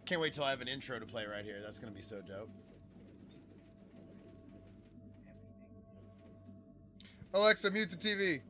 Can't wait till I have an intro to play right here. That's gonna be so dope. Alexa, mute the TV.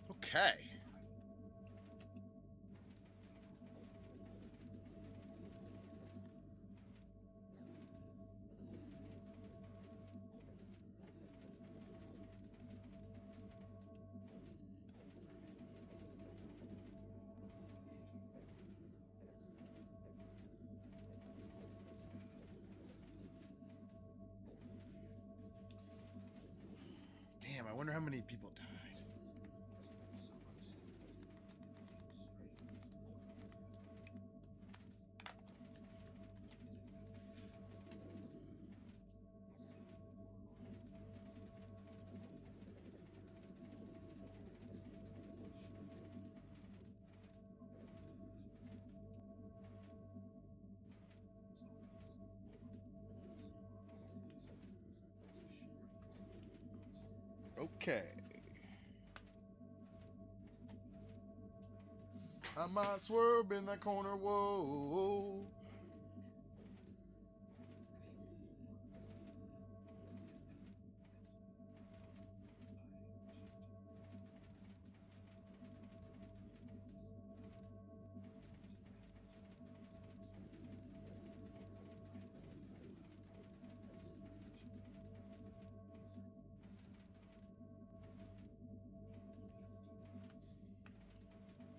Okay. Damn, I wonder how many people died. Okay. I might swerve in that corner. Whoa.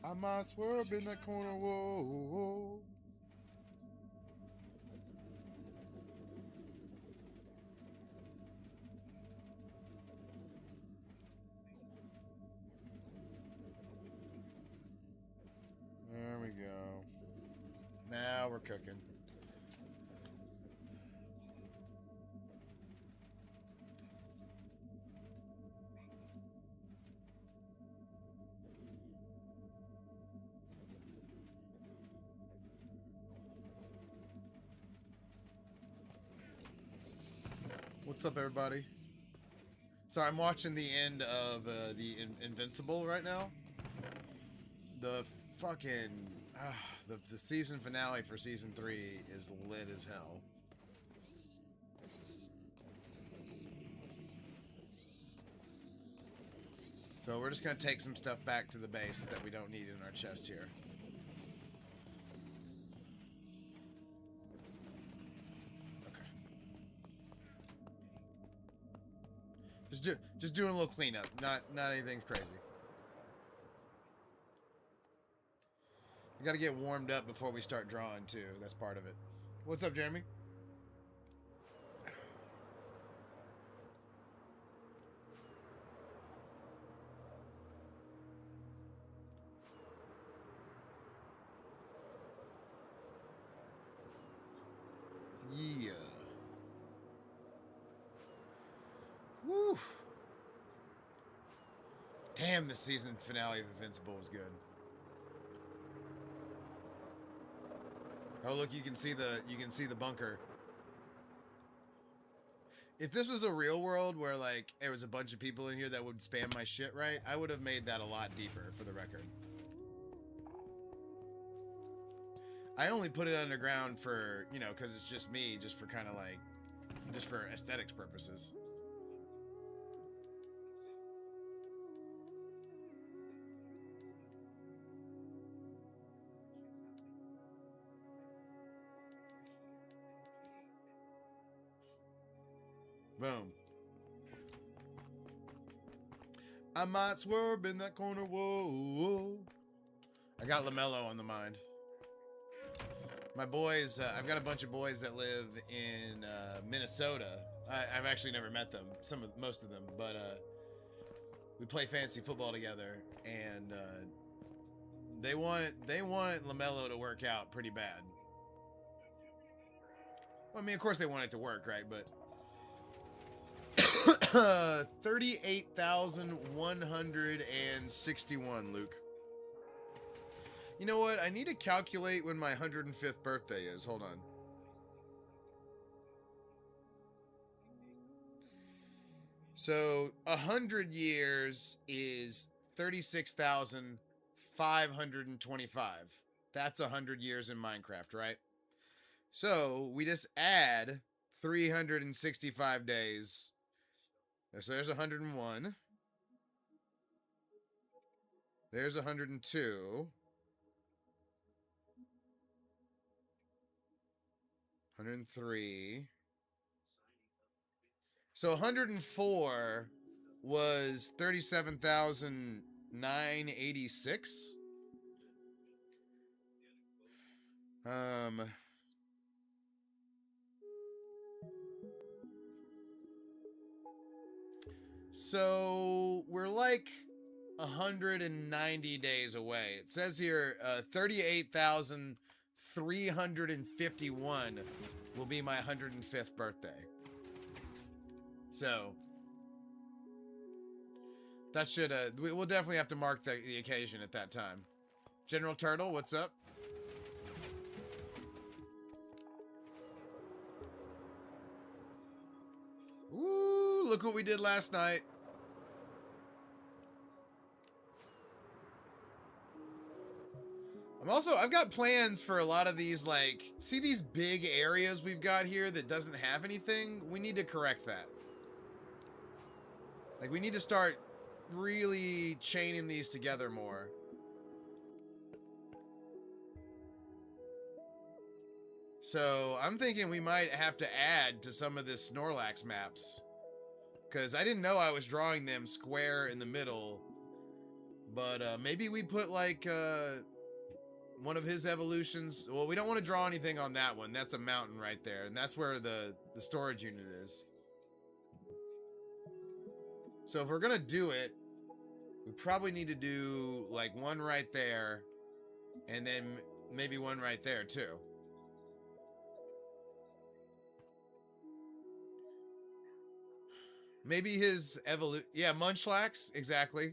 I might swerve in that corner. Whoa. There we go. Now we're cooking. What's up, everybody? So I'm watching the end of the Invincible right now. The fucking the season finale for season 3 is lit as hell. So we're just gonna take some stuff back to the base that we don't need in our chest here. Just doing a little cleanup, not anything crazy. We gotta get warmed up before we start drawing too. That's part of it. What's up, Jeremy? Yeah. Woo. Damn, the season finale of Invincible was good. Oh, look, you can see the bunker. If this was a real world where like there was a bunch of people in here that would spam my shit right, I would have made that a lot deeper for the record. I only put it underground for, you know, because it's just me, just for kind of like, just for aesthetics purposes. Boom. I might swerve in that corner. Whoa. I got LaMelo on the mind. My boys, I've got a bunch of boys that live in Minnesota. I've actually never met them, most of them, but we play fantasy football together, and they want LaMelo to work out pretty bad. I mean, of course they want it to work, right? But 38,161, Luke. You know what? I need to calculate when my 105th birthday is. Hold on. So 100 years is 36,525. That's 100 years in Minecraft, right? So we just add 365 days. So there's 101. There's 102. 103. So 104 was 37,986. So we're like 190 days away. It says here 38,351 will be my 105th birthday. So that should we'll definitely have to mark the occasion at that time. General Turtle, what's up? Ooh, look what we did last night. I've got plans for a lot of these, like, see these big areas we've got here that doesn't have anything? We need to correct that. Like, we need to start really chaining these together more. So, I'm thinking we might have to add to some of this Snorlax maps. Because I didn't know I was drawing them square in the middle. But maybe we put, like, one of his evolutions. Well, we don't want to draw anything on that one. That's a mountain right there. And that's where the storage unit is. So if we're going to do it, we probably need to do like one right there. And then maybe one right there too. Maybe his evolution. Yeah, Munchlax. Exactly.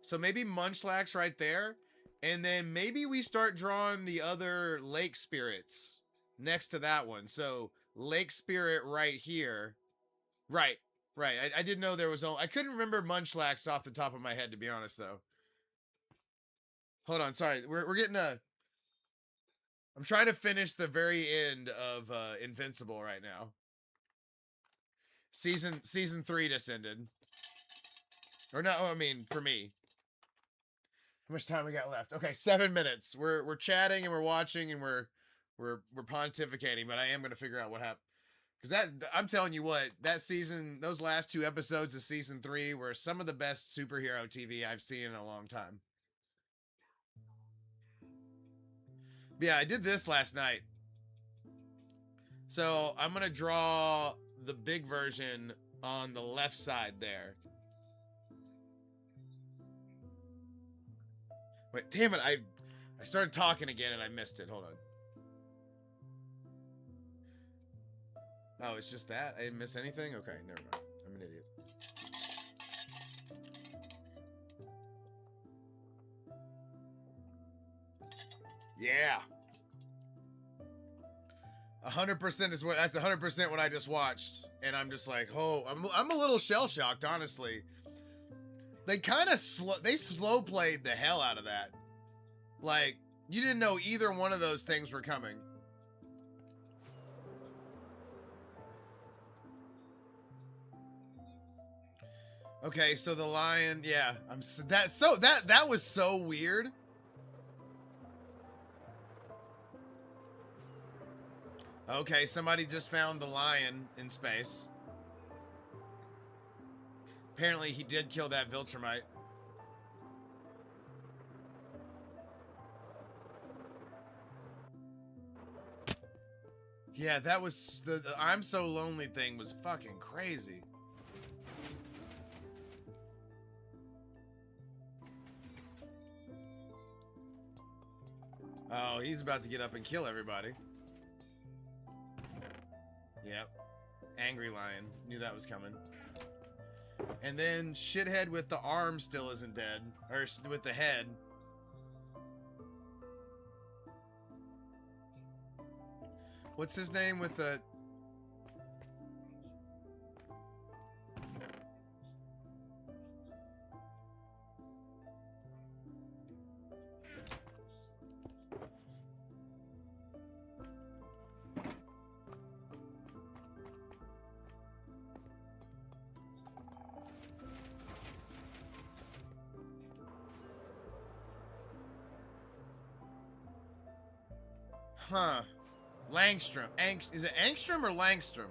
So maybe Munchlax right there. And then maybe we start drawing the other lake spirits next to that one. So lake spirit right here. Right. Right. I didn't know there was only... I couldn't remember Munchlax off the top of my head, to be honest, though. Hold on. Sorry. We're getting a... I'm trying to finish the very end of Invincible right now. Season 3 just ended. Or no, I mean, for me. How much time we got left? Okay, 7 minutes. We're chatting and we're watching and we're pontificating, but I am gonna figure out what happened. Because I'm telling you what, that season, those last 2 episodes of season 3 were some of the best superhero TV I've seen in a long time. But yeah, I did this last night. So I'm gonna draw the big version on the left side there. Wait, damn it, I started talking again and I missed it. Hold on. Oh, it's just that? I didn't miss anything? Okay, never mind. I'm an idiot. Yeah. 100% is what... That's 100% what I just watched. And I'm just like, oh... I'm a little shell-shocked, honestly. They kind of slow played the hell out of that. Like, you didn't know either one of those things were coming. Okay, so the lion, yeah, that was so weird. Okay, somebody just found the lion in space. Apparently, he did kill that Viltrumite. Yeah, that was the I'm so lonely thing was fucking crazy. Oh, he's about to get up and kill everybody. Yep. Angry lion. Knew that was coming. And then shithead with the arm still isn't dead. Or with the head. What's his name with the... Huh. Langstrom. Is it Angstrom or Langstrom?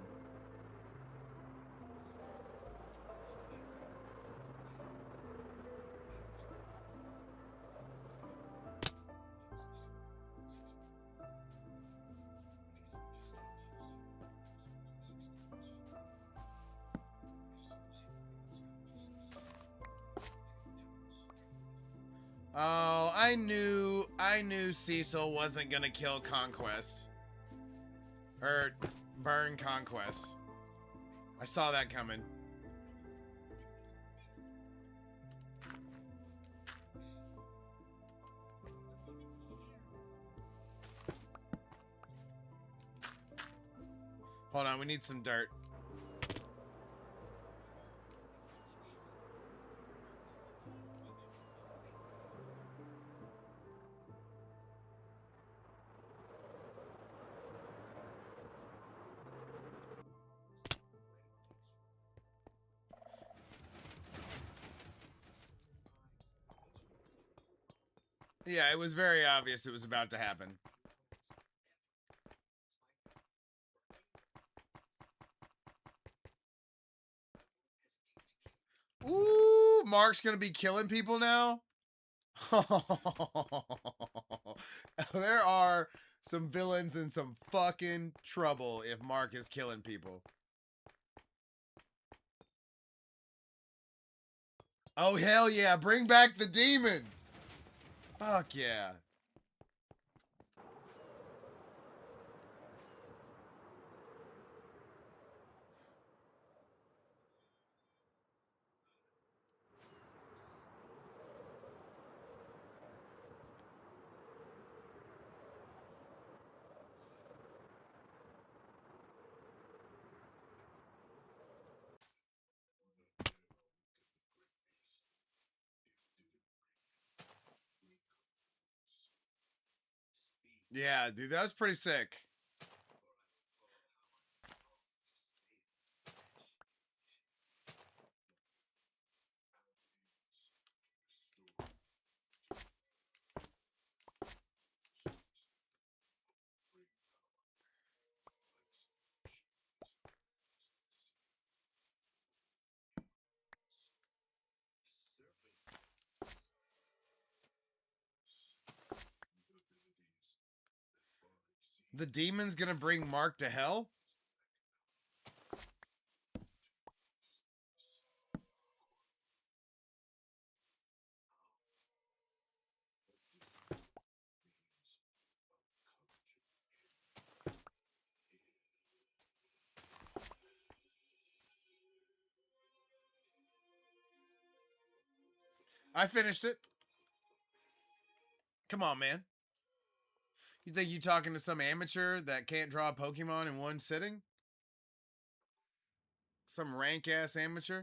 Oh, I knew Cecil wasn't gonna kill Conquest. Or burn Conquest. I saw that coming. Hold on, we need some dirt. Yeah, it was very obvious it was about to happen. Ooh, Mark's gonna be killing people now? There are some villains in some fucking trouble if Mark is killing people. Oh, hell yeah. Bring back the demon. Fuck yeah. Yeah, dude, that was pretty sick. The demon's gonna bring Mark to hell? I finished it. Come on, man. You think you talking to some amateur that can't draw a Pokemon in one sitting? Some rank ass amateur?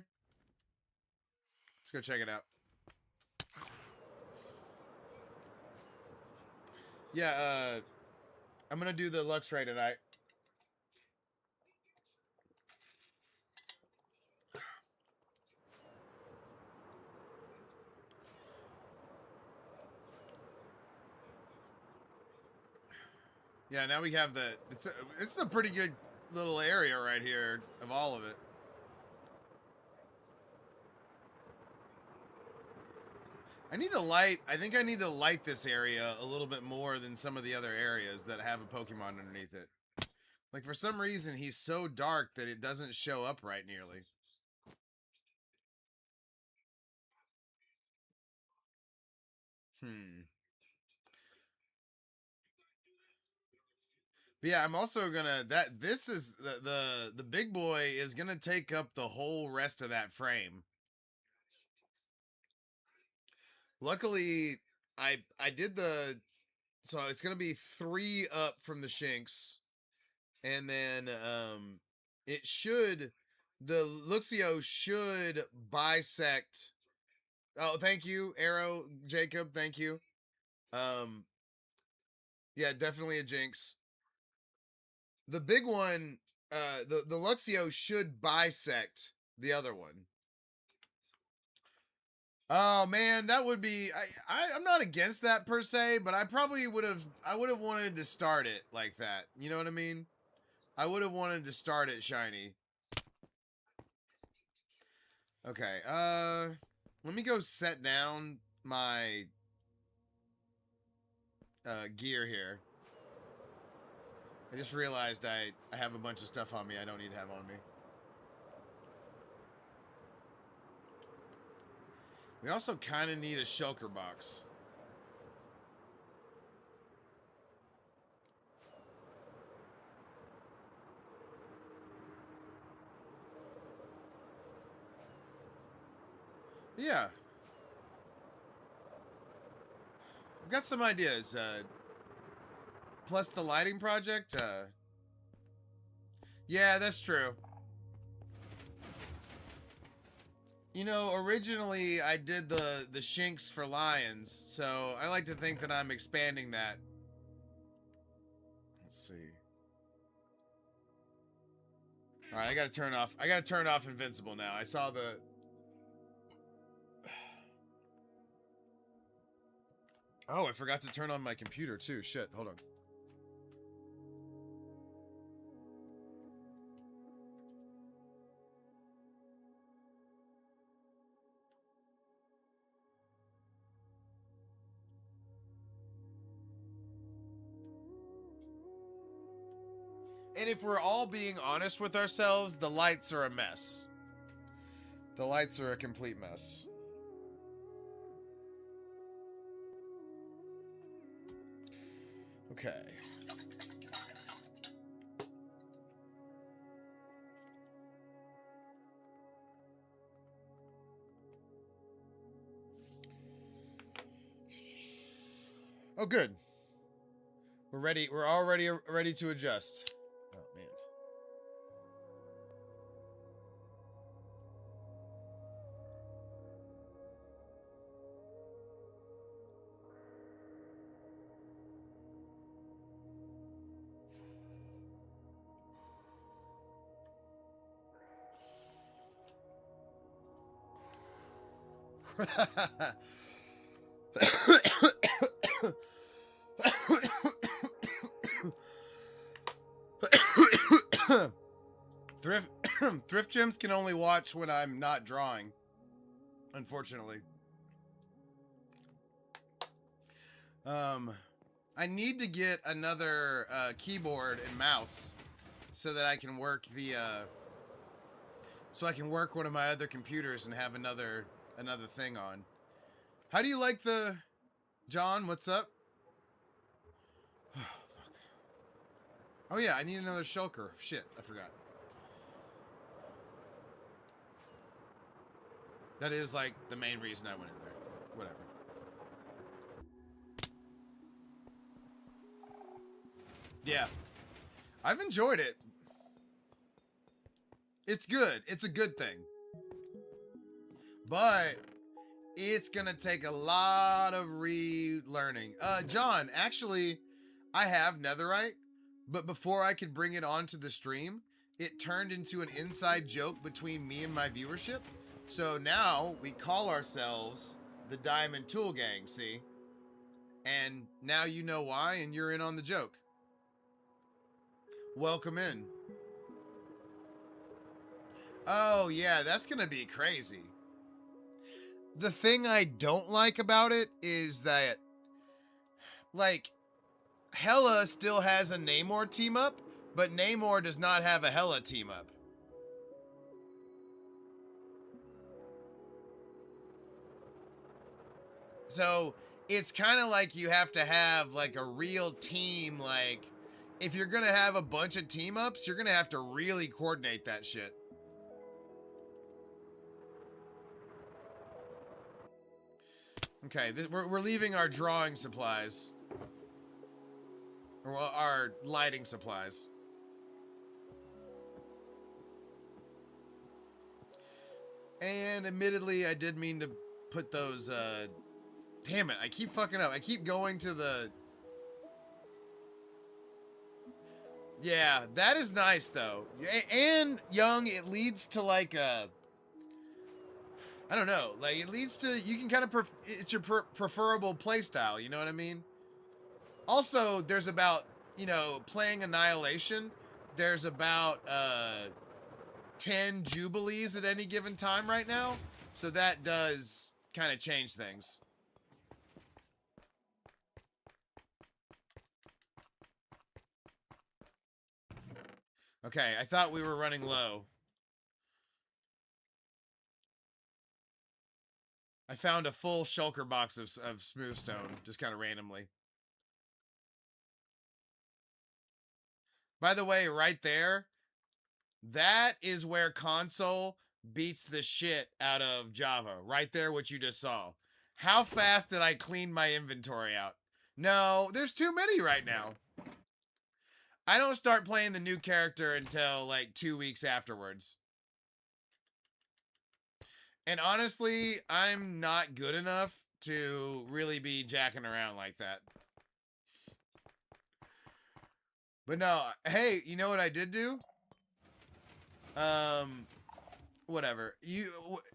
Let's go check it out. Yeah, I'm gonna do the Luxray tonight. Yeah, now we have the... It's a pretty good little area right here of all of it. I need to light... I think I need to light this area a little bit more than some of the other areas that have a Pokemon underneath it. Like, for some reason, he's so dark that it doesn't show up right nearly. But yeah, I'm also gonna this is the big boy is gonna take up the whole rest of that frame. Luckily, I did so it's gonna be 3 up from the shinks, and then it should the Luxio should bisect. Oh, thank you, Arrow Jacob. Thank you. Um, yeah, definitely a jinx. The big one, the Luxio should bisect the other one. Oh man, that would be. I'm not against that per se, but I probably would have. I would have wanted to start it like that. You know what I mean? I would have wanted to start it shiny. Okay. Let me go set down my gear here. I just realized I have a bunch of stuff on me I don't need to have on me. We also kind of need a shulker box. Yeah. I've got some ideas. Plus the lighting project. Yeah, that's true. You know, originally I did the shinks for lions, so I like to think that I'm expanding that. Let's see. All right, I gotta turn off Invincible now. I saw the. Oh, I forgot to turn on my computer too. Shit, hold on. And if we're all being honest with ourselves, the lights are a mess. The lights are a complete mess. Okay. Oh, good. We're ready. We're already ready to adjust. Oh, man. Thrift thrift gems can only watch when I'm not drawing, unfortunately. I need to get another keyboard and mouse so that I can work the so I can work one of my other computers and have another thing on. How do you like the John? What's up? Oh yeah, I need another shulker. Shit, I forgot. That is like the main reason I went in there. Whatever. Yeah. I've enjoyed it. It's good. It's a good thing. But it's gonna take a lot of relearning. John, actually, I have netherite, but before I could bring it onto the stream, it turned into an inside joke between me and my viewership. So now we call ourselves the Diamond Tool Gang, see? And now you know why, and you're in on the joke. Welcome in. Oh, yeah, that's gonna be crazy. The thing I don't like about it is that, like, Hela still has a Namor team up, but Namor does not have a Hela team up. So it's kind of like you have to have like a real team, like if you're gonna have a bunch of team ups, you're gonna have to really coordinate that shit. Okay, we're leaving our drawing supplies. Or our lighting supplies. And admittedly, I did mean to put those, damn it, I keep fucking up. I keep going to the... Yeah, that is nice, though. And, Young, it leads to, like, a... I don't know. Like, it leads to... You can kind of... It's your preferable playstyle, you know what I mean? Also, there's about, you know, playing Annihilation, there's about, 10 Jubilees at any given time right now. So that does kind of change things. Okay, I thought we were running low. I found a full shulker box of smooth stone, just kind of randomly. By the way, right there, that is where console beats the shit out of Java. Right there, what you just saw. How fast did I clean my inventory out? No, there's too many right now. I don't start playing the new character until like 2 weeks afterwards. And honestly, I'm not good enough to really be jacking around like that. But no, hey, you know what I did do? Whatever.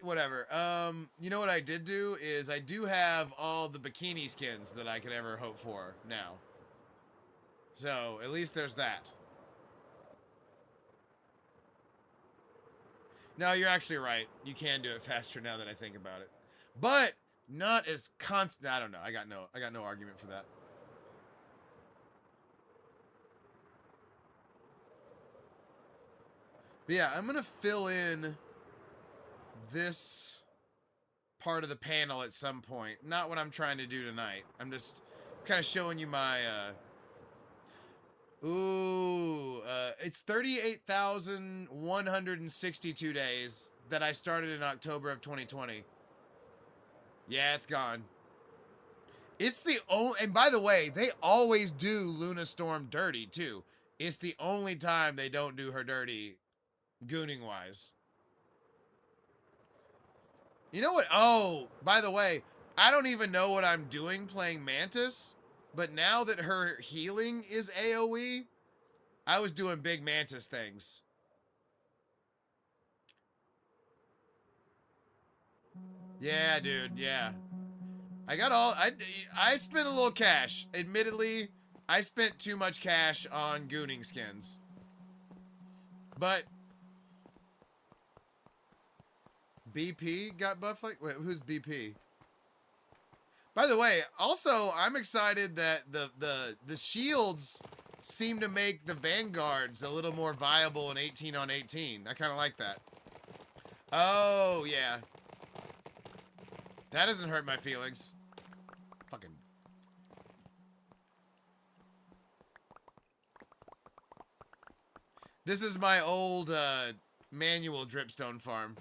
Whatever. You know what I did do is I do have all the bikini skins that I could ever hope for now. So, at least there's that. No, you're actually right. You can do it faster now that I think about it. But not as constant. I don't know. I got no argument for that. But yeah, I'm going to fill in this part of the panel at some point. Not what I'm trying to do tonight. I'm just kind of showing you my it's 38,162 days that I started in October of 2020. Yeah, it's gone. It's the only, and by the way, they always do Luna Storm dirty too. It's the only time they don't do her dirty, gooning wise. You know what? Oh, by the way, I don't even know what I'm doing playing Mantis, but now that her healing is AoE, I was doing big Mantis things. Yeah, dude, yeah. I got all, I spent a little cash. Admittedly, I spent too much cash on gooning skins. But BP got buffed like, wait, who's BP? By the way, also, I'm excited that the shields seem to make the vanguards a little more viable in 18 on 18. I kind of like that. Oh, yeah. That doesn't hurt my feelings. Fucking. This is my old manual dripstone farm.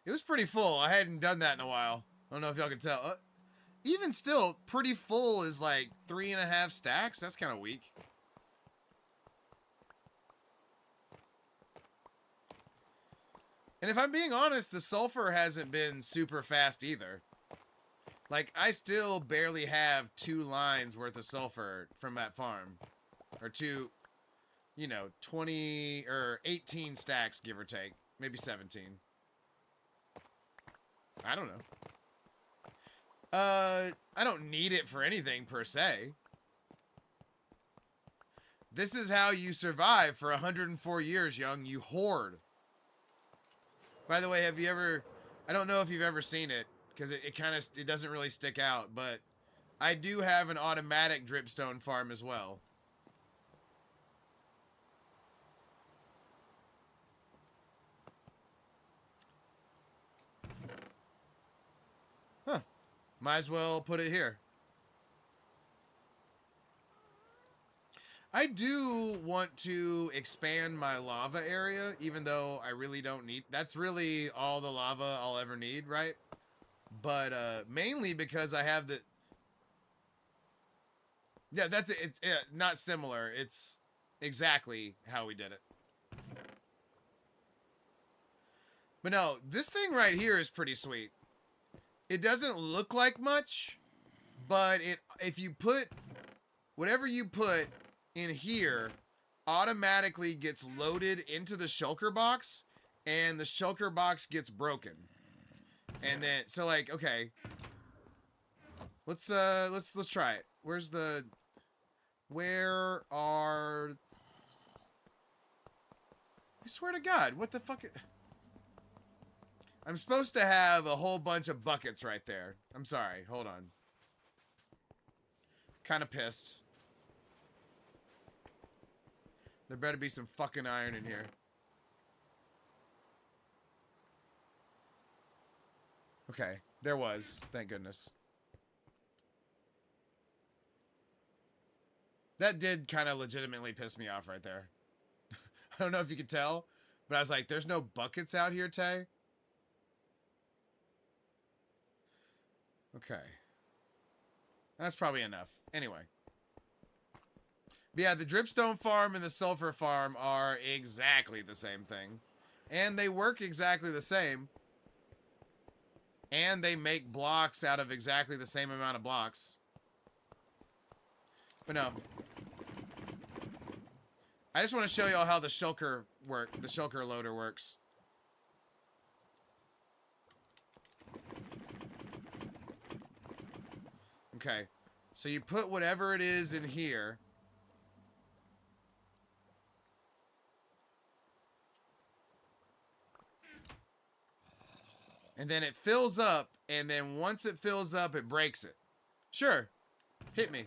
It was pretty full. I hadn't done that in a while. I don't know if y'all can tell. Even still, pretty full is like 3.5 stacks. That's kind of weak. And if I'm being honest, the sulfur hasn't been super fast either. Like, I still barely have 2 lines worth of sulfur from that farm. Or 2, you know, 20 or 18 stacks, give or take. Maybe 17. I don't know. I don't need it for anything per se. This is how you survive for 104 years, Young. You hoard. By the way, have you ever... I don't know if you've ever seen it, because it kind of... It doesn't really stick out, but I do have an automatic dripstone farm as well. Might as well put it here. I do want to expand my lava area, even though I really don't need... That's really all the lava I'll ever need, right? But mainly because I have the... Yeah, that's it. It's not similar. It's exactly how we did it. But no, this thing right here is pretty sweet. It doesn't look like much, but if you put whatever you put in here automatically gets loaded into the shulker box, and the shulker box gets broken. And then so like, okay. Let's try it. Where are... I swear to God, what the fuck? I'm supposed to have a whole bunch of buckets right there. I'm sorry, hold on. Kind of pissed. There better be some fucking iron in here. Okay, there was. Thank goodness. That did kind of legitimately piss me off right there. I don't know if you could tell, but I was like, there's no buckets out here, Tay. Okay. That's probably enough. Anyway. But yeah, the dripstone farm and the sulfur farm are exactly the same thing. And they work exactly the same. And they make blocks out of exactly the same amount of blocks. But no. I just want to show y'all how the shulker loader works. Okay. So you put whatever it is in here. And then it fills up, and then once it fills up, it breaks it. Sure. Hit me.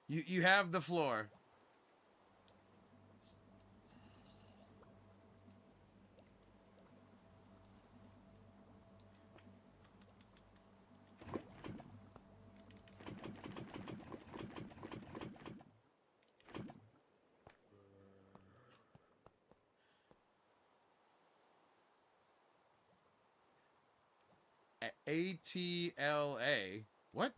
You have the floor. ATLA. What?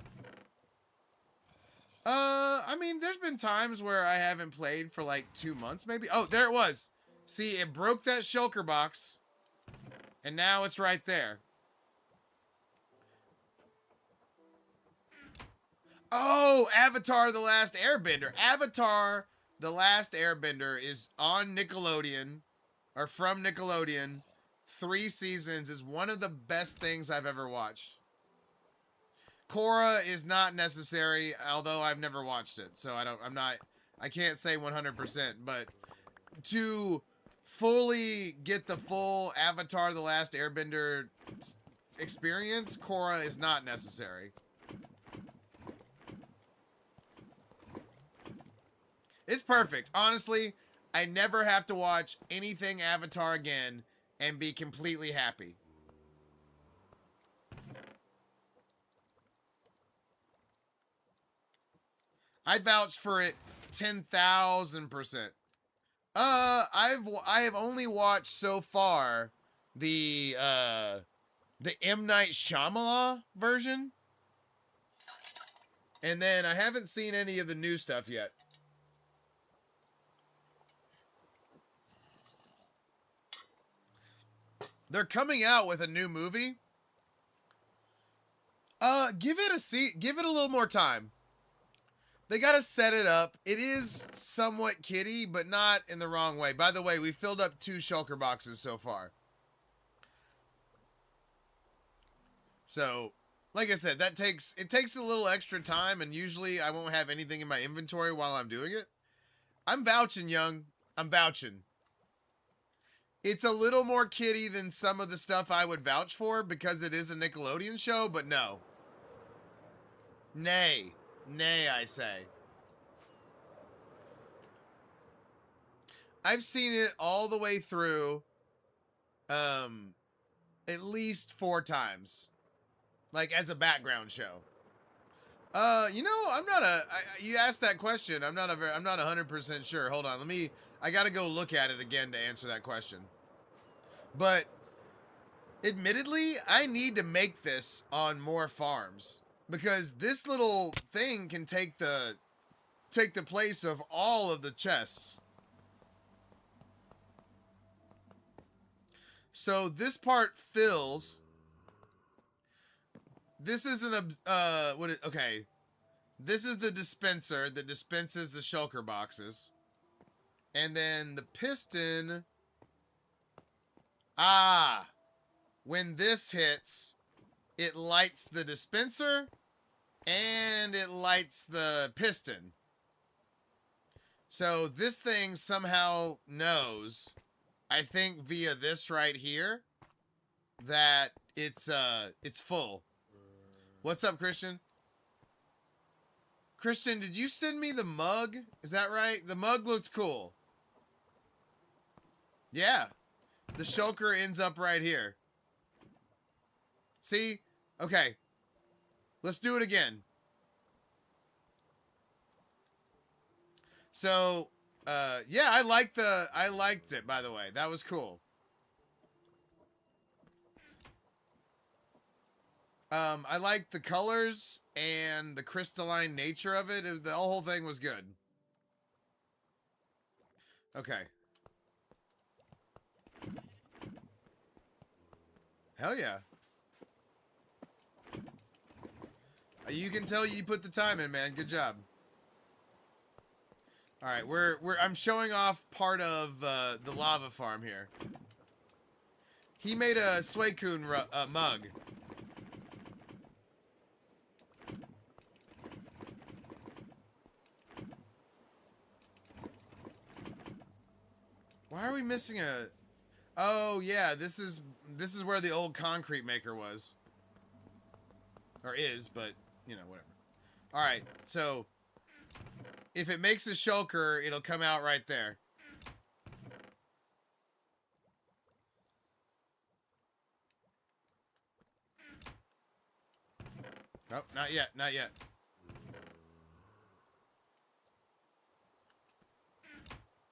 I mean, there's been times where I haven't played for like 2 months, maybe. Oh, there it was. See, it broke that shulker box, and now it's right there. Oh, Avatar: The Last Airbender. Avatar: The Last Airbender is on Nickelodeon, or from Nickelodeon. 3 seasons, is one of the best things I've ever watched. Korra is not necessary, although I've never watched it, so I can't say 100%, but to fully get the full Avatar: The Last Airbender experience, Korra is not necessary. It's perfect. Honestly, I never have to watch anything Avatar again and be completely happy. I vouch for it 10,000%. I have only watched so far the M. Night Shyamalan version. And then I haven't seen any of the new stuff yet. They're coming out with a new movie. Give it a little more time. They gotta set it up. It is somewhat kiddie, but not in the wrong way. By the way, we filled up 2 shulker boxes so far. So, like I said, it takes a little extra time, and usually I won't have anything in my inventory while I'm doing it. I'm vouching, young. I'm vouching. It's a little more kiddie than some of the stuff I would vouch for because it is a Nickelodeon show, but no. Nay. Nay, I say. I've seen it all the way through. at least 4 times, like as a background show. You know, I'm not you asked that question. I'm not 100% sure. Hold on, I gotta go look at it again to answer that question. But admittedly, I need to make this on more farms because this little thing can take the place of all of the chests. So this part fills. This isn't a okay. This is the dispenser that dispenses the shulker boxes. And then the piston. When this hits, it lights the dispenser and it lights the piston. So this thing somehow knows, I think via this right here, that it's full. What's up, Christian? Christian, did you send me the mug? Is that right? The mug looked cool. Yeah. The shulker ends up right here. See? Okay. Let's do it again. So, yeah, I liked it, by the way. That was cool. I liked the colors and the crystalline nature of it. The whole thing was good. Okay. Hell yeah. You can tell you put the time in, man. Good job. All right, I'm showing off part of the lava farm here. He made a Suicune mug. Why are we missing a? Oh yeah, this is where the old concrete maker was, or is, but you know, whatever. All right, so if it makes a shulker, it'll come out right there. Nope, not yet, not yet.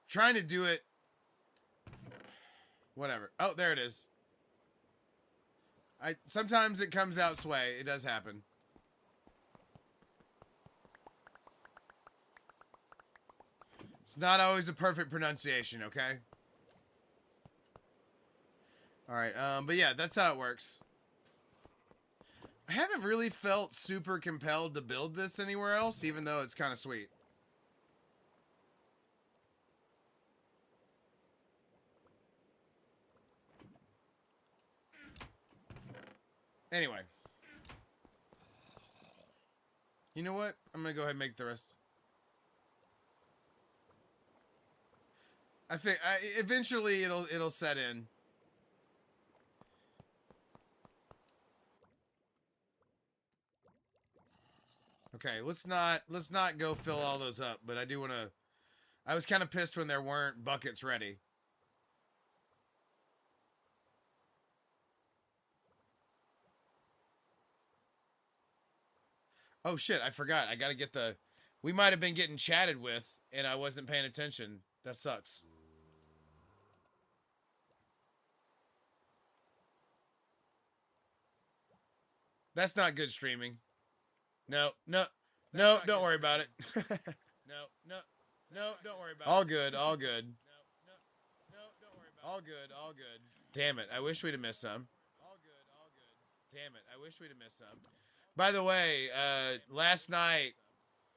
Trying to do it. Whatever. Oh, there it is. Sometimes it comes out sway. It does happen. It's not always a perfect pronunciation, okay? Alright, but yeah, that's how it works. I haven't really felt super compelled to build this anywhere else, even though it's kind of sweet. Anyway. You know what? I'm gonna go ahead and make the rest. I think eventually it'll set in. Okay, let's not go fill all those up, but I do want to. I was kind of pissed when there weren't buckets ready. Oh shit, I forgot. I gotta get the... We might have been getting chatted with, and I wasn't paying attention. That sucks. That's not good streaming. No, don't worry about it. No, don't worry about it. All good, all good. No, don't worry about it. All good, all good. Damn it, I wish we'd have missed some. All good. Damn it, I wish we'd have missed some. By the way, last night,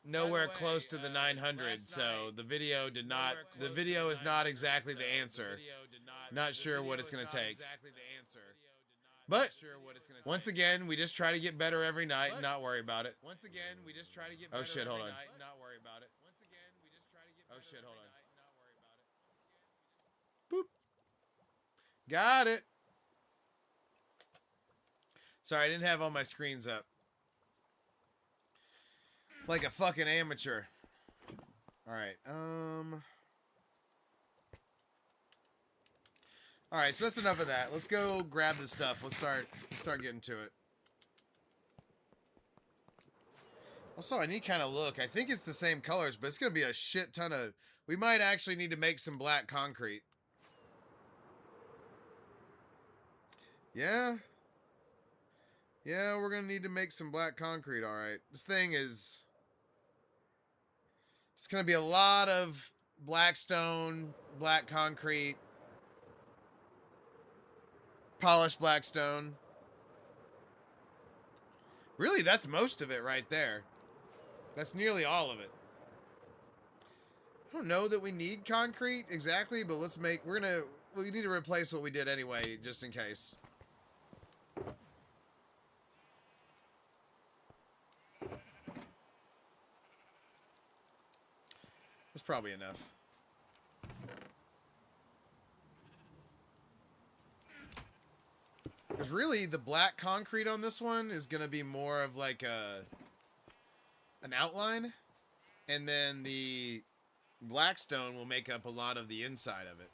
nowhere close to the 900, so the video did not... The video is not exactly the answer. Not sure what it's going to take. But, once again, we just try to get better every night and not worry about it. Once again, we just try to get better every night and not worry about it. Oh shit, hold on. Boop. Got it. Sorry, I didn't have all my screens up. Like a fucking amateur. Alright, All right, so that's enough of that. Let's go grab the stuff. Let's start getting to it. Also, I need kind of look. I think it's the same colors, but it's going to be a shit ton of... We might actually need to make some black concrete. Yeah. Yeah, we're going to need to make some black concrete, all right. This thing is... It's going to be a lot of black stone, black concrete, polished black stone. Really, that's most of it right there. That's nearly all of it. I don't know that we need concrete exactly, but let's make... We need to replace what we did anyway, just in case. That's probably enough. Because really, the black concrete on this one is going to be more of like an outline. And then the black stone will make up a lot of the inside of it.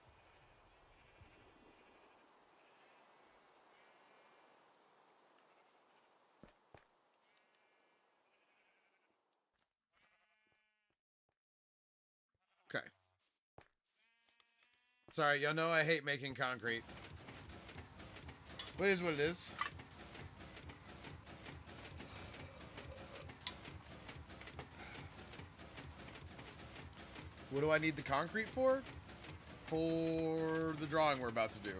Okay. Sorry, y'all know I hate making concrete. But it is what it is. What do I need the concrete for? For the drawing we're about to do.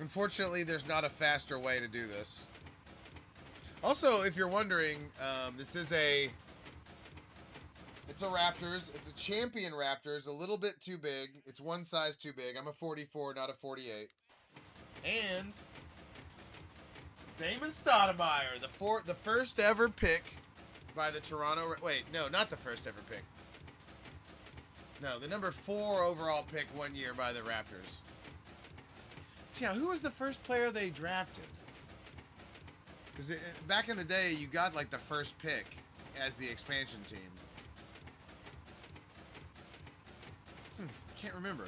Unfortunately, there's not a faster way to do this. Also, if you're wondering, this is it's a Raptors. It's a Champion Raptors. A little bit too big. It's one size too big. I'm a 44, not a 48. And Damon Stoudemire, the first ever pick by the Toronto... Wait, no, not the first ever pick. No, the number 4 overall pick one year by the Raptors. Yeah, who was the first player they drafted? Because back in the day, you got like the first pick as the expansion team. Can't remember.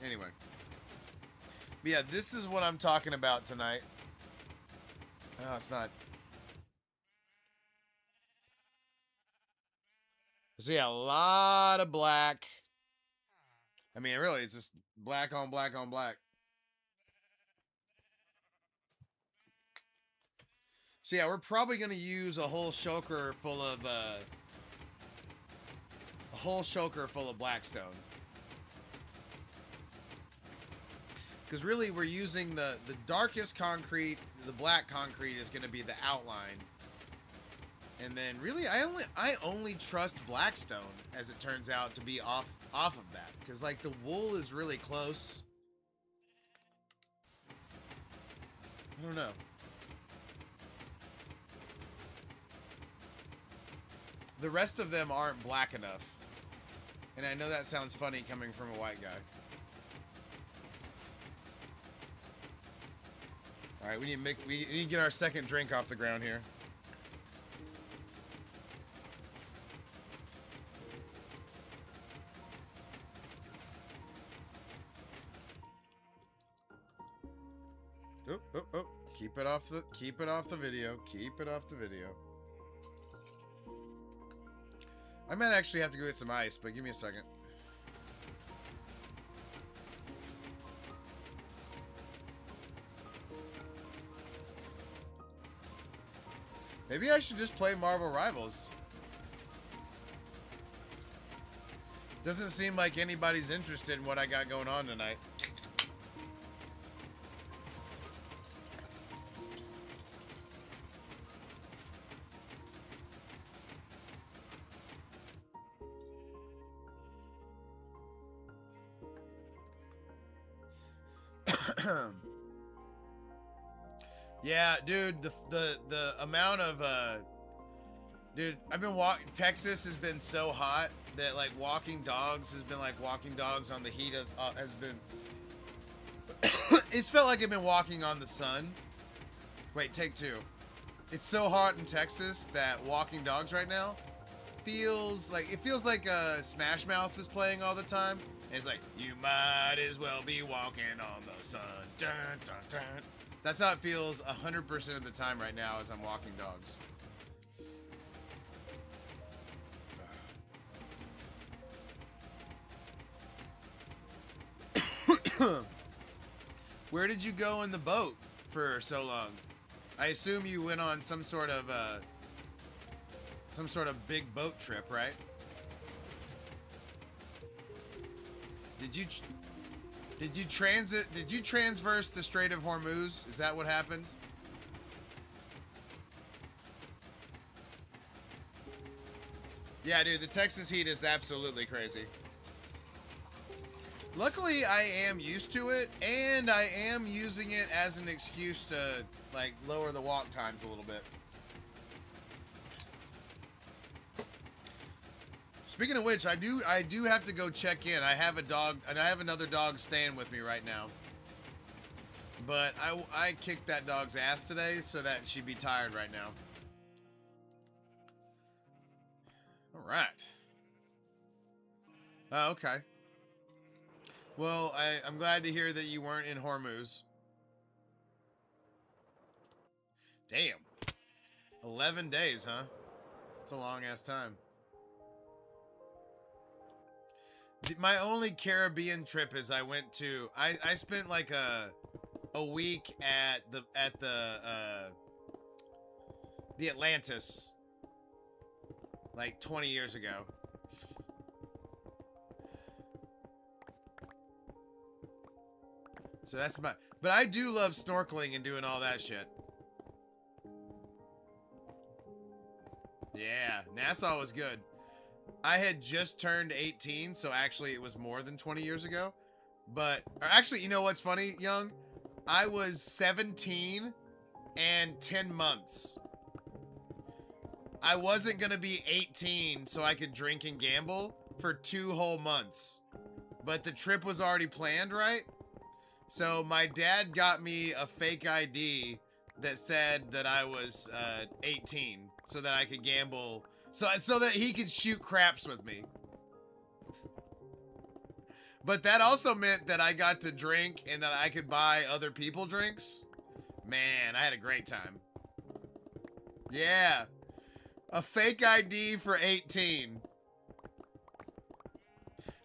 Anyway. But yeah, this is what I'm talking about tonight. No, it's not. So yeah, a lot of black. I mean, really, it's just black on black on black. So yeah, we're probably going to use a whole shulker full of blackstone. Because really, we're using the darkest concrete. The black concrete is going to be the outline. And then really, I only trust blackstone, as it turns out, to be off of that. Because like the wool is really close. I don't know. The rest of them aren't black enough. And I know that sounds funny coming from a white guy. Alright, we need to get our second drink off the ground here. Oh. Keep it off the video. Keep it off the video. I might actually have to go get some ice, but give me a second. Maybe I should just play Marvel Rivals. Doesn't seem like anybody's interested in what I got going on tonight. Yeah, dude, the amount of dude, I've been Texas has been so hot that like walking dogs has been like walking dogs on the heat of has been it's felt like I've been walking on the sun. Wait, take 2. It's so hot in Texas that walking dogs right now feels like Smash Mouth is playing all the time. And it's like, you might as well be walking on the sun. Dun, dun, dun. That's how it feels 100% of the time right now as I'm walking dogs. Where did you go in the boat for so long? I assume you went on some sort of big boat trip, right? Did you transverse the Strait of Hormuz? Is that what happened? Yeah, dude, the Texas heat is absolutely crazy. Luckily, I am used to it, and I am using it as an excuse to, like, lower the walk times a little bit. Speaking of which, I do have to go check in. I have a dog, and I have another dog staying with me right now. But I kicked that dog's ass today, so that she'd be tired right now. All right. Oh, okay. Well, I'm glad to hear that you weren't in Hormuz. Damn. 11 days, huh? That's a long-ass time. My only Caribbean trip is I went to... I spent like a week at the Atlantis like 20 years ago. So that's my... But I do love snorkeling and doing all that shit. Yeah, Nassau was good. I had just turned 18, so actually it was more than 20 years ago. But, or actually, you know what's funny, Young? I was 17 and 10 months. I wasn't going to be 18 so I could drink and gamble for 2 whole months. But the trip was already planned, right? So my dad got me a fake ID that said that I was 18 so that I could gamble, so that he could shoot craps with me. But that also meant that I got to drink and that I could buy other people drinks. Man, I had a great time. Yeah. A fake ID for 18.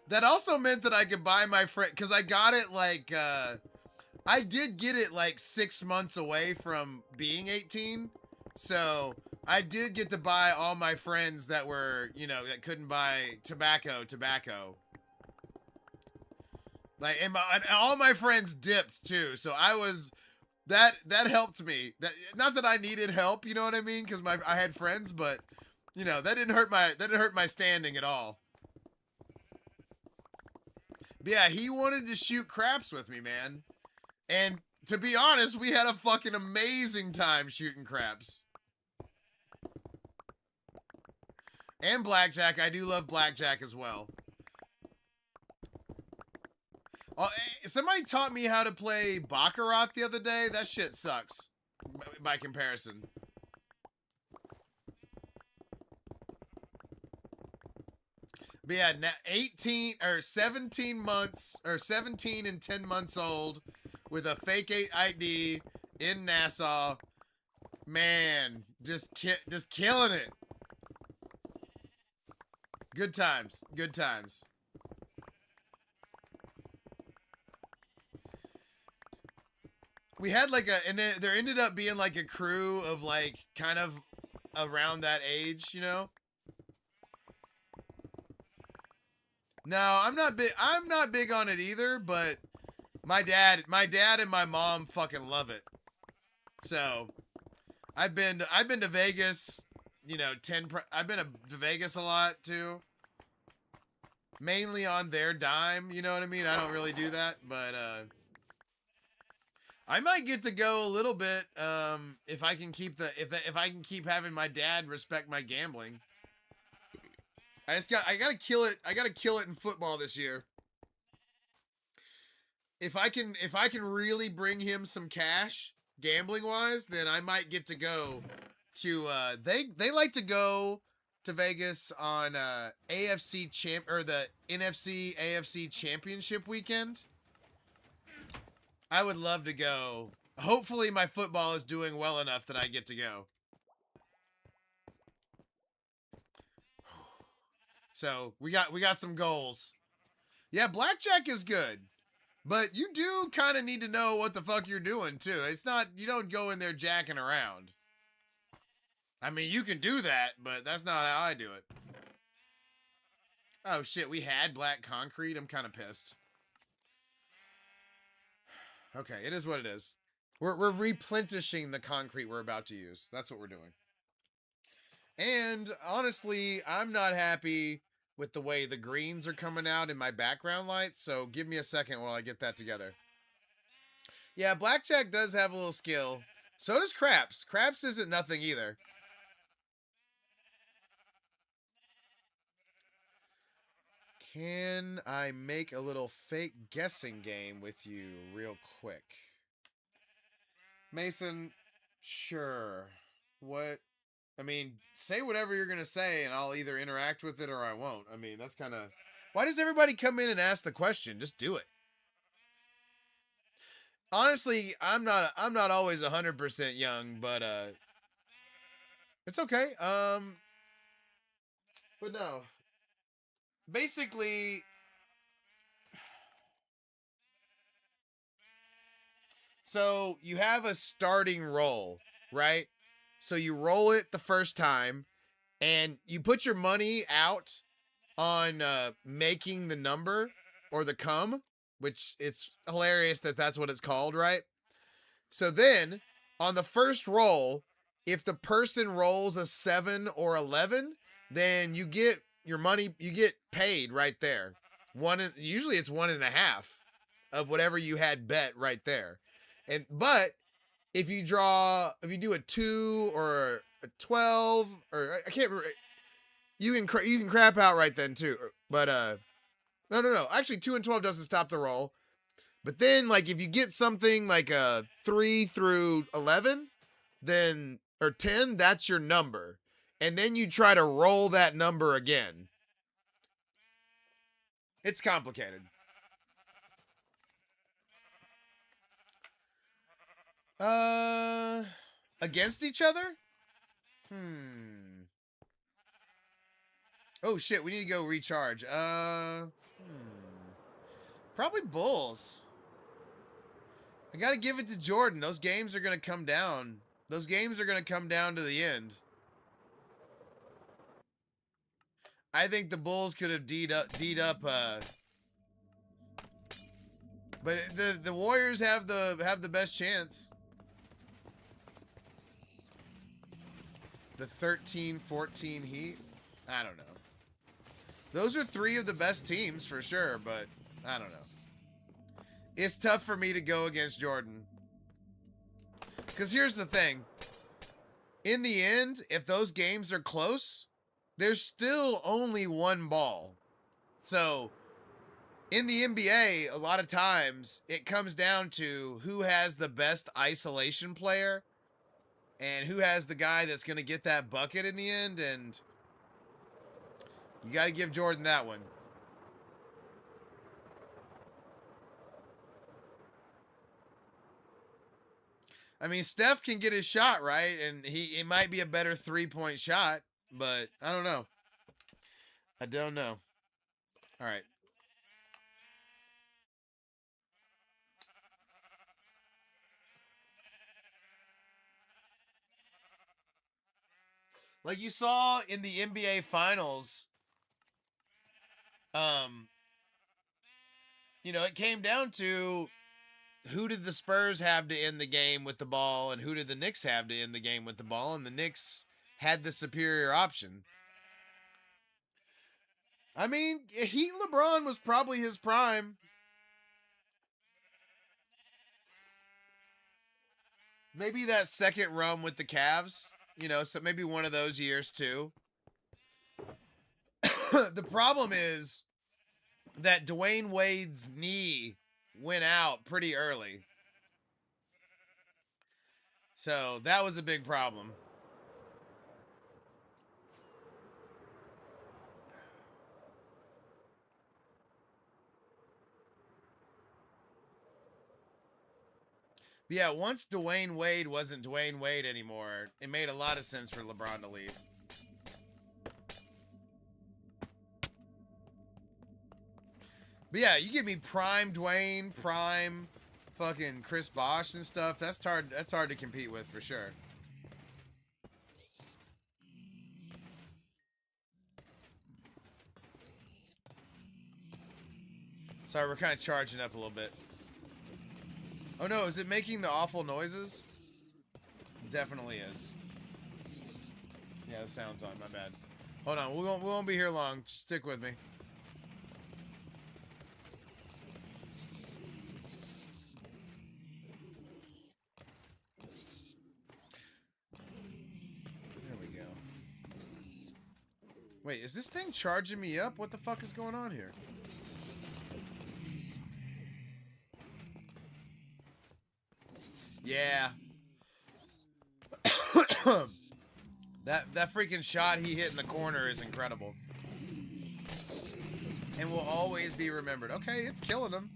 That also meant that I could buy my friend, because I got it like, I did get it like 6 months away from being 18. So I did get to buy all my friends that were, you know, that couldn't buy tobacco. Like, and all my friends dipped too. So I was, that helped me. That, not that I needed help, you know what I mean? Because I had friends, but you know, that didn't hurt my standing at all. But yeah, he wanted to shoot craps with me, man. And to be honest, we had a fucking amazing time shooting craps. And blackjack. I do love blackjack as well. Oh, somebody taught me how to play Baccarat the other day. That shit sucks by comparison. But yeah, 17 months, or 17 and 10 months old with a fake ID in Nassau. Man, just killing it. Good times. Good times. We had like and then there ended up being like a crew of like kind of around that age, you know? No, I'm not big on it either, but my dad and my mom fucking love it. So, I've been to Vegas, you know, I've been to Vegas a lot too. Mainly on their dime, you know what I mean? I don't really do that, but I might get to go a little bit if I can keep if I can keep having my dad respect my gambling. I gotta kill it. I gotta kill it in football this year. If I can really bring him some cash gambling wise, then I might get to go to they like to go to Vegas on AFC champ or the NFC AFC Championship weekend. I would love to go. Hopefully my football is doing well enough that I get to go. So we got some goals. Yeah, blackjack is good. But you do kind of need to know what the fuck you're doing too. It's not, you don't go in there jacking around. I mean, you can do that, but that's not how I do it. Oh shit, we had black concrete. I'm kind of pissed. Okay, it is what it is. We're replenishing the concrete we're about to use. That's what we're doing. And honestly, I'm not happy with the way the greens are coming out in my background lights, so give me a second while I get that together. Yeah, blackjack does have a little skill. So does craps. Craps isn't nothing either. Can I make a little fake guessing game with you real quick? Mason, sure. What? I mean, say whatever you're going to say and I'll either interact with it or I won't. I mean, that's kind of... Why does everybody come in and ask the question? Just do it. Honestly, I'm not always 100% young, but it's okay. But no. Basically, so you have a starting roll, right? So you roll it the first time and you put your money out on making the number or the cum, which it's hilarious that that's what it's called, right? So then on the first roll, if the person rolls a 7 or 11, then you get your money, you get paid right there. Usually it's 1.5 of whatever you had bet right there. But if you do a 2 or a 12 or I can't remember, you can crap out right then too. But no. Actually 2 and 12 doesn't stop the roll. But then like if you get something like a 3 through 11, then or 10, that's your number. And then you try to roll that number again. It's complicated. Against each other? Oh shit, we need to go recharge. Probably Bulls. I gotta give it to Jordan. Those games are gonna come down. Those games are gonna come down to the end. I think the Bulls could have D'd up. But the Warriors have the best chance. The 13-14 Heat? I don't know. Those are 3 of the best teams for sure, but I don't know. It's tough for me to go against Jordan. Because here's the thing. In the end, if those games are close, there's still only one ball. So, in the NBA, a lot of times, it comes down to who has the best isolation player and who has the guy that's going to get that bucket in the end, and you got to give Jordan that one. I mean, Steph can get his shot right, and it might be a better 3-point shot, but I don't know. I don't know. All right. Like you saw in the NBA Finals, you know, it came down to who did the Spurs have to end the game with the ball and who did the Knicks have to end the game with the ball, and the Knicks had the superior option. I mean, Heat LeBron was probably his prime. Maybe that second run with the Cavs, you know, so maybe one of those years too. The problem is that Dwayne Wade's knee went out pretty early. So that was a big problem. But yeah, once Dwayne Wade wasn't Dwayne Wade anymore, it made a lot of sense for LeBron to leave. But yeah, you give me prime Dwayne, prime fucking Chris Bosh and stuff. That's hard to compete with for sure. Sorry, we're kind of charging up a little bit. Oh no, is it making the awful noises? Definitely is. Yeah, the sound's on, my bad. Hold on, we won't be here long. Just stick with me. There we go. Wait, is this thing charging me up? What the fuck is going on here? Yeah. that freaking shot he hit in the corner is incredible. And will always be remembered. Okay, it's killing him.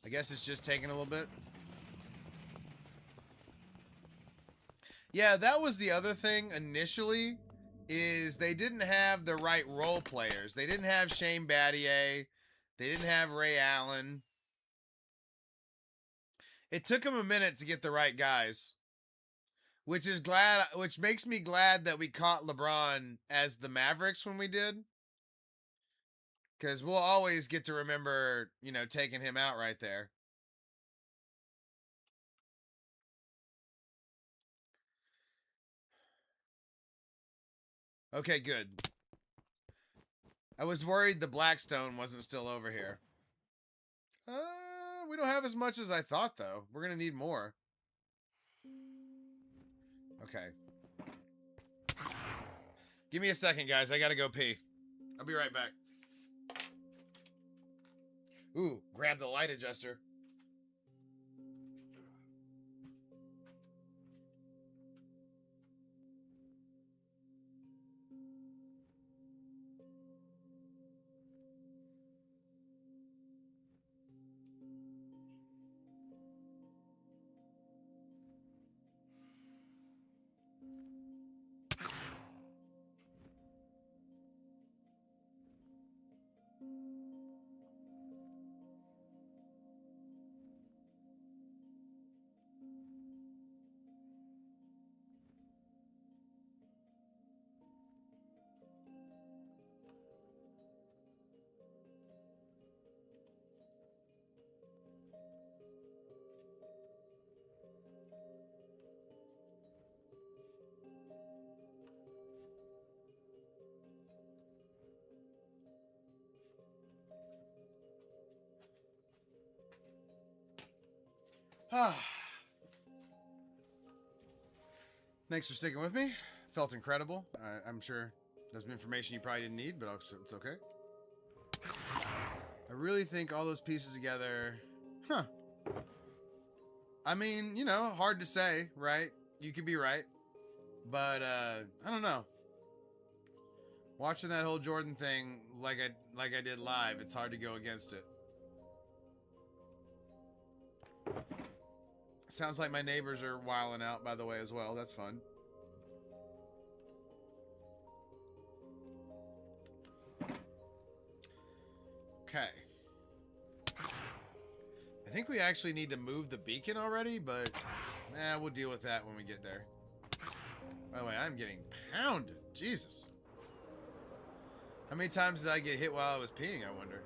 I guess it's just taking a little bit. Yeah, that was the other thing initially, is they didn't have the right role players. They didn't have Shane Battier. They didn't have Ray Allen. It took them a minute to get the right guys. Which makes me glad that we caught LeBron as the Mavericks when we did. Because we'll always get to remember, you know, taking him out right there. Okay, good. I was worried the Blackstone wasn't still over here. We don't have as much as I thought, though. We're going to need more. Okay. Give me a second, guys. I got to go pee. I'll be right back. Ooh, grab the light adjuster. Thanks for sticking with me. Felt incredible. I'm sure there's some information you probably didn't need, but it's okay. I really think all those pieces together... Huh. I mean, you know, hard to say, right? You could be right. But, I don't know. Watching that whole Jordan thing like I did live, it's hard to go against it. Sounds like my neighbors are wilding out, by the way, as well. That's fun. Okay. I think we actually need to move the beacon already, but we'll deal with that when we get there. By the way, I'm getting pounded. Jesus. How many times did I get hit while I was peeing, I wonder?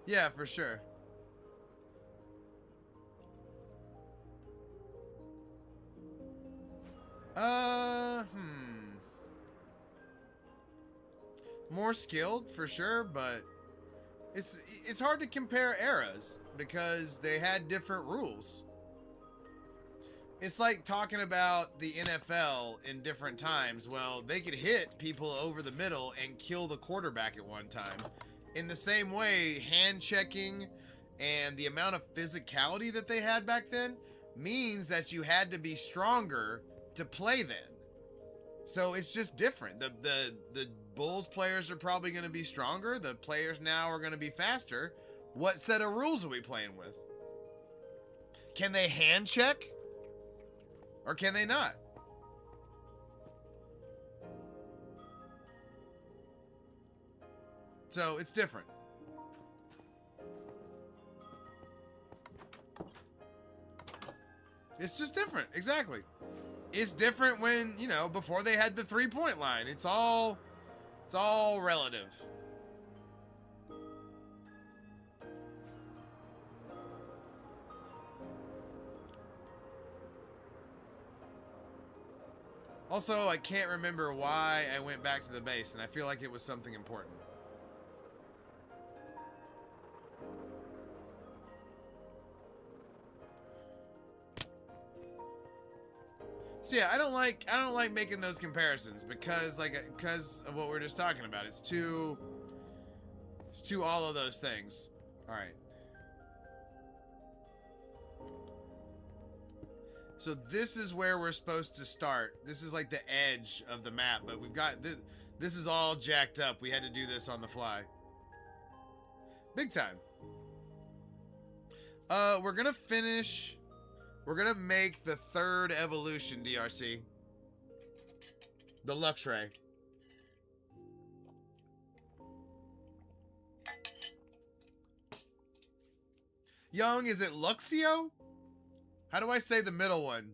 Yeah, for sure. More skilled, for sure, but it's hard to compare eras because they had different rules. It's like talking about the NFL in different times. Well, they could hit people over the middle and kill the quarterback at one time. In the same way, hand checking and the amount of physicality that they had back then means that you had to be stronger to play then. So it's just different. The Bulls players are probably going to be stronger. The players now are going to be faster. What set of rules are we playing with? Can they hand check? Or can they not? So it's different. It's just different. Exactly. It's different when, you know, before they had the 3-point line. It's all relative. Also, I can't remember why I went back to the base, and I feel like it was something important. So yeah, I don't like making those comparisons because of what we're just talking about. It's too all of those things. All right. So this is where we're supposed to start. This is like the edge of the map, but we've got this. This is all jacked up. We had to do this on the fly. Big time. We're gonna finish. We're gonna make the 3rd evolution, DRC. The Luxray. Young, is it Luxio? How do I say the middle one?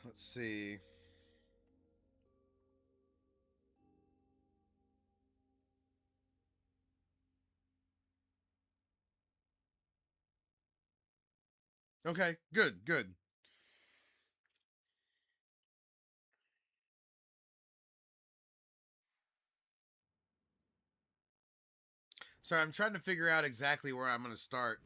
Let's see. Okay, good, good. Sorry, I'm trying to figure out exactly where I'm going to start.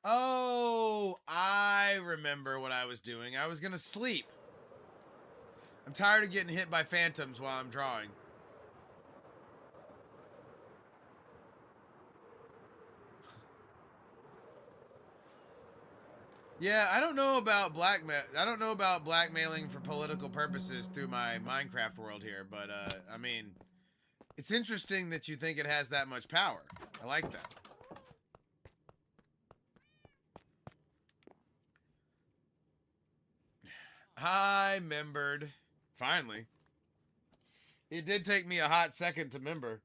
Oh, I remember what I was doing. I was going to sleep. I'm tired of getting hit by phantoms while I'm drawing. Yeah, I don't know about blackmailing for political purposes through my Minecraft world here, but I mean, it's interesting that you think it has that much power. I like that. I remembered. Finally. It did take me a hot second to remember.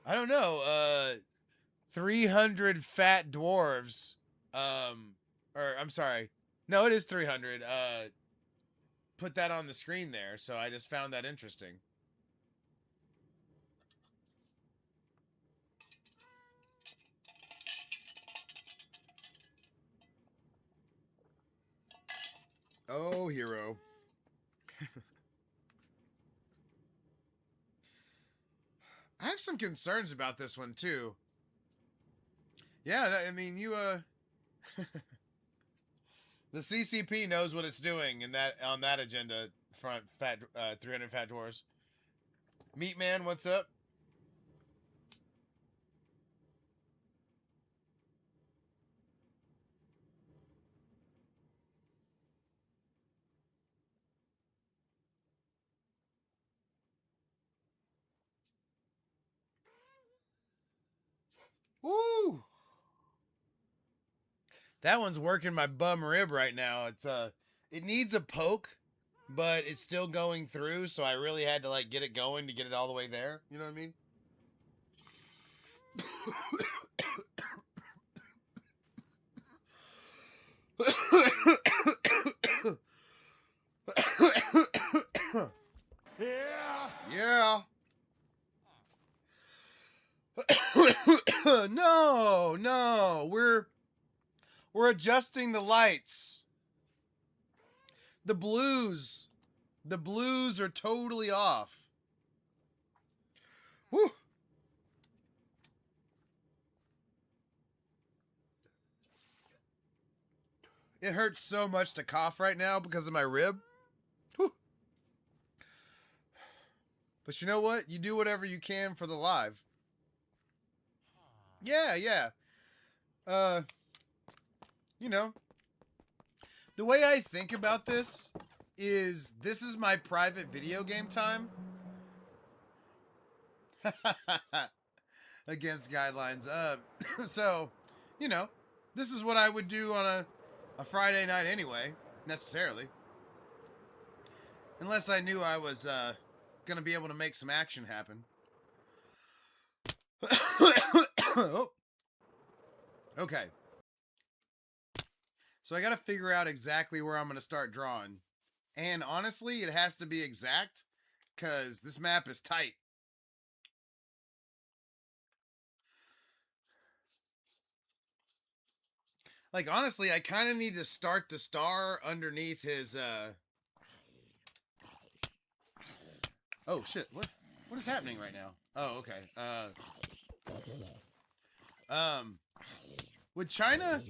I don't know. 300 fat dwarves. Or I'm sorry. No, it is 300. Put that on the screen there, so I just found that interesting. Oh, hero. I have some concerns about this one too. Yeah, I mean, the CCP knows what it's doing in that on that agenda front. 300 fat dwarves. Meat man, what's up? Woo! That one's working my bum rib right now. It needs a poke, but it's still going through, so I really had to like get it going to get it all the way there. You know what I mean? Yeah. Yeah. No, no. We're adjusting the lights. The blues are totally off. Whew. It hurts so much to cough right now because of my rib. Whew. But you know what? You do whatever you can for the live. Yeah, yeah. You know, the way I think about this is my private video game time. Against guidelines. So, you know, this is what I would do on a Friday night anyway, necessarily. Unless I knew I was gonna be able to make some action happen. Oh. Okay. So I gotta figure out exactly where I'm gonna start drawing. And honestly, it has to be exact, because this map is tight. Like, honestly, I kind of need to start the star underneath his, Oh, shit. What is happening right now? Oh, okay. Would China...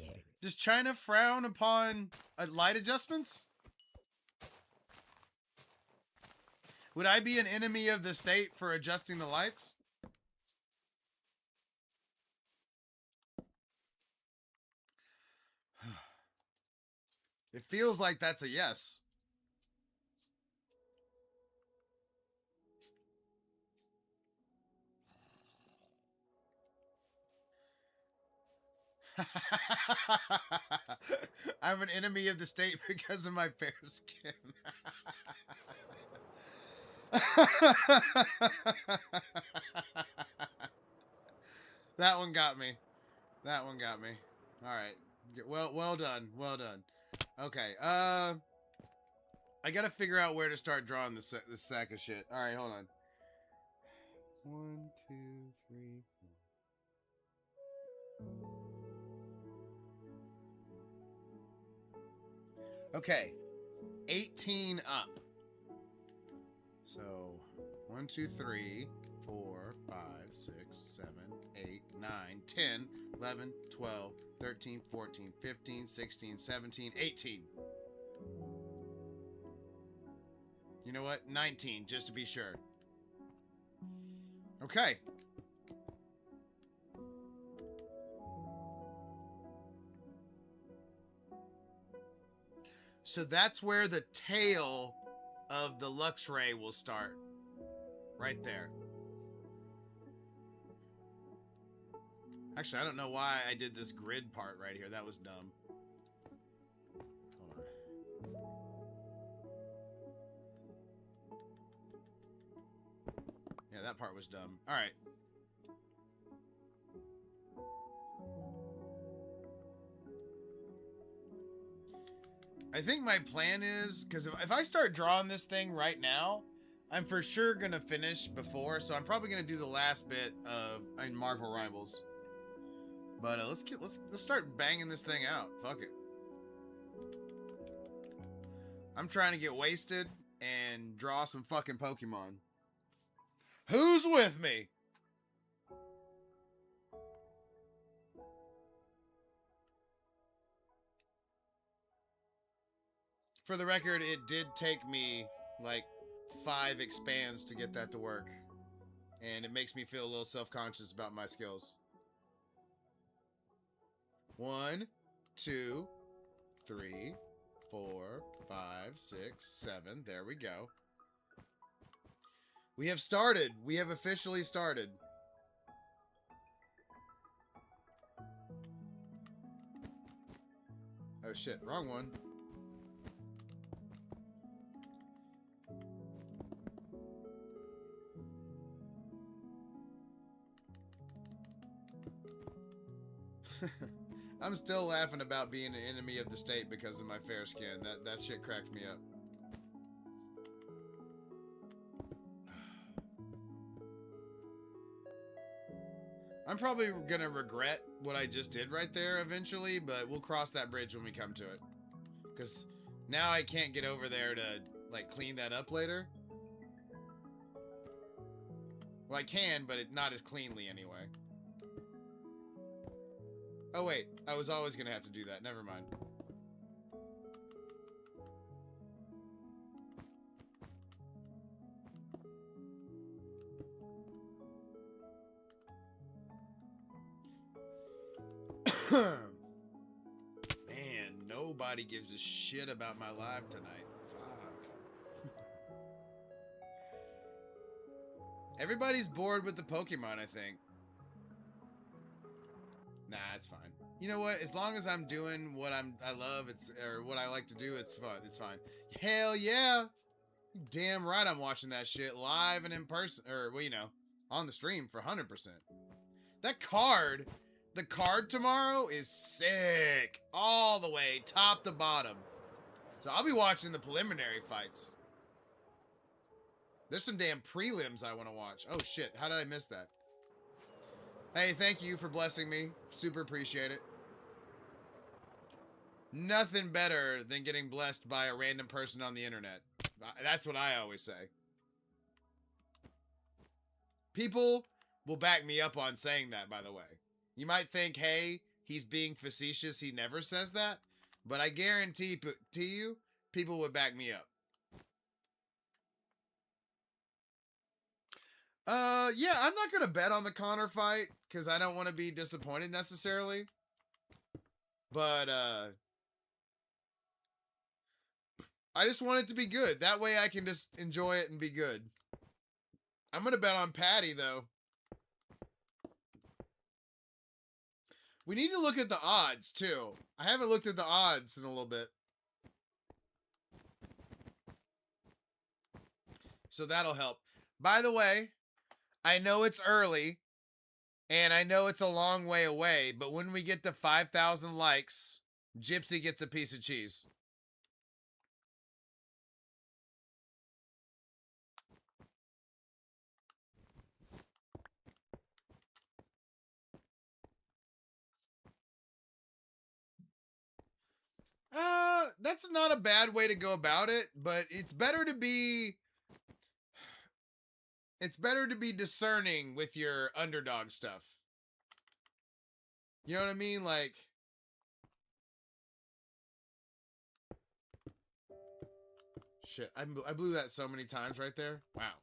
Does China frown upon light adjustments? Would I be an enemy of the state for adjusting the lights? It feels like that's a yes. I'm an enemy of the state because of my fair skin. That one got me. That one got me. All right. Well done. Well done. Okay. I gotta figure out where to start drawing this sack of shit. All right, hold on. 1, 2, 3, 4. Okay. 18 up. So 1, 2, 3, 4, 5, 6, 7, 8, 9, 10, 11, 12, 13, 14, 15, 16, 17, 18. You know what? 19, just to be sure. Okay. So that's where the tail of the Luxray will start. Right there. Actually, I don't know why I did this grid part right here. That was dumb. Hold on. Yeah, that part was dumb. All right. I think my plan is, because if I start drawing this thing right now, I'm for sure going to finish before, so I'm probably going to do the last bit of in Marvel Rivals. But let's start banging this thing out. Fuck it. I'm trying to get wasted and draw some fucking Pokemon. Who's with me? For the record, it did take me like 5 expands to get that to work. And it makes me feel a little self-conscious about my skills. 1, 2, 3, 4, 5, 6, 7. There we go. We have started. We have officially started. Oh shit, wrong one. I'm still laughing about being an enemy of the state because of my fair skin. That shit cracked me up. I'm probably gonna regret what I just did right there eventually, but we'll cross that bridge when we come to it. Because now I can't get over there to, like, clean that up later. Well, I can, but not as cleanly anyway. Oh, wait. I was always gonna have to do that. Never mind. Man, nobody gives a shit about my live tonight. Fuck. Everybody's bored with the Pokemon, I think. Nah, it's fine. You know what? As long as I'm doing what I love, or what I like to do, it's fun. It's fine. Hell yeah! Damn right, I'm watching that shit live and in person, or well, you know, on the stream for 100%. That card, the card tomorrow is sick, all the way top to bottom. So I'll be watching the preliminary fights. There's some damn prelims I want to watch. Oh shit, how did I miss that? Hey, thank you for blessing me. Super appreciate it. Nothing better than getting blessed by a random person on the internet. That's what I always say. People will back me up on saying that, by the way. You might think, hey, he's being facetious. He never says that. But I guarantee to you, people would back me up. Yeah, I'm not going to bet on the Connor fight because I don't want to be disappointed necessarily. But, I just want it to be good. That way I can just enjoy it and be good. I'm going to bet on Patty, though. We need to look at the odds, too. I haven't looked at the odds in a little bit. So that'll help. By the way, I know it's early, and I know it's a long way away, but when we get to 5,000 likes, Gypsy gets a piece of cheese. That's not a bad way to go about it, but it's better to be discerning with your underdog stuff. You know what I mean? Like, shit, I blew that so many times right there. Wow.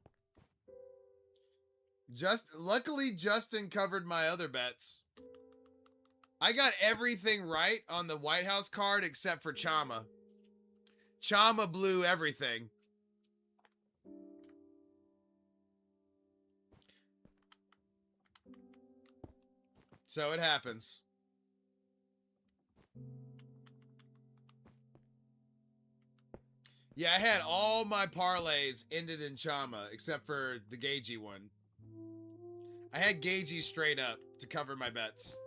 Luckily, Justin covered my other bets. I got everything right on the White House card except for Chama. Chama blew everything. So it happens. Yeah, I had all my parlays ended in Chama except for the Gagey one. I had Gagey straight up to cover my bets.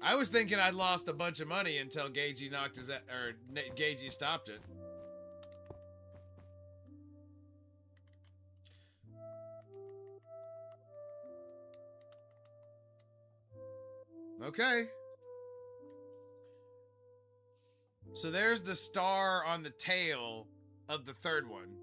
I was thinking I'd lost a bunch of money until Gagey Gagey stopped it. Okay. So there's the star on the tail of the third one.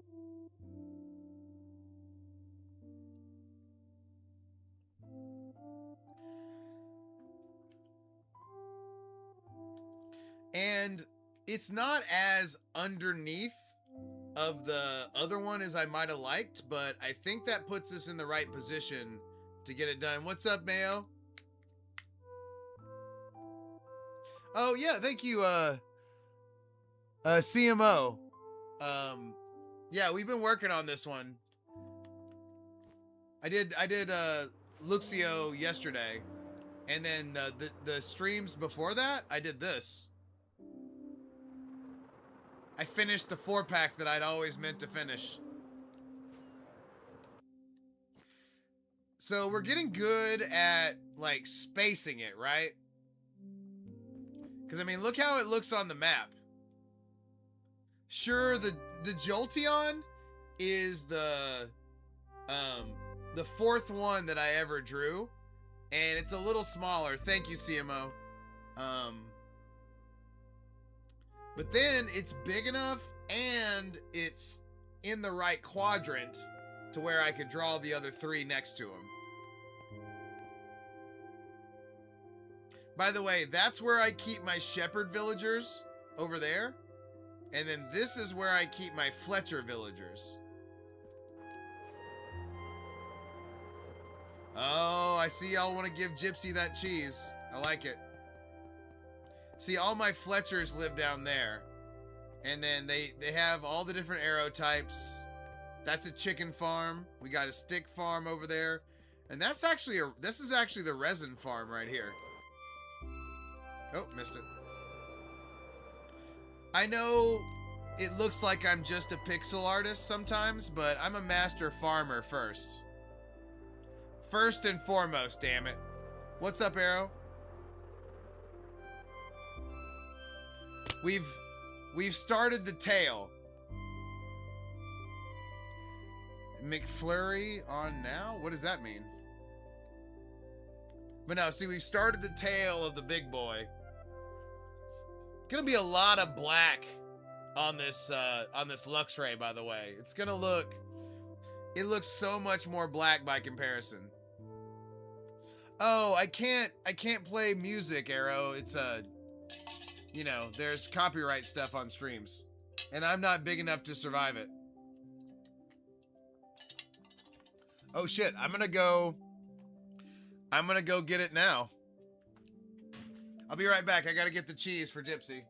And it's not as underneath of the other one as I might have liked, but I think that puts us in the right position to get it done. What's up, Mayo? Oh, yeah, thank you, CMO. Yeah, we've been working on this one. I did Luxio yesterday, and then the streams before that, I did this. I finished the 4-pack that I'd always meant to finish. So we're getting good at, like, spacing it, right? Because, I mean, look how it looks on the map. Sure, the Jolteon is the fourth one that I ever drew, and it's a little smaller. Thank you, CMO. But then it's big enough and it's in the right quadrant to where I could draw the other 3 next to him. By the way, that's where I keep my Shepherd villagers over there. And then this is where I keep my Fletcher villagers. Oh, I see y'all want to give Gypsy that cheese. I like it. See, all my Fletchers live down there. And then they have all the different arrow types. That's a chicken farm. We got a stick farm over there. And that's actually this is actually the resin farm right here. Oh, missed it. I know it looks like I'm just a pixel artist sometimes, but I'm a master farmer first. First and foremost, damn it. What's up, Arrow? We've started the tale. McFlurry on now? What does that mean? But no, see, we've started the tale of the big boy. Gonna be a lot of black on this Luxray, by the way. It's gonna look, it looks so much more black by comparison. Oh, I can't play music, Arrow. It's you know, there's copyright stuff on streams. And I'm not big enough to survive it. Oh shit, I'm gonna go get it now. I'll be right back. I gotta get the cheese for Gypsy.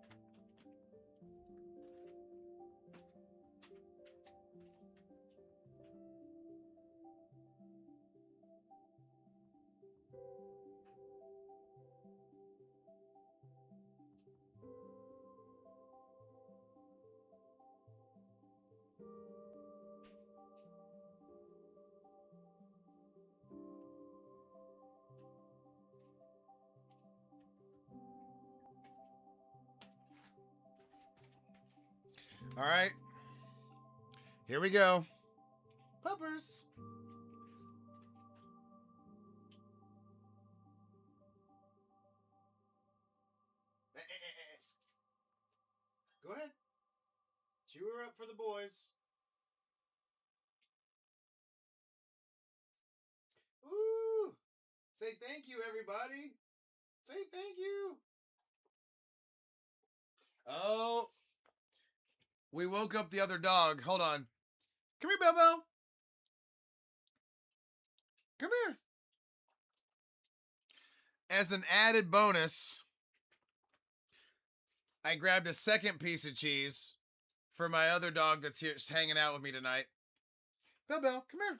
All right. Here we go. Puppers. Go ahead. Chew her up for the boys. Ooh. Say thank you, everybody. Say thank you. Oh. We woke up the other dog. Hold on. Come here, Bell Bell. Come here. As an added bonus, I grabbed a second piece of cheese for my other dog that's here hanging out with me tonight. Bell Bell, come here.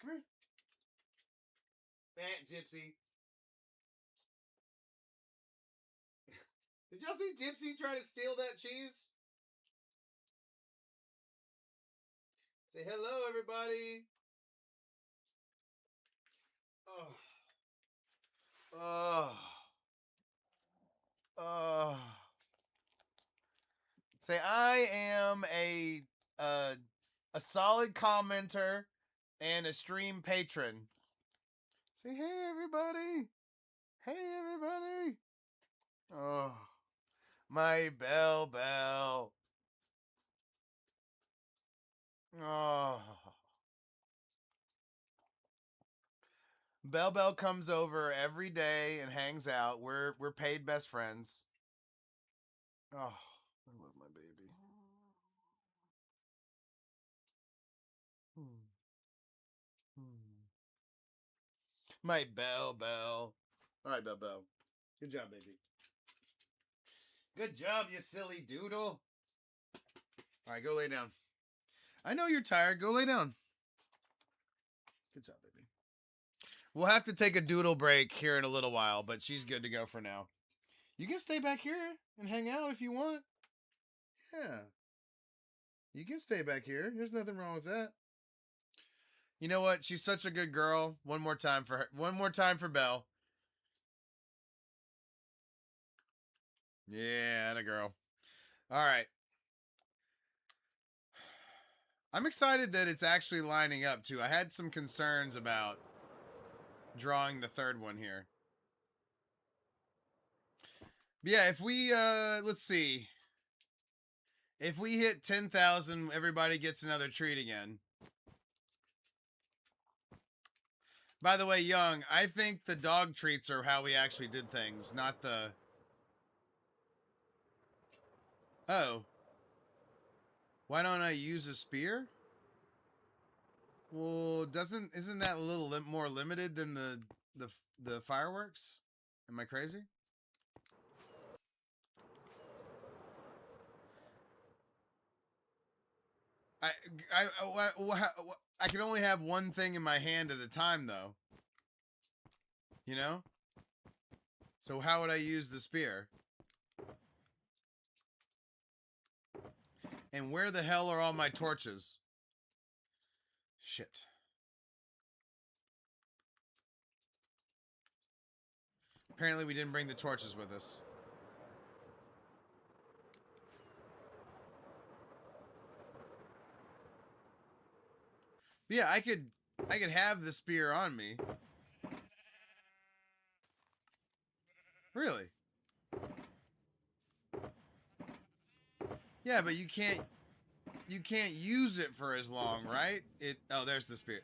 Come here. Gypsy. Did y'all see Gypsy try to steal that cheese? Say hello, everybody. Oh. Oh. Oh. Say I am a solid commenter and a stream patron. Say hey, everybody. Hey, everybody. Oh. My Bell Bell. Oh. Bell Bell comes over every day and hangs out. We're paid best friends. Oh, I love my baby. My Bell Bell. All right, Bell Bell. Good job, baby. Good job, you silly doodle. All right, go lay down. I know you're tired. Go lay down. Good job, baby. We'll have to take a doodle break here in a little while, but she's good to go for now. You can stay back here and hang out if you want. Yeah. You can stay back here. There's nothing wrong with that. You know what? She's such a good girl. One more time for her. One more time for Belle. Yeah, and a girl. All right. I'm excited that it's actually lining up, too. I had some concerns about drawing the third one here. But yeah, if we, let's see. If we hit 10,000, everybody gets another treat again. By the way, Young, I think the dog treats are how we actually did things, not the... Oh. Why don't I use a spear? Well, isn't that a little more limited than the fireworks? Am I crazy? I I can only have one thing in my hand at a time, though. You know? So how would I use the spear? And where the hell are all my torches? Shit. Apparently we didn't bring the torches with us. But yeah, I could have the spear on me. Really? Yeah, but you can't use it for as long, right? Oh, there's the spear.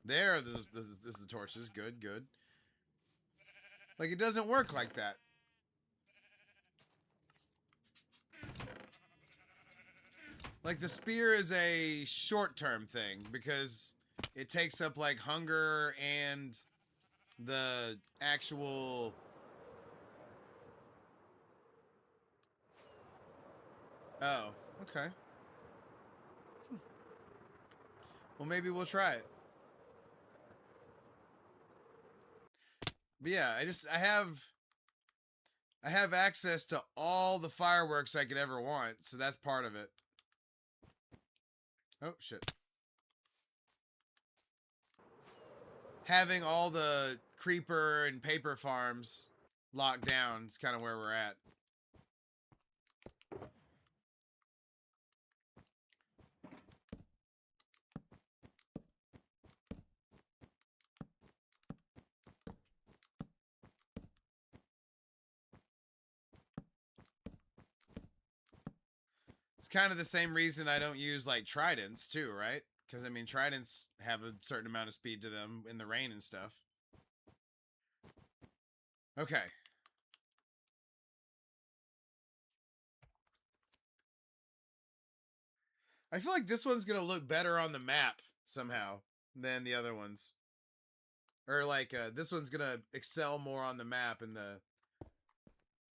There, this is the torches. Good, good. Like, it doesn't work like that. Like, the spear is a short-term thing because it takes up, like, hunger and the actual... Oh, okay. Well, maybe we'll try it. But yeah, I have access to all the fireworks I could ever want, so that's part of it. Oh, shit. Having all the creeper and paper farms locked down is kind of where we're at. It's kind of the same reason I don't use, like, tridents, too, right? Because, I mean, tridents have a certain amount of speed to them in the rain and stuff. Okay. I feel like this one's going to look better on the map, somehow, than the other ones. Or, like, this one's going to excel more on the map, and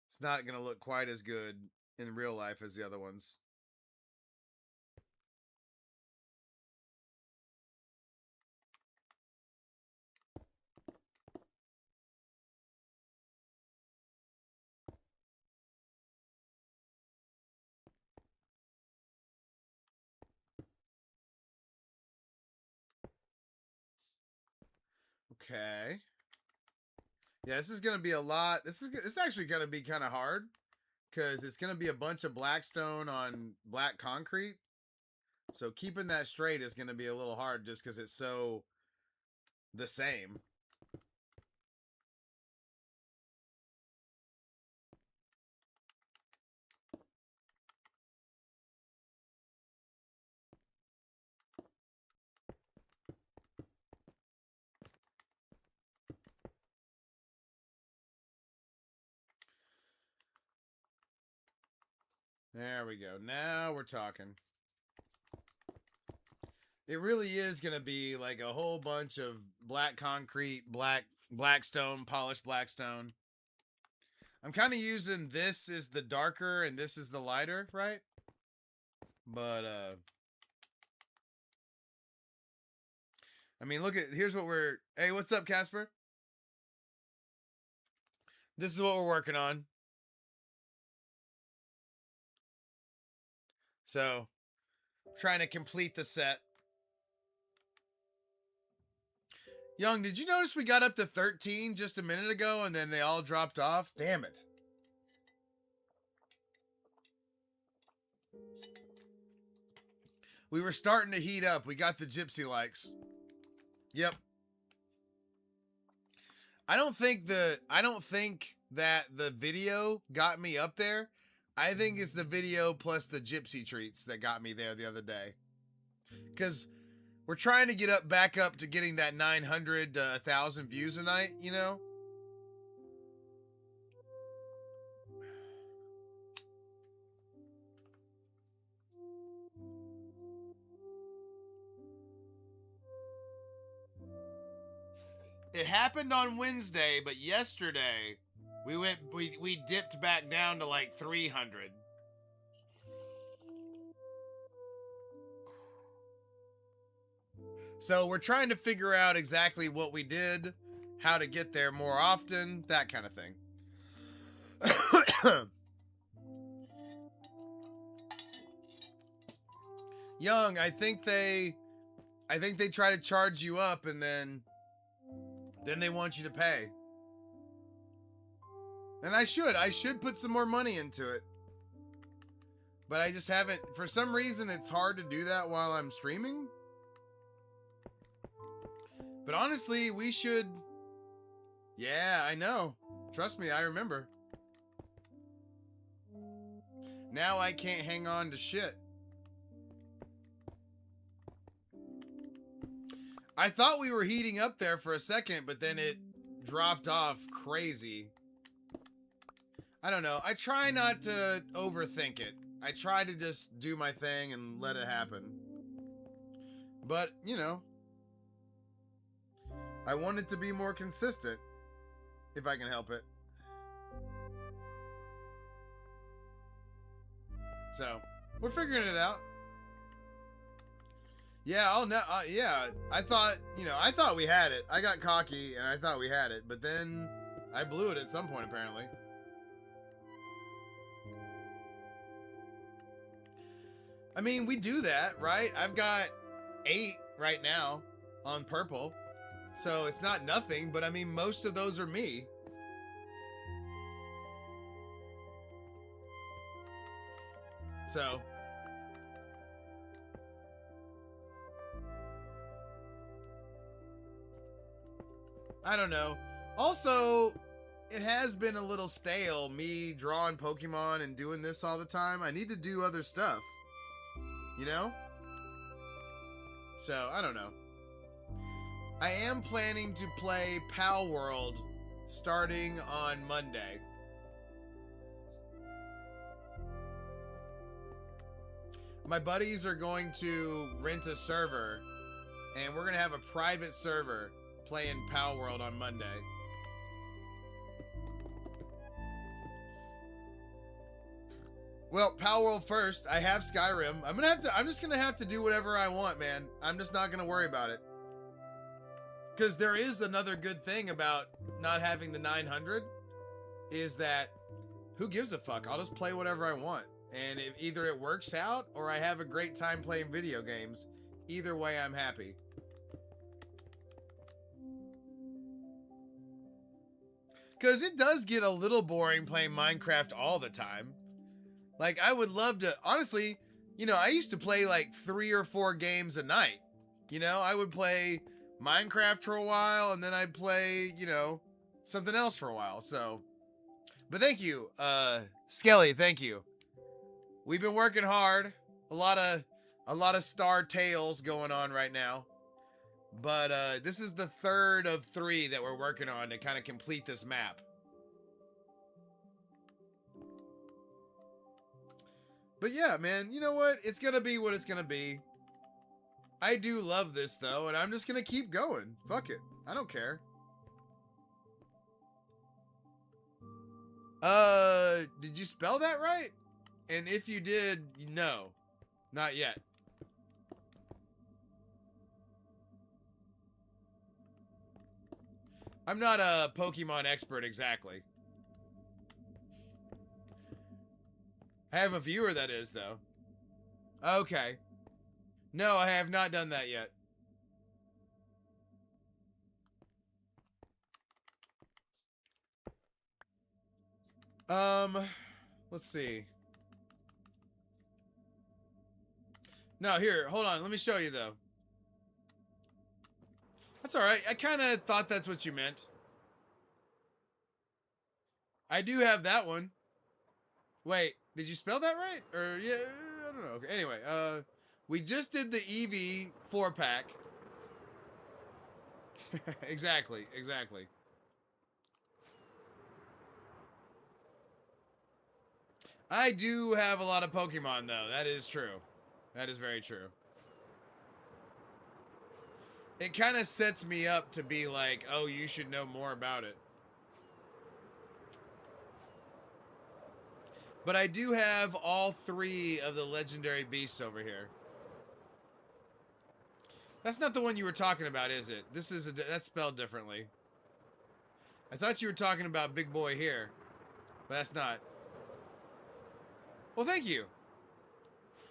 it's not going to look quite as good in real life as the other ones. Okay. Yeah, this is going to be a lot. It's actually going to be kind of hard because it's going to be a bunch of blackstone on black concrete. So keeping that straight is going to be a little hard just because it's so the same. There we go. Now we're talking. It really is going to be like a whole bunch of black concrete, blackstone, polished blackstone. I'm kind of using this as the darker and this is the lighter, right? But I mean, here's what hey, what's up, Casper? This is what we're working on. So, trying to complete the set. Young, did you notice we got up to 13 just a minute ago and then they all dropped off? Damn it. We were starting to heat up. We got the gypsy likes. Yep. I don't think that the video got me up there. I think it's the video plus the gypsy treats that got me there the other day. Because we're trying to get back up to getting that 900 to 1,000 views a night, you know? it happened on Wednesday, but yesterday we dipped back down to like 300. So we're trying to figure out exactly what we did, how to get there more often, that kind of thing. Young, I think they try to charge you up and then they want you to pay. And I should put some more money into it. But I just haven't, for some reason it's hard to do that while I'm streaming. But honestly, we should. Yeah, I know. Trust me, I remember. Now I can't hang on to shit. I thought we were heating up there for a second, but then it dropped off crazy. I don't know. I try not to overthink it. I try to just do my thing and let it happen. But, you know, I want it to be more consistent, if I can help it. So, we're figuring it out. Yeah, I'll know. Yeah, I thought we had it. I got cocky and I thought we had it, but then I blew it at some point, apparently. I mean, we do that, right? I've got 8 right now on purple. So it's not nothing, but I mean, most of those are me. So. I don't know. Also, it has been a little stale, me drawing Pokemon and doing this all the time. I need to do other stuff. You know? So, I don't know. I am planning to play Pal World starting on Monday. My buddies are going to rent a server, and we're going to have a private server playing Pal World on Monday. Well, Pal World first. I have Skyrim. I'm just gonna have to do whatever I want, man. I'm just not gonna worry about it. Because there is another good thing about not having the 900 is that who gives a fuck? I'll just play whatever I want. And if either it works out or I have a great time playing video games, either way I'm happy. Because it does get a little boring playing Minecraft all the time. Like, I would love to, honestly, you know, I used to play like 3 or 4 games a night. You know, I would play Minecraft for a while, and then I'd play, you know, something else for a while. So, but thank you, Skelly, thank you. We've been working hard. A lot of Star Tales going on right now. But this is the 3rd of 3 that we're working on to kind of complete this map. But yeah, man, you know what? It's gonna be what it's gonna be. I do love this, though, and I'm just gonna keep going. Fuck it. I don't care. Did you spell that right? And if you did, no. Not yet. I'm not a Pokemon expert exactly. I have a viewer that is, though. Okay. No, I have not done that yet. Let's see. No, here, hold on. Let me show you, though. That's alright. I kind of thought that's what you meant. I do have that one. Wait, did you spell that right? Or, yeah, I don't know. Okay, anyway, we just did the Eevee 4-pack. Exactly, exactly. I do have a lot of Pokemon, though. That is true. That is very true. it kind of sets me up to be like, oh, you should know more about it. But I do have all 3 of the legendary beasts over here. That's not the one you were talking about, is it? This is that's spelled differently. I thought you were talking about big boy here, but that's not. Well, thank you.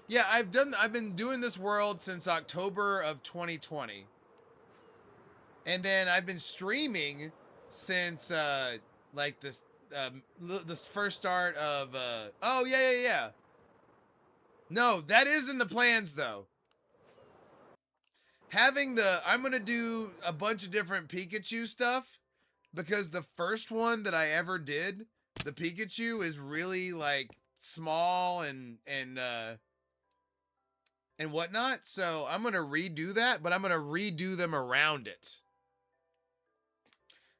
Yeah, I've been doing this world since October of 2020. And then I've been streaming since like this first start of oh yeah. No, that is in the plans though. I'm gonna do a bunch of different Pikachu stuff because the first one that I ever did, the Pikachu is really like small and whatnot. So I'm gonna redo that, but I'm gonna redo them around it.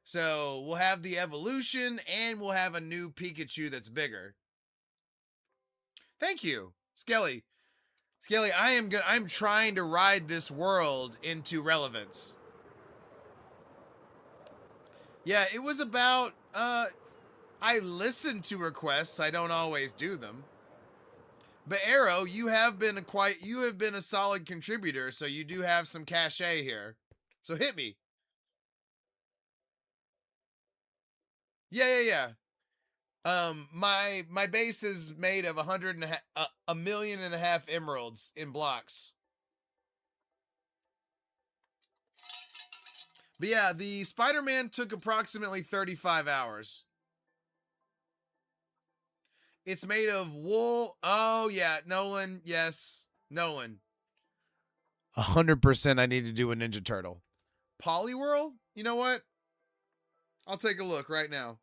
So we'll have the evolution and we'll have a new Pikachu that's bigger. Thank you, Skelly. Skelly, I'm trying to ride this world into relevance. Yeah, it was about I listen to requests, I don't always do them. But Arrow, you have been a solid contributor, so you do have some cachet here. So hit me. Yeah. My base is made of 1.5 million emeralds in blocks. But yeah, the Spider-Man took approximately 35 hours. It's made of wool. Oh yeah, Nolan. Yes, Nolan. 100% I need to do a Ninja Turtle. Polyworld? You know what? I'll take a look right now.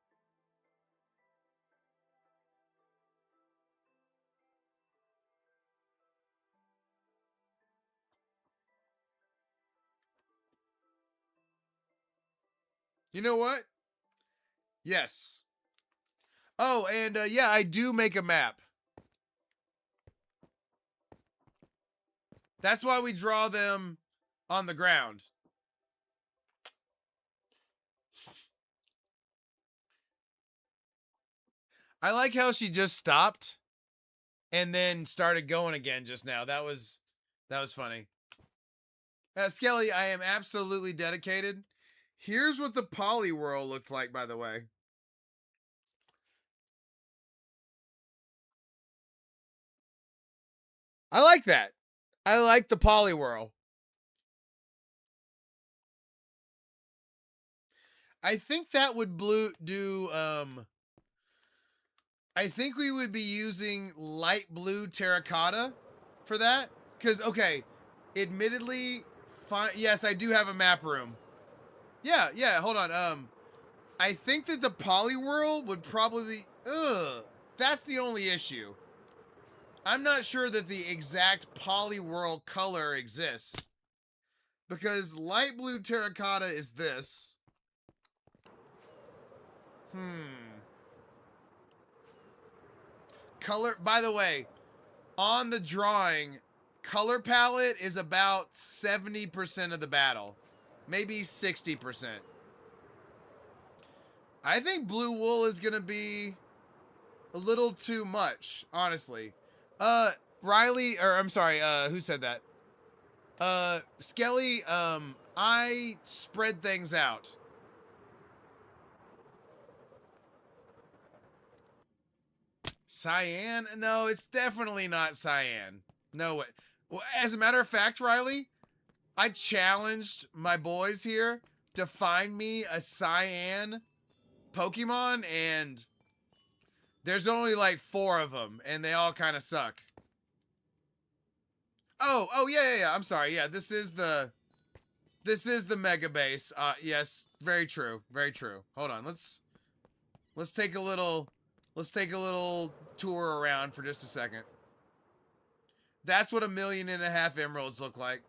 You know what? Yes. Oh, and yeah, I do make a map. That's why we draw them on the ground. I like how she just stopped and then started going again just now. That was funny. Skelly, I am absolutely dedicated. Here's what the poly world looked like, by the way. I like that. I like the poly world. I think that would do I think we would be using light blue terracotta for that. Because, okay, admittedly, yes, I do have a map room. Yeah, hold on. I think that the poly world would probably, that's the only issue. I'm not sure that the exact poly world color exists. Because light blue terracotta is this. Color, by the way, on the drawing, color palette is about 70% of the battle. Maybe 60%. I think blue wool is going to be a little too much, honestly. Riley, or I'm sorry, who said that? Skelly, I spread things out. Cyan? No, it's definitely not cyan. No way. Well, as a matter of fact, Riley, I challenged my boys here to find me a cyan Pokemon, and there's only like 4 of them, and they all kind of suck. Oh, yeah. I'm sorry. Yeah, this is the mega base. Yes, very true. Hold on. Let's take a little tour around for just a second. That's what 1.5 million emeralds look like.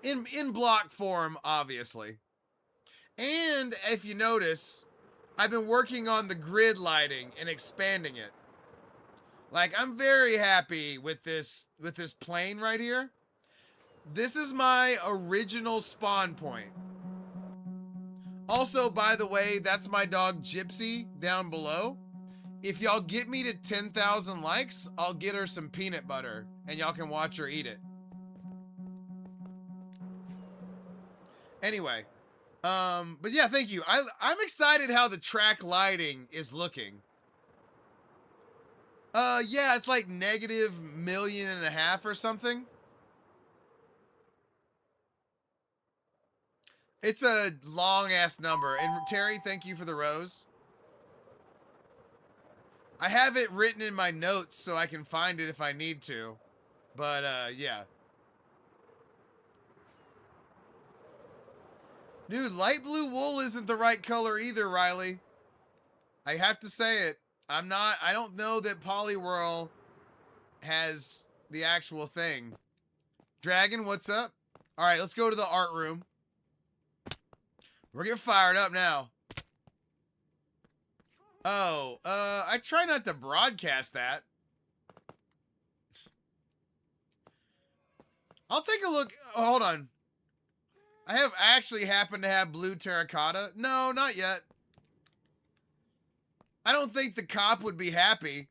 In block form, obviously. And if you notice, I've been working on the grid lighting and expanding it. Like, I'm very happy with this plane right here. This is my original spawn point. Also, by the way, that's my dog Gypsy down below. If y'all get me to 10,000 likes, I'll get her some peanut butter and y'all can watch her eat it. Anyway, but yeah, thank you. I'm excited how the track lighting is looking. Yeah, it's like -1.5 million or something. It's a long ass number. And Terry, thank you for the rose. I have it written in my notes so I can find it if I need to. But yeah. Dude, light blue wool isn't the right color either, Riley. I have to say it. I don't know that Poliwhirl has the actual thing. Dragon, what's up? All right, let's go to the art room. We're getting fired up now. Oh, I try not to broadcast that. I'll take a look. Oh, hold on. I have actually happened to have blue terracotta. No, not yet. I don't think the cop would be happy.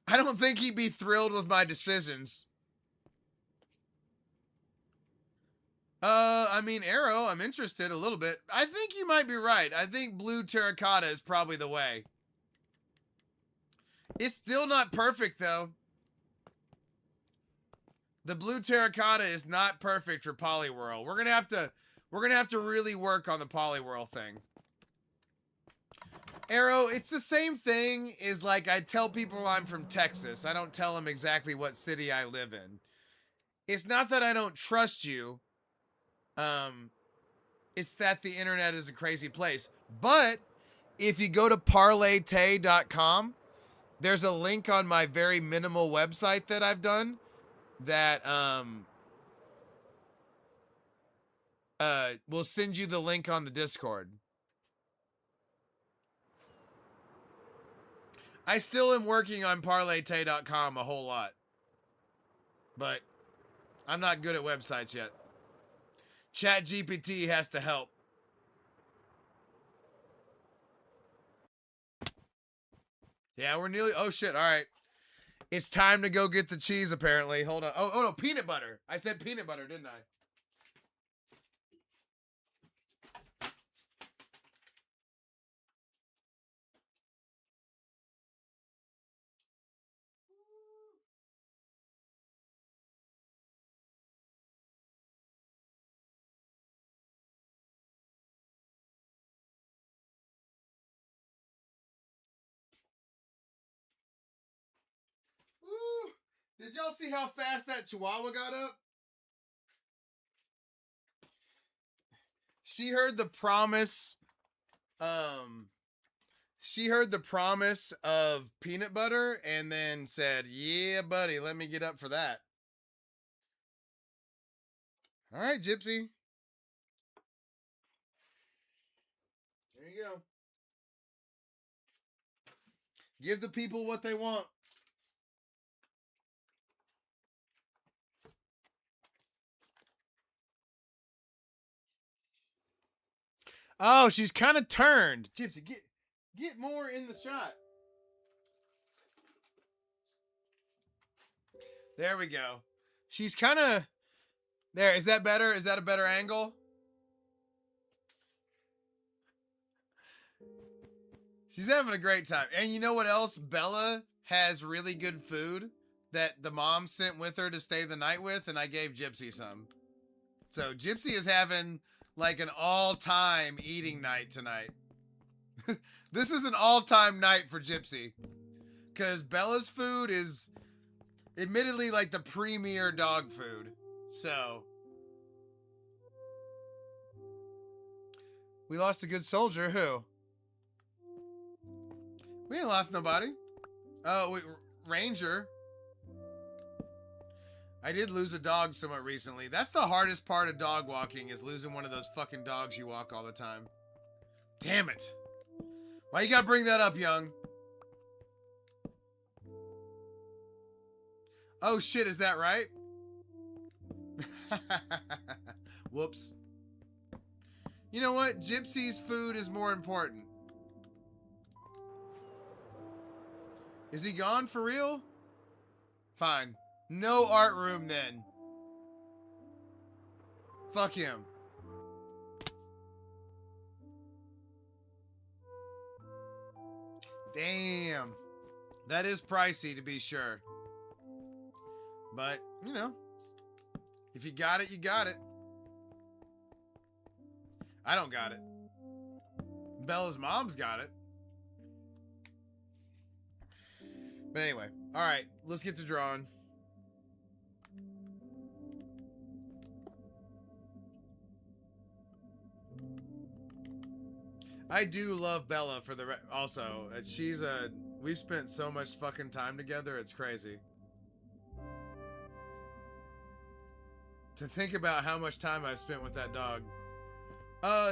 I don't think he'd be thrilled with my decisions. I mean, Arrow, I'm interested a little bit. I think you might be right. I think blue terracotta is probably the way. It's still not perfect, though. The blue terracotta is not perfect for Poliwhirl. We're gonna have to really work on the Poliwhirl thing. Arrow, it's the same thing as like I tell people I'm from Texas. I don't tell them exactly what city I live in. It's not that I don't trust you. It's that the internet is a crazy place. But if you go to ParlayTayy.com, there's a link on my very minimal website that I've done that will send you the link on the Discord. I still am working on ParlayTayy.com a whole lot. But I'm not good at websites yet. ChatGPT has to help. Yeah, we're nearly... Oh, shit. All right. It's time to go get the cheese, apparently. Hold on. Oh, no. Peanut butter. I said peanut butter, didn't I? Woo! Did y'all see how fast that chihuahua got up? She heard the promise. She heard the promise of peanut butter and then said, "Yeah, buddy, let me get up for that." All right, Gypsy. There you go. Give the people what they want. Oh, she's kind of turned. Gypsy, get more in the shot. There we go. She's kind of... There, is that better? Is that a better angle? She's having a great time. And you know what else? Bella has really good food that the mom sent with her to stay the night with, and I gave Gypsy some. So Gypsy is having like an all-time eating night tonight. This is an all-time night for Gypsy. Because Bella's food is admittedly like the premier dog food. So... We lost a good soldier. Who? We ain't lost nobody. Oh, wait, Ranger. I did lose a dog somewhat recently. That's the hardest part of dog walking, is losing one of those fucking dogs you walk all the time. Damn it. Why you gotta bring that up, young? Oh shit, is that right? Whoops. You know what? Gypsy's food is more important. Is he gone for real? Fine. No art room then. Fuck him. Damn. That is pricey to be sure. But, you know, if you got it, you got it. I don't got it. Bella's mom's got it. But anyway, all right, let's get to drawing. I do love Bella for the also. We've spent so much fucking time together, it's crazy. To think about how much time I've spent with that dog.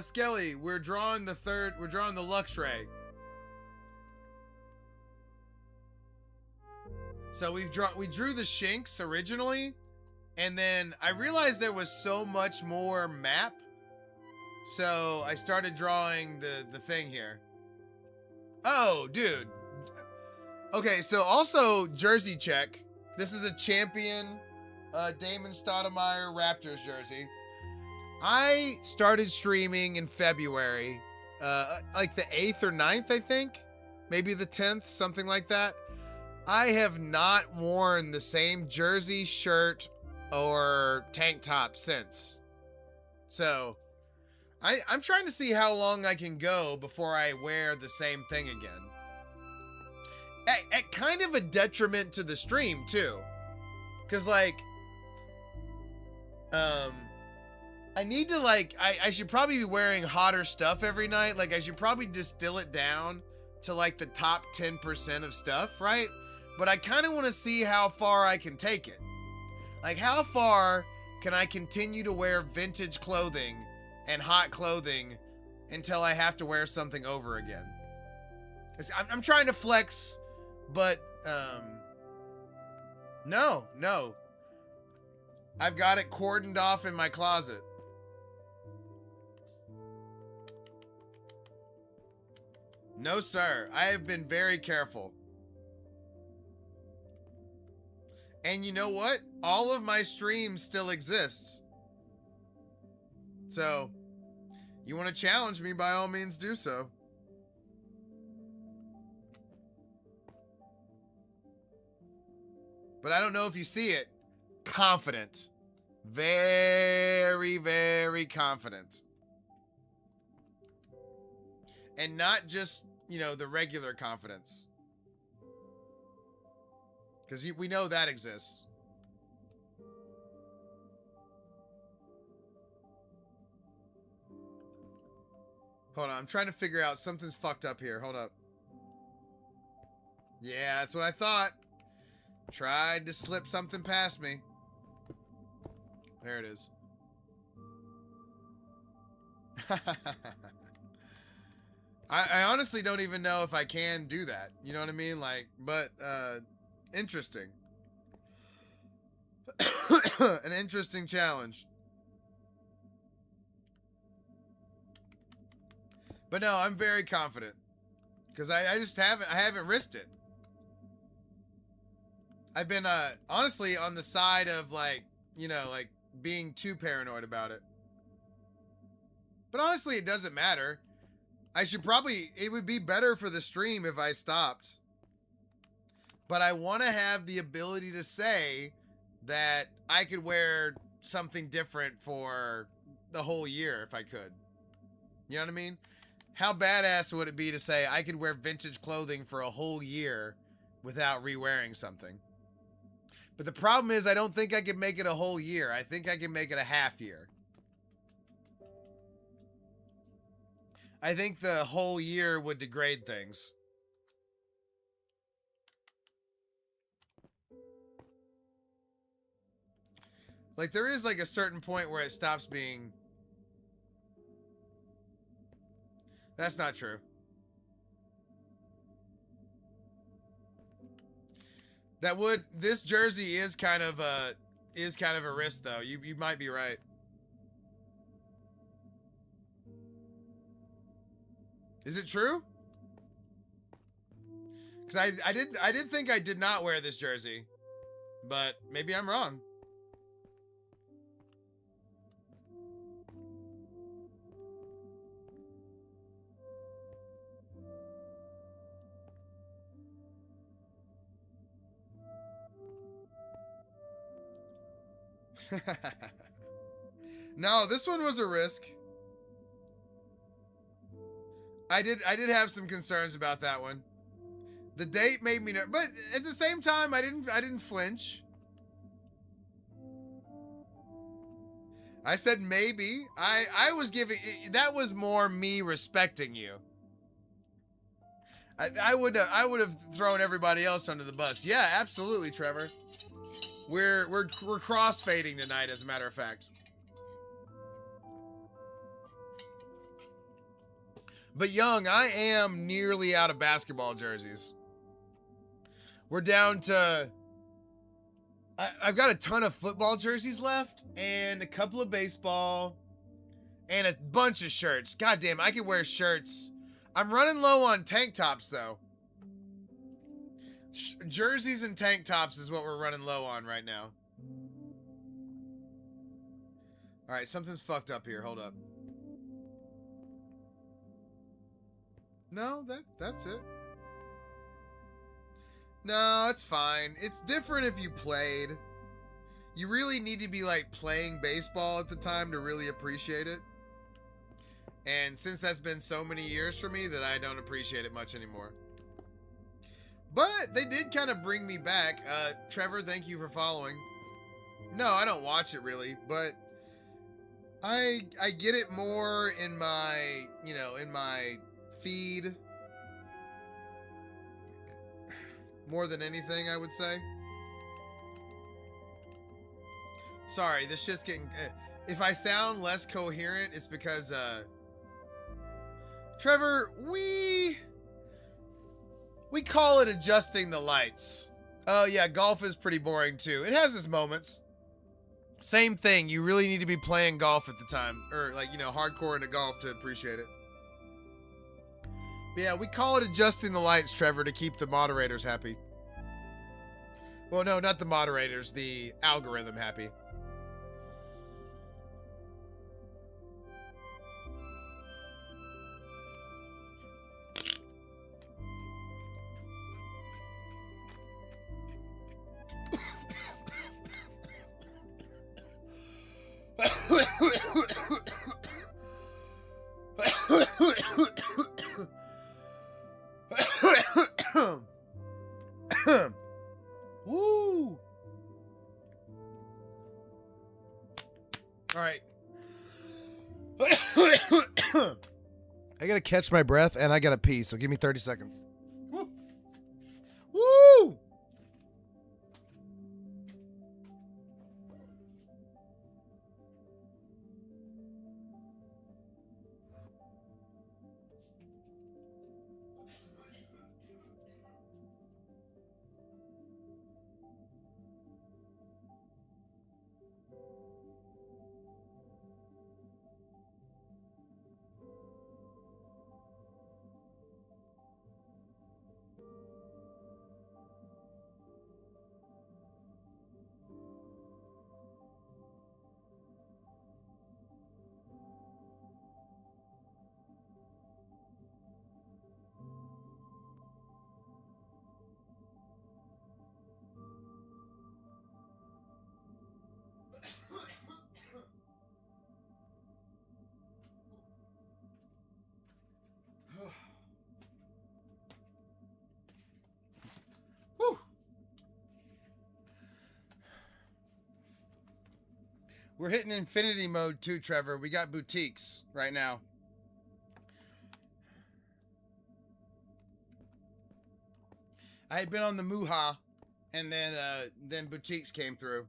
Skelly, we're drawing the Luxray. So we drew the Shinx originally, and then I realized there was so much more map. So I started drawing the thing here. Oh, dude. Okay, so also jersey check. This is a champion Damon Stoudemire Raptors jersey. I started streaming in February, like the 8th or 9th, I think. Maybe the 10th, something like that. I have not worn the same jersey, shirt, or tank top since. So, I'm trying to see how long I can go before I wear the same thing again. At kind of a detriment to the stream, too. Because, like, I need to, like, I should probably be wearing hotter stuff every night. Like, I should probably distill it down to, like, the top 10% of stuff, right? But I kind of want to see how far I can take it. Like, how far can I continue to wear vintage clothing and hot clothing until I have to wear something over again? I'm trying to flex, but, no. I've got it cordoned off in my closet. No, sir. I have been very careful. And you know what? All of my streams still exist. So, you want to challenge me, by all means do so. But I don't know if you see it. Confident. Very, very confident. And not just, you know, the regular confidence. Because we know that exists. Hold on, I'm trying to figure out something's fucked up here. Hold up. Yeah, that's what I thought. Tried to slip something past me. There it is. I honestly don't even know if I can do that. You know what I mean? Like, but, interesting. An interesting challenge. But no, I'm very confident. Because I just haven't risked it. I've been, honestly on the side of, like, you know, like, being too paranoid about it. But honestly, it doesn't matter. It would be better for the stream if I stopped. But I want to have the ability to say that I could wear something different for the whole year if I could. You know what I mean? How badass would it be to say I could wear vintage clothing for a whole year without re-wearing something? But the problem is I don't think I can make it a whole year. I think I can make it a half year. I think the whole year would degrade things. Like, there is, like, a certain point where it stops being... That's not true. This jersey is kind of a risk though. You might be right. Is it true? Because I did think I did not wear this jersey, but maybe I'm wrong. No, this one was a risk. I did have some concerns about that one. The date made me nervous, but at the same time, I didn't flinch. I said maybe. I was giving, that was more me respecting you. I would have thrown everybody else under the bus. Yeah, absolutely, Trevor. We're cross-fading tonight, as a matter of fact. But Young, I am nearly out of basketball jerseys. We're down to... I've got a ton of football jerseys left, and a couple of baseball, and a bunch of shirts. God damn, I could wear shirts. I'm running low on tank tops, though. Jerseys and tank tops is what we're running low on right now. Alright, something's fucked up here. Hold up. No, that's it. No, it's fine. It's different if you played. You really need to be like playing baseball at the time to really appreciate it. And since that's been so many years for me that I don't appreciate it much anymore. But they did kind of bring me back. Trevor, thank you for following. No, I don't watch it really, but I get it more in my, you know, in my feed. More than anything, I would say. Sorry, this shit's getting... if I sound less coherent, it's because, Trevor, we call it adjusting the lights. Oh, yeah, golf is pretty boring, too. It has its moments. Same thing. You really need to be playing golf at the time. Or, like, you know, hardcore into golf to appreciate it. But yeah, we call it adjusting the lights, Trevor, to keep the moderators happy. Well, no, not the moderators. The algorithm happy. Woo! All right. I gotta catch my breath and I gotta pee, so give me 30 seconds. Woo! Woo! Woo! We're hitting infinity mode too, Trevor. We got boutiques right now. I had been on the Muha, and then boutiques came through.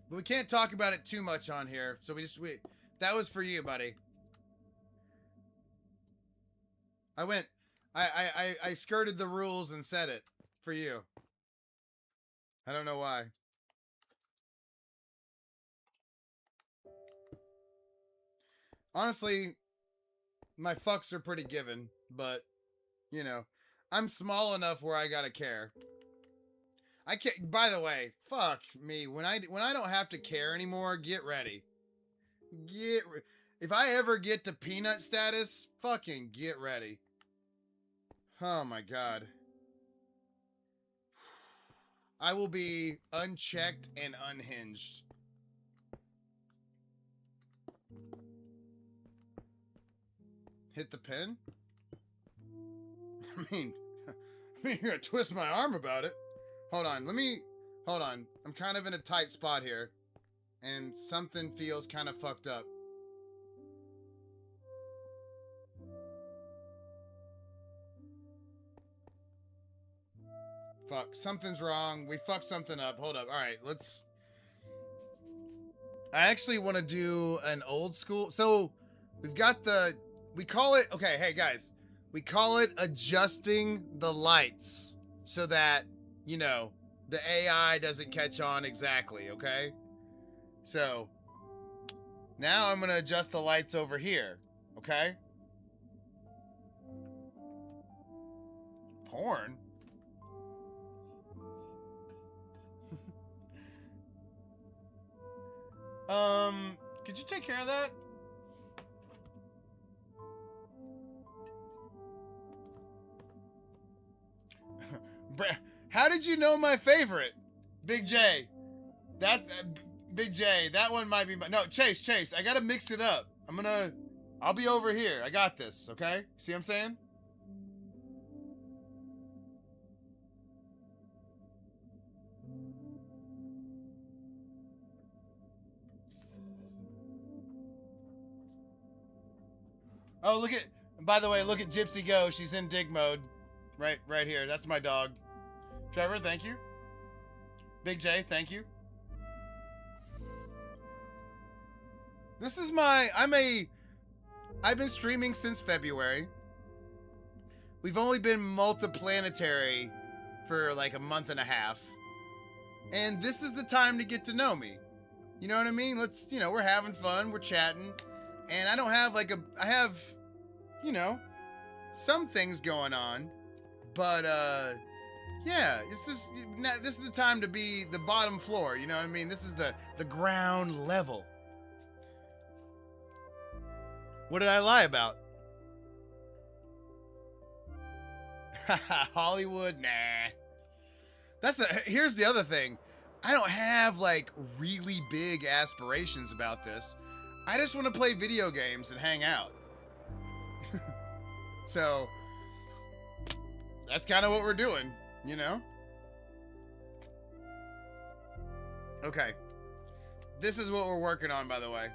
But we can't talk about it too much on here, so that was for you, buddy. I skirted the rules and said it. for you. I don't know why. Honestly, my fucks are pretty given, but, you know, I'm small enough where I gotta care. I can't, by the way, fuck me. When I don't have to care anymore, get ready. If I ever get to peanut status, fucking get ready. Oh my god. I will be unchecked and unhinged. Hit the pin? I mean, you're gonna twist my arm about it. Hold on, hold on. I'm kind of in a tight spot here, and something feels kind of fucked up. Fuck, something's wrong. We fucked something up. Hold up. All right, I actually want to do an old school. So we've got we call it, okay, hey guys, we call it adjusting the lights so that, you know, the AI doesn't catch on exactly, okay? So now I'm going to adjust the lights over here, okay? Porn? Could you take care of that? How did you know my favorite? Big J. Big J. That one might be no, Chase. I gotta mix it up. I'll be over here. I got this, okay? See what I'm saying? Oh, by the way, look at Gypsy go. She's in dig mode. Right here. That's my dog. Trevor, thank you. Big J, thank you. This is I've been streaming since February. We've only been multiplanetary for like a month and a half. And this is the time to get to know me. You know what I mean? We're having fun, we're chatting. And I don't have I have, you know, some things going on. But, yeah, this is the time to be the bottom floor, you know what I mean? This is the ground level. What did I lie about? Hollywood? Nah. Here's the other thing. I don't have, like, really big aspirations about this. I just want to play video games and hang out. So, that's kind of what we're doing, you know? Okay. This is what we're working on, by the way.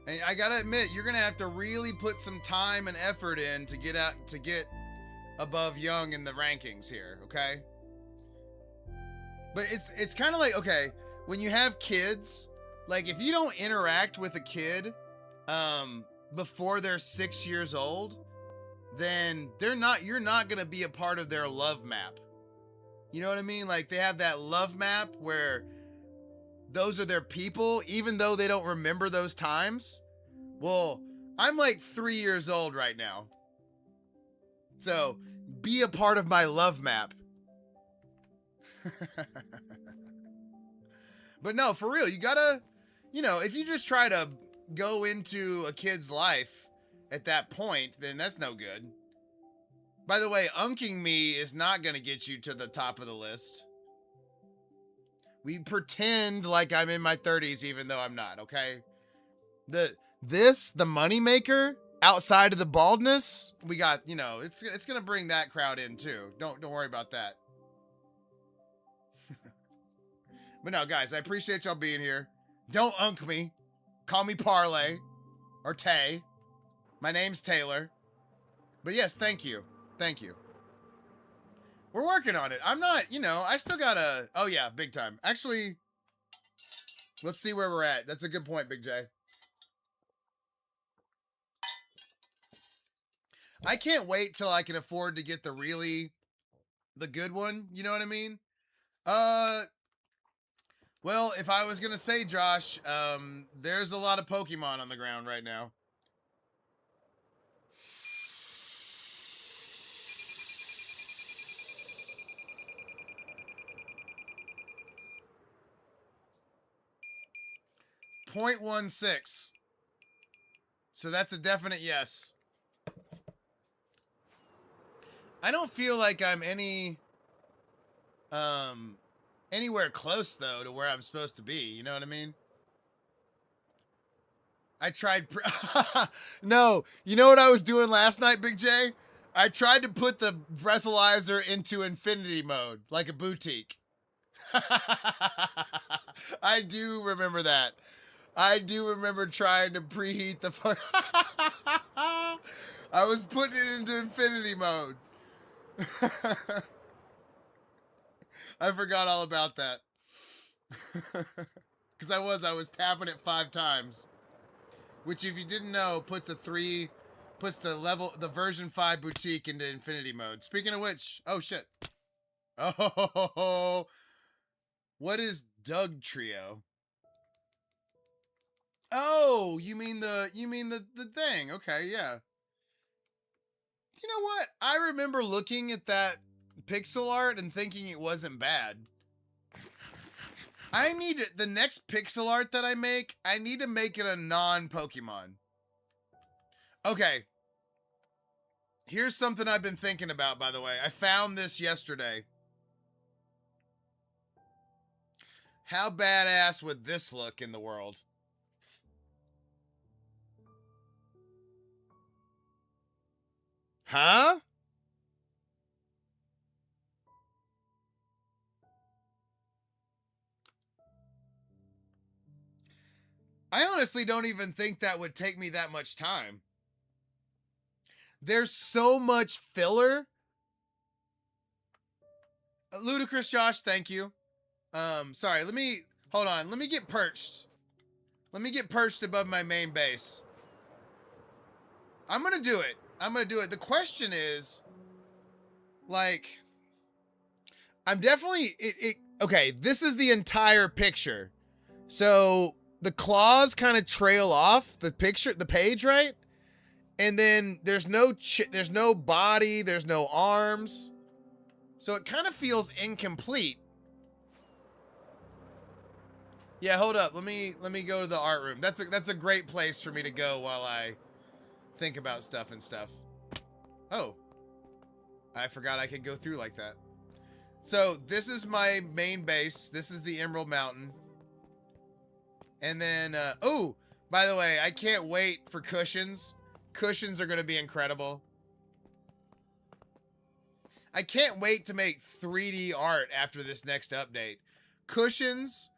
And I gotta admit, you're gonna have to really put some time and effort in to get above Young in the rankings here, okay? But it's kind of like, okay, when you have kids, like if you don't interact with a kid before they're 6 years old, then you're not gonna be a part of their love map. You know what I mean? Like they have that love map where those are their people, even though they don't remember those times. Well, I'm like 3 years old right now. So be a part of my love map. But no, for real, you gotta, if you just try to go into a kid's life at that point, then that's no good. By the way, unking me is not going to get you to the top of the list. We pretend like I'm in my 30s, even though I'm not, okay? The moneymaker, outside of the baldness, we got, it's going to bring that crowd in too. Don't worry about that. But no, guys, I appreciate y'all being here. Don't unk me. Call me Parlay or Tay. My name's Taylor. But yes, thank you. Thank you. We're working on it. I'm not, I still gotta, oh yeah, big time. Actually, let's see where we're at. That's a good point, Big J. I can't wait till I can afford to get the good one. You know what I mean? Well, if I was gonna say, Josh, there's a lot of Pokemon on the ground right now. .16. So that's a definite yes. I don't feel like I'm anywhere close though to where I'm supposed to be. You know what I mean? I tried. No, you know what I was doing last night, Big J? I tried to put the breathalyzer into infinity mode, like a boutique. I do remember that. I do remember trying to preheat the fuck. I was putting it into infinity mode. I forgot all about that. Because I was tapping it 5 times. Which, if you didn't know, puts the version 5 boutique into infinity mode. Speaking of which, oh shit. Oh, what is Doug Trio? Oh, you mean the thing? Okay, yeah. You know what? I remember looking at that pixel art and thinking it wasn't bad. I need the next pixel art that I make. I need to make it a non-Pokemon. Okay. Here's something I've been thinking about, by the way. I found this yesterday. How badass would this look in the world? Huh? I honestly don't even think that would take me that much time. There's so much filler. Ludicrous Josh, thank you. Sorry, hold on. Let me get perched. Let me get perched above my main base. I'm gonna do it. The question is, like, I'm definitely, okay, this is the entire picture. So the claws kind of trail off the page, right? And then there's no body, there's no arms. So it kind of feels incomplete. Yeah, hold up. Let me go to the art room. That's a great place for me to go while I think about stuff and stuff. Oh. I forgot I could go through like that. So, this is my main base. This is the Emerald Mountain. And then oh, by the way, I can't wait for cushions. Cushions are going to be incredible. I can't wait to make 3D art after this next update. Cushions,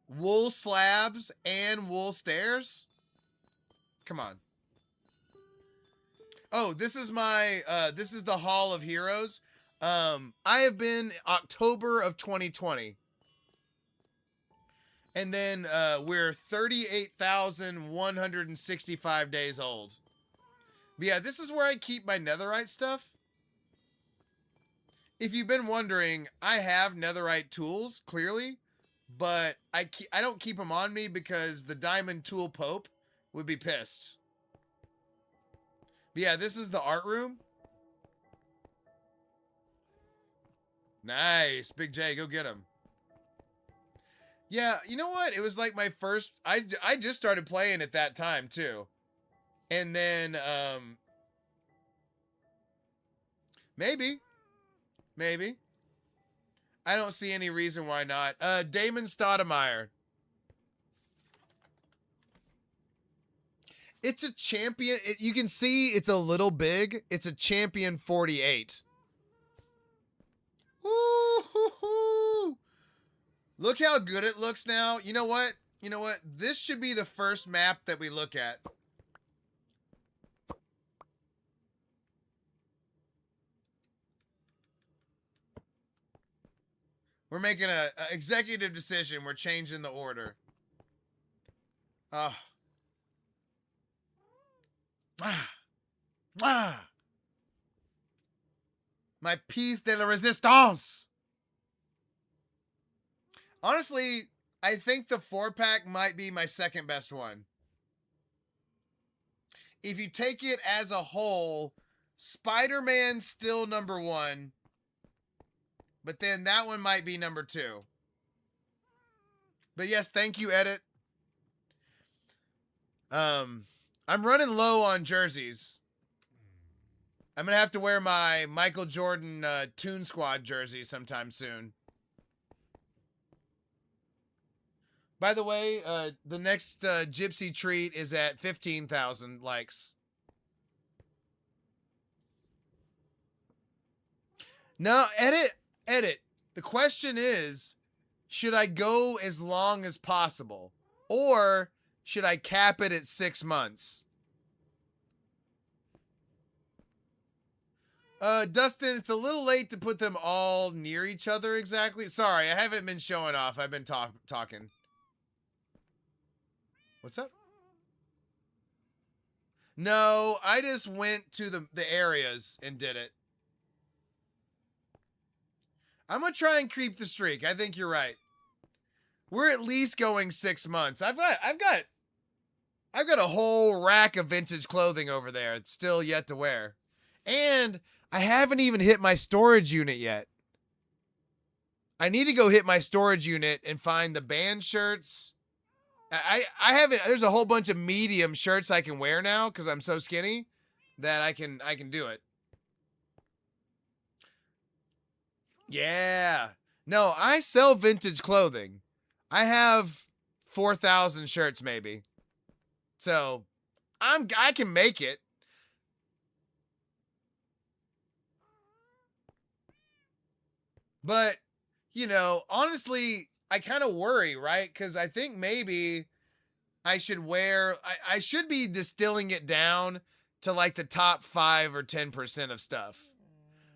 wool slabs, and wool stairs? Come on. Oh, this is the Hall of Heroes. I have been October of 2020. And then we're 38,165 days old. But yeah, this is where I keep my netherite stuff. If you've been wondering, I have netherite tools, clearly. But I don't keep them on me because the diamond tool pope would be pissed. But yeah, this is the art room. Nice. Big J, go get him. Yeah, you know what? It was like my first... I just started playing at that time, too. And then, maybe. Maybe. I don't see any reason why not. Damon Stoudemire. It's a champion. You can see it's a little big. It's a champion 48. Woo-hoo-hoo. Look how good it looks now. You know what? You know what? This should be the first map that we look at. We're making a executive decision. We're changing the order. Ah. Ah. Ah. My piece de la resistance. Honestly, I think the 4-pack might be my second best one. If you take it as a whole, Spider-Man's still number 1. But then that one might be number 2. But yes, thank you, Edit. I'm running low on jerseys. I'm going to have to wear my Michael Jordan Toon Squad jersey sometime soon. By the way, the next Gypsy treat is at 15,000 likes. No, edit. The question is, should I go as long as possible? Or should I cap it at 6 months? Dustin, it's a little late to put them all near each other exactly. Sorry, I haven't been showing off. I've been talking. What's up? No, I just went to the areas and did it. I'm gonna try and creep the streak. I think you're right. We're at least going 6 months. I've got a whole rack of vintage clothing over there. It's still yet to wear. And I haven't even hit my storage unit yet. I need to go hit my storage unit and find the band shirts. I haven't. There's a whole bunch of medium shirts I can wear now because I'm so skinny that I can do it. Yeah. No, I sell vintage clothing. I have 4,000 shirts maybe. So I can make it. But, you know, honestly, I kind of worry, right? Because I think maybe I should I should be distilling it down to like the top 5 or 10% of stuff.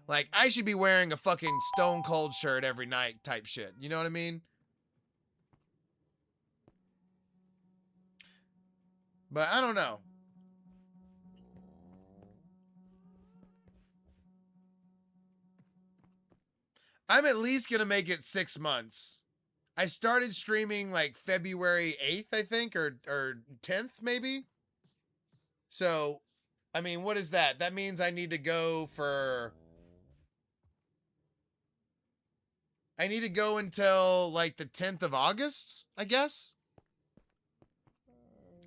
Like, I should be wearing a fucking Stone Cold shirt every night type shit. You know what I mean? But I don't know. I'm at least going to make it 6 months. I started streaming like February 8th, I think, or 10th maybe. So, I mean, what is that? That means I need to go for... I need to go until like the 10th of August, I guess.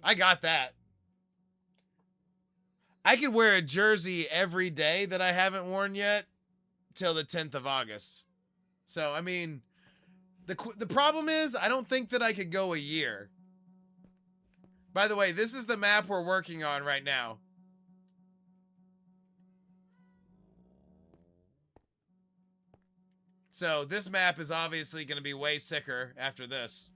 I got that. I could wear a jersey every day that I haven't worn yet till the 10th of August. So, I mean, the problem is I don't think that I could go a year. By the way, this is the map we're working on right now. So this map is obviously going to be way sicker after this.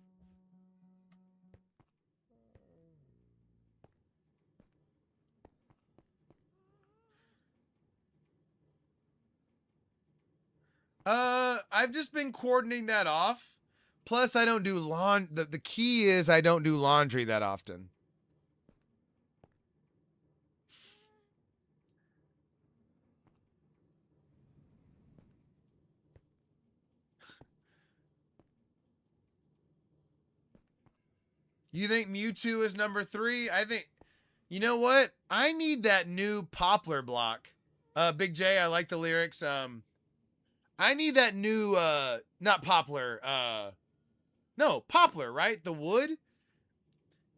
I've just been coordinating that off. Plus, I don't do the key is I don't do laundry that often. You think Mewtwo is number 3? I think, you know what? I need that new Poplar block. Big J, I like the lyrics. I need that new, not Poplar, no, Poplar, right? The wood?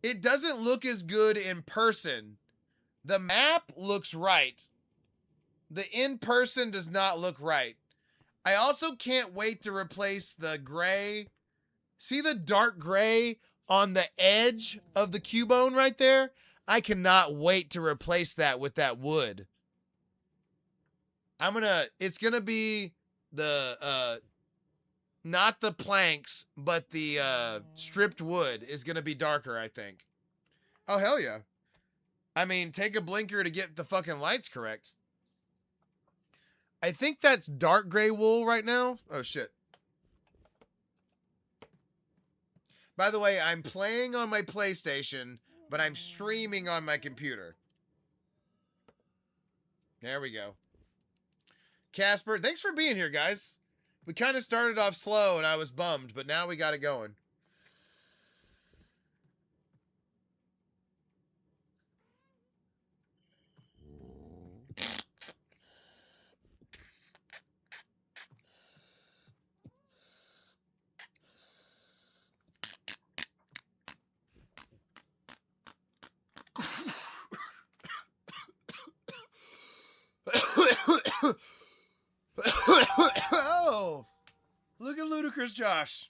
It doesn't look as good in person. The map looks right. The in-person does not look right. I also can't wait to replace the gray. See the dark gray on the edge of the Cubone right there? I cannot wait to replace that with that wood. It's gonna be the, not the planks, but the stripped wood is gonna be darker, I think. Oh, hell yeah. I mean, take a blinker to get the fucking lights correct. I think that's dark gray wool right now. Oh, shit. By the way, I'm playing on my PlayStation, but I'm streaming on my computer. There we go. Casper, thanks for being here, guys. We kind of started off slow and I was bummed, but now we got it going. Oh, look at Ludicrous Josh.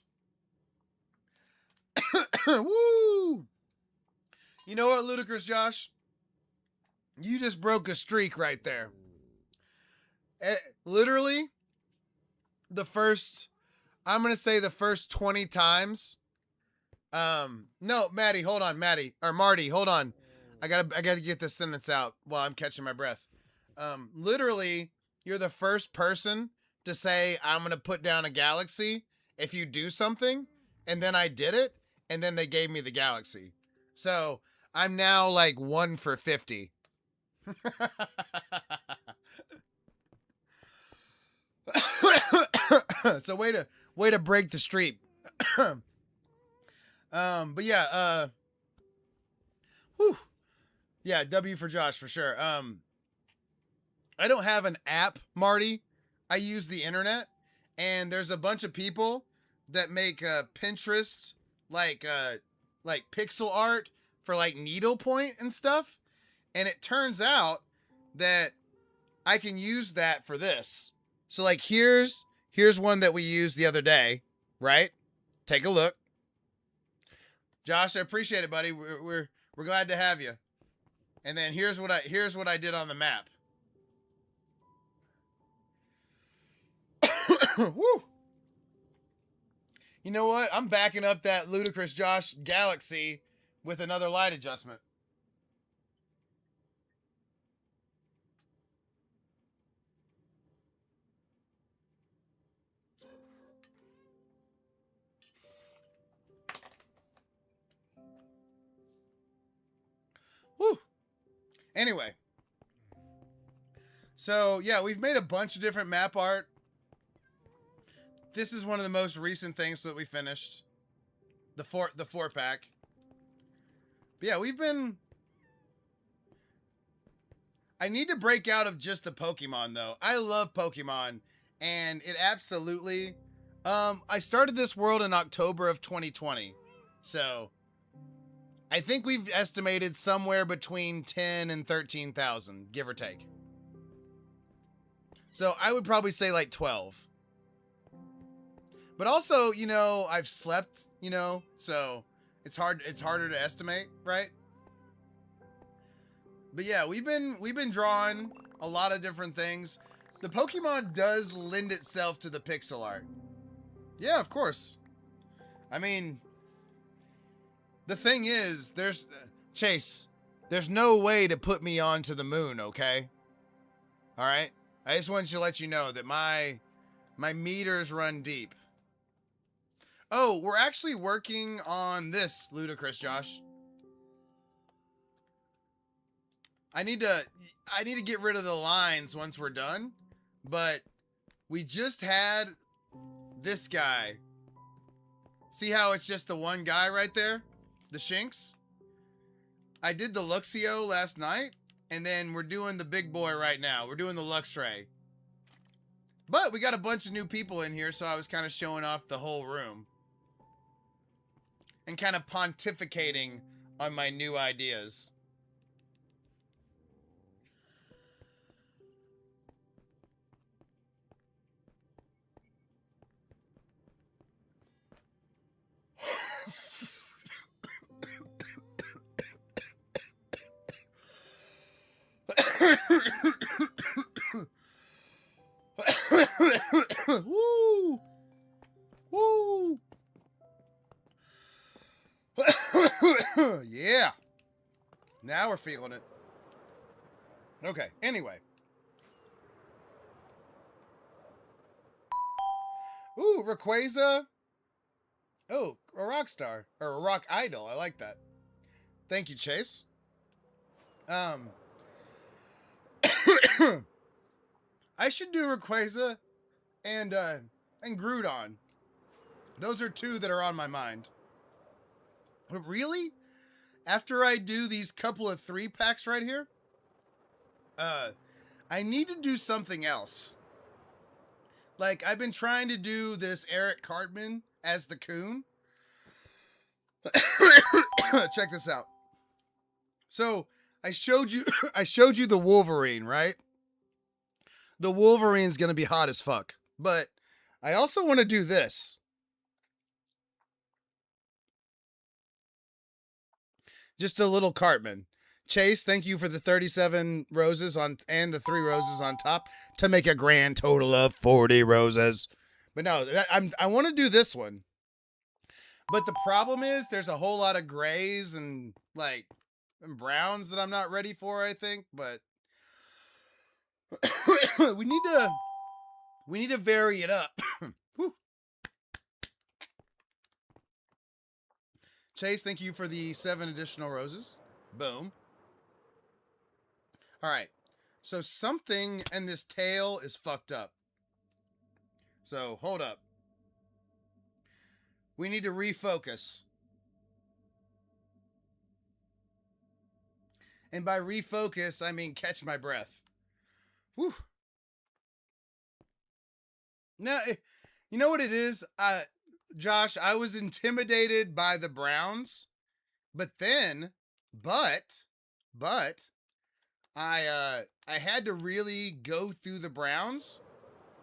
Woo! You know what, Ludicrous Josh? You just broke a streak right there. Literally, I'm going to say the first 20 times. No, Maddie, hold on, Marty, hold on. I gotta get this sentence out while I'm catching my breath. Literally, you're the first person to say, I'm going to put down a galaxy if you do something. And then I did it. And then they gave me the galaxy. So I'm now like 1 for 50. So way to break the streak. But yeah, whew. Yeah, W for Josh for sure. I don't have an app, Marty. I use the internet, and there's a bunch of people that make Pinterest like pixel art for like needlepoint and stuff. And it turns out that I can use that for this. So like here's one that we used the other day, right? Take a look. Josh, I appreciate it, buddy. We're glad to have you. And then here's what I did on the map. Woo! You know what? I'm backing up that Ludicrous Josh Galaxy with another light adjustment. Woo! Anyway. So, yeah, we've made a bunch of different map art. This is one of the most recent things that we finished. The 4-pack. But yeah, I need to break out of just the Pokemon, though. I love Pokemon, and it absolutely... I started this world in October of 2020, so... I think we've estimated somewhere between 10 and 13,000, give or take. So I would probably say like 12. But also, you know, I've slept, you know, so it's harder to estimate, right? But yeah, we've been drawing a lot of different things. The Pokemon does lend itself to the pixel art. Yeah, of course. I mean, the thing is, Chase, there's no way to put me onto the moon, okay? All right? I just wanted to let you know that my meters run deep. Oh, we're actually working on this, Ludicrous Josh. I need to get rid of the lines once we're done, but we just had this guy. See how it's just the one guy right there? The Shinx? I did the Luxio last night, and then we're doing the big boy right now. We're doing the Luxray. But we got a bunch of new people in here, so I was kind of showing off the whole room. And kind of pontificating on my new ideas. Woo! Woo! Yeah. Now we're feeling it. Okay, anyway. Ooh, Rayquaza. Oh, a rock star. Or a rock idol. I like that. Thank you, Chase. I should do Rayquaza and Groudon. Those are two that are on my mind. But really, after I do these couple of 3-packs right here, I need to do something else. Like, I've been trying to do this Eric Cartman as the Coon. Check this out. So, I showed you the Wolverine, right? The Wolverine's gonna be hot as fuck. But I also want to do this. Just a little Cartman. Chase, thank you for the 37 roses on and the 3 roses on top to make a grand total of 40 roses. But no, I want to do this one. But the problem is there's a whole lot of grays and like and browns that I'm not ready for, I think, but we need to vary it up. Chase, thank you for the 7 additional roses. Boom. All right. So something in this tail is fucked up. So hold up. We need to refocus. And by refocus, I mean catch my breath. Whew. No, you know what it is? Josh, I was intimidated by the Browns, but I had to really go through the Browns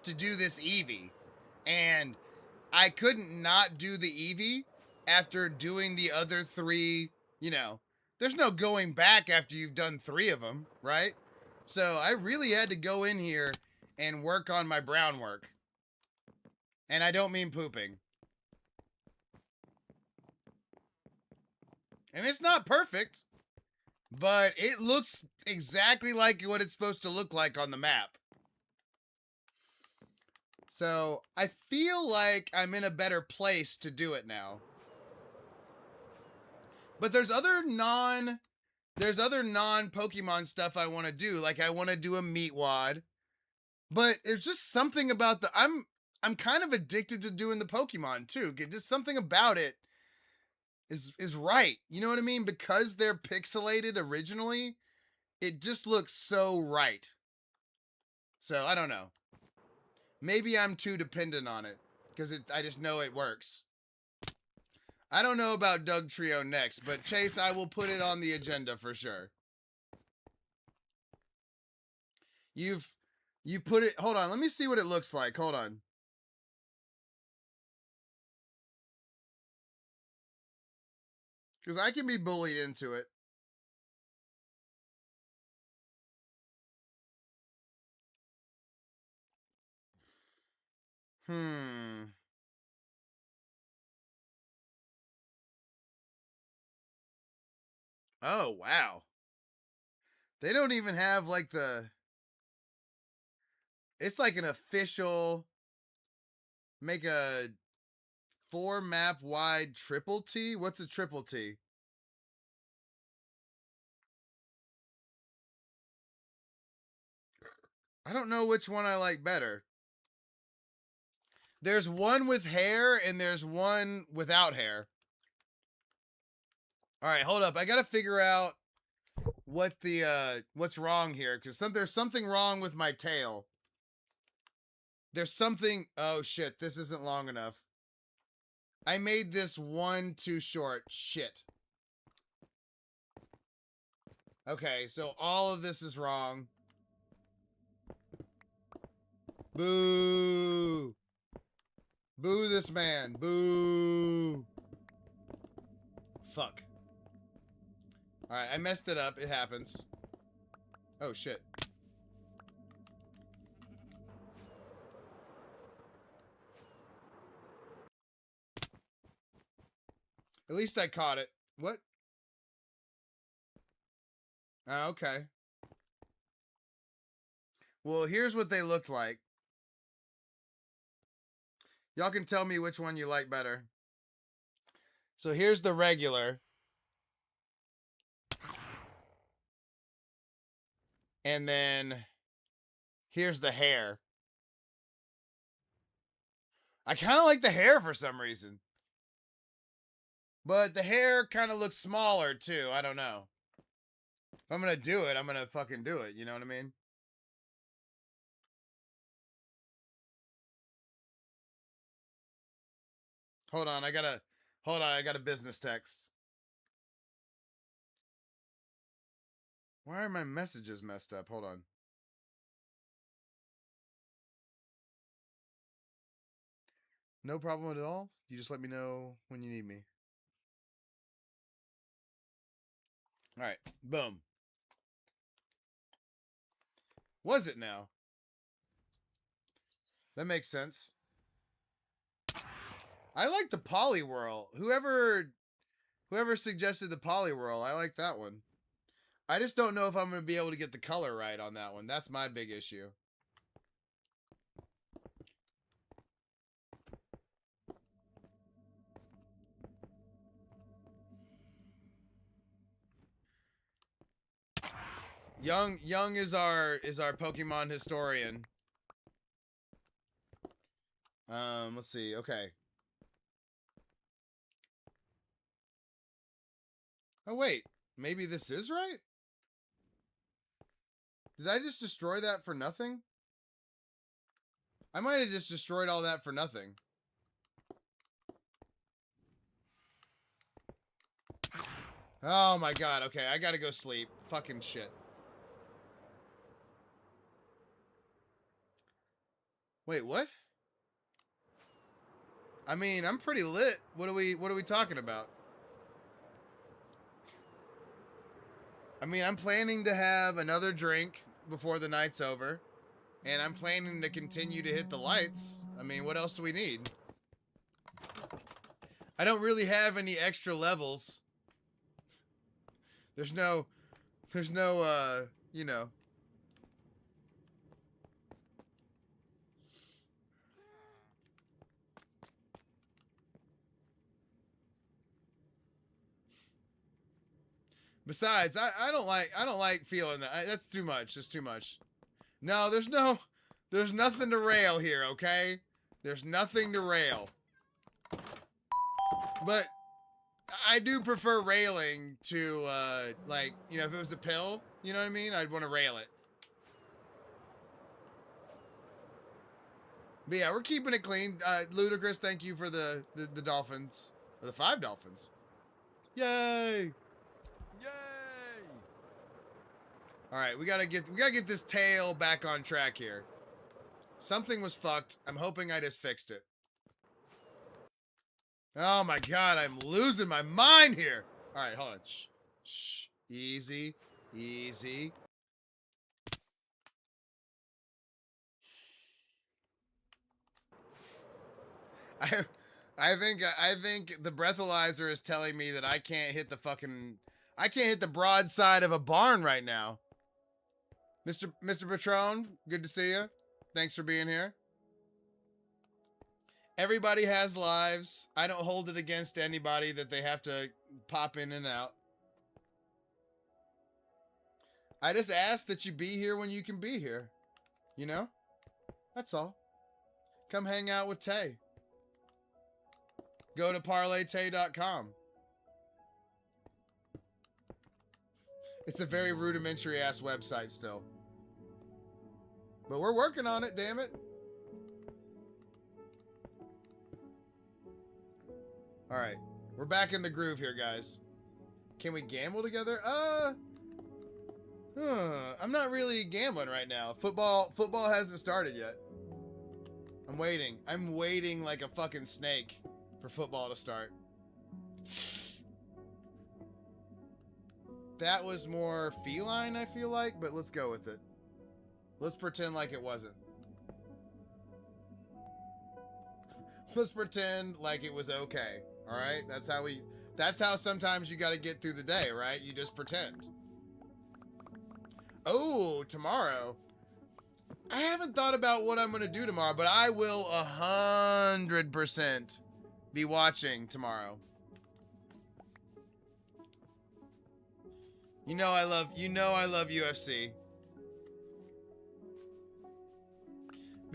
to do this Eevee. And I couldn't not do the Eevee after doing the other 3, you know. There's no going back after you've done 3 of them, right? So I really had to go in here and work on my brown work. And I don't mean pooping. And it's not perfect, but it looks exactly like what it's supposed to look like on the map. So I feel like I'm in a better place to do it now. But there's other non-Pokemon stuff I want to do. Like I want to do a Meatwad. But there's just something about I'm kind of addicted to doing the Pokemon too. Just something about it is right. You know what I mean? Because they're pixelated originally, it just looks so right. So I don't know. Maybe I'm too dependent on it because I just know it works. I don't know about Doug Trio next, but Chase, I will put it on the agenda for sure. You put it. Hold on, let me see what it looks like. Hold on. Because I can be bullied into it. Oh, wow. They don't even have like it's like an official make a 4 map wide triple T. What's a triple T? I don't know which one I like better. There's one with hair and there's one without hair. All right, hold up. I got to figure out what what's wrong here cuz there's something wrong with my tail. There's something. Oh shit, this isn't long enough. I made this one too short. Shit. Okay, so all of this is wrong. Boo. Boo this man. Boo. Fuck. Alright, I messed it up. It happens. Oh, shit. At least I caught it. What? Oh, okay. Well, here's what they look like. Y'all can tell me which one you like better. So here's the regular. And then Here's the hair. I kind of like the hair for some reason. But the hair kind of looks smaller, too. I don't know. If I'm going to do it, I'm going to fucking do it. You know what I mean? Hold on, I got a business text. Why are my messages messed up? Hold on. No problem at all. You just let me know when you need me. All right, boom. Was it now? That makes sense. I like the poly whirl. Whoever suggested the poly whirl, I like that one. I just don't know if I'm going to be able to get the color right on that one. That's my big issue. Young is our Pokemon historian. Let's see. Okay. Oh wait, maybe this is right? Did I just destroy that for nothing? I might have just destroyed all that for nothing. Oh my god, okay, I gotta go sleep. Fucking shit. Wait, what? I mean, I'm pretty lit. What are we talking about? I mean, I'm planning to have another drink before the night's over. And I'm planning to continue to hit the lights. I mean, what else do we need? I don't really have any extra levels. There's no, you know. Besides, I don't like feeling that. That's too much. That's too much. No, there's nothing to rail here, okay? There's nothing to rail. But I do prefer railing to, like, you know, if it was a pill, you know what I mean? I'd want to rail it. But yeah, we're keeping it clean. Ludicrous, thank you for the dolphins. Or the 5 dolphins. Yay! Yay! Alright, we gotta get this tail back on track here. Something was fucked. I'm hoping I just fixed it. Oh my god, I'm losing my mind here. Alright, hold on. Shh. Shh. Easy. Easy. I think the breathalyzer is telling me that I can't hit the broadside of a barn right now. Mr. Patron, good to see you. Thanks for being here. Everybody has lives. I don't hold it against anybody that they have to pop in and out. I just ask that you be here when you can be here. You know? That's all. Come hang out with Tay. Go to ParlayTayy.com. It's a very rudimentary ass website still. But we're working on it, damn it. Alright. We're back in the groove here, guys. Can we gamble together? I'm not really gambling right now. Football hasn't started yet. I'm waiting. I'm waiting like a fucking snake for football to start. That was more feline, I feel like, but let's go with it. Let's pretend like it wasn't. Let's pretend like it was okay. All right? That's how sometimes you got to get through the day, right? You just pretend. Oh, tomorrow. I haven't thought about what I'm going to do tomorrow, but I will 100% be watching tomorrow. You know I love UFC.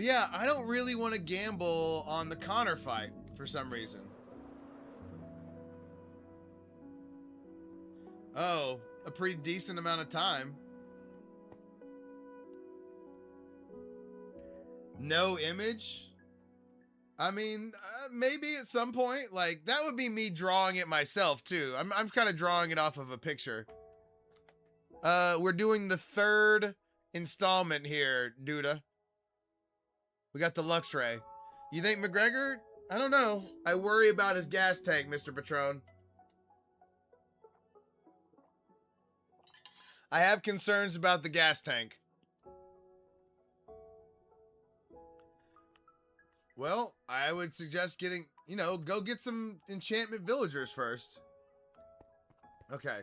But yeah, I don't really want to gamble on the Connor fight for some reason. Oh, a pretty decent amount of time. No image? I mean, maybe at some point. Like, that would be me drawing it myself, too. I'm kind of drawing it off of a picture. We're doing the 3rd installment here, Duda. We got the Luxray. You think McGregor? I don't know. I worry about his gas tank, Mr. Patron. I have concerns about the gas tank. Well, I would suggest getting, you know, go get some enchantment villagers first. Okay.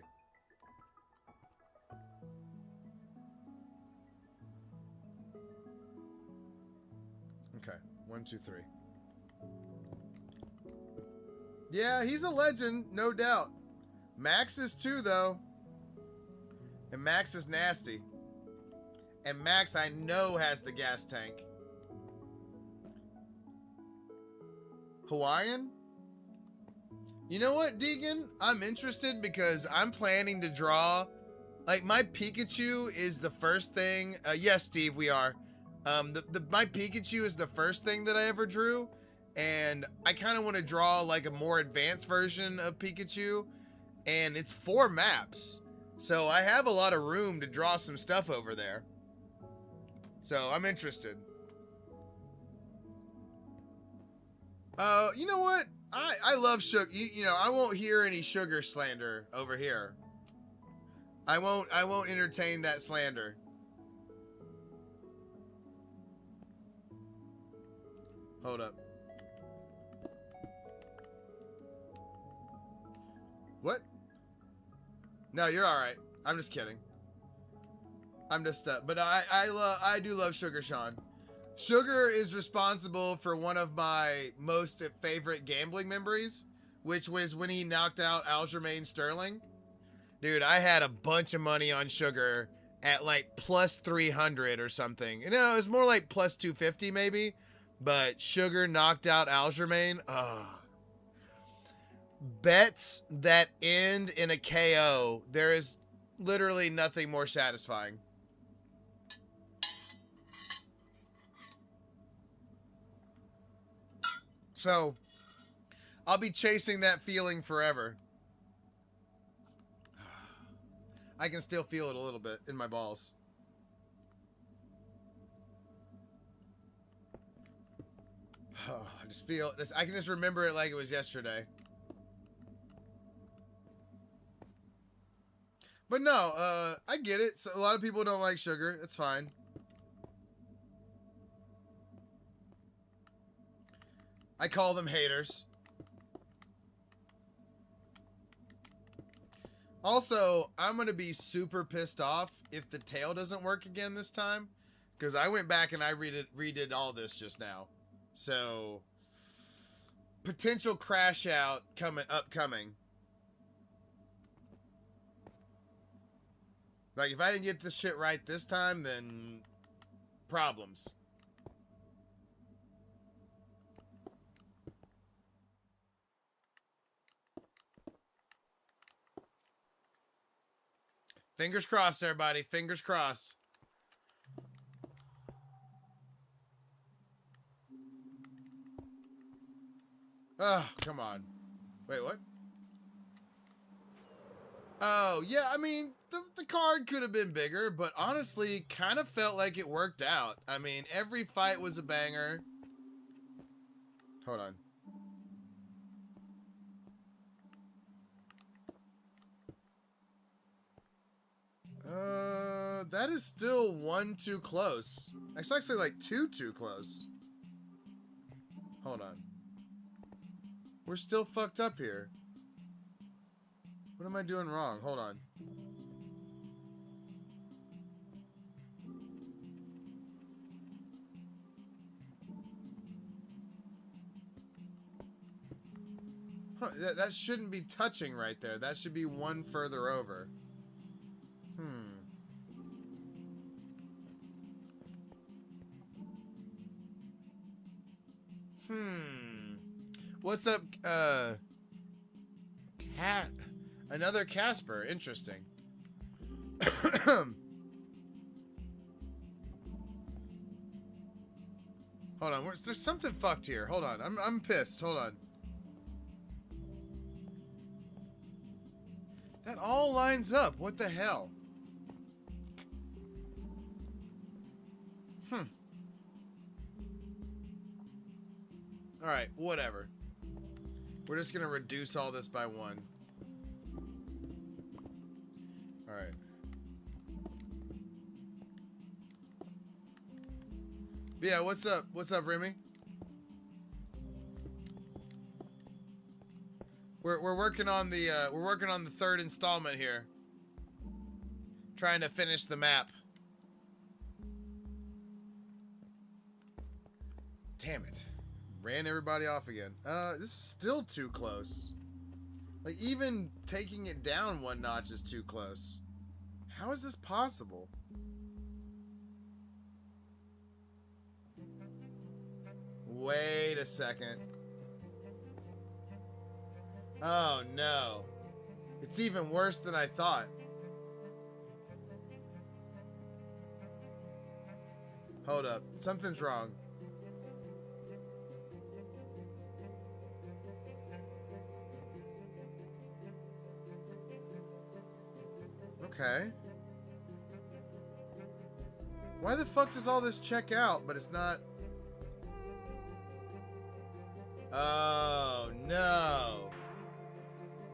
Okay. 1, 2, 3. Yeah, he's a legend, no doubt. Max is too, though. And Max is nasty. And Max, I know, has the gas tank. Hawaiian? You know what, Deegan? I'm interested because I'm planning to draw... Like, my Pikachu is the first thing... yes, Steve, we are. My Pikachu is the first thing that I ever drew. And I kind of want to draw, like, a more advanced version of Pikachu. And it's 4 maps. So I have a lot of room to draw some stuff over there. So I'm interested. You know what? I love sugar. You know, I won't hear any sugar slander over here. I won't entertain that slander. Hold up. What? No, you're all right. I'm just kidding. I'm just but I do love Sugar Sean. Sugar is responsible for one of my most favorite gambling memories, which was when he knocked out Aljamain Sterling. Dude, I had a bunch of money on Sugar at like plus 300 or something. You know, it was more like plus 250 maybe, but Sugar knocked out Aljamain. Bets that end in a KO, there is literally nothing more satisfying. So, I'll be chasing that feeling forever. I can still feel it a little bit in my balls. I just feel this. I can just remember it like it was yesterday. But no, I get it. So a lot of people don't like Sugar. It's fine. I call them haters. Also, I'm going to be super pissed off if the tail doesn't work again this time. Because I went back and I redid all this just now. So, potential crash out upcoming. Like, if I didn't get this shit right this time, then problems. Fingers crossed, everybody. Fingers crossed. Oh, come on. Wait, what? Oh, yeah, I mean, the card could have been bigger, but honestly, kind of felt like it worked out. I mean, every fight was a banger. Hold on. That is still 1 too close. It's actually like 2 too close. Hold on. We're still fucked up here. What am I doing wrong? Hold on. Huh, that shouldn't be touching right there. That should be 1 further over. What's up, Cat? Another Casper. Interesting. Hold on. There's something fucked here. Hold on. I'm pissed. Hold on. That all lines up. What the hell? Alright, whatever. We're just gonna reduce all this by 1. Alright. Yeah, what's up? What's up, Remy? We're working on the 3rd installment here. Trying to finish the map. Damn it. Ran everybody off again. This is still too close. Like, even taking it down 1 notch is too close. How is this possible? Wait a second. Oh, no. It's even worse than I thought. Hold up. Something's wrong. Okay. Why the fuck does all this check out, but it's not... Oh, no.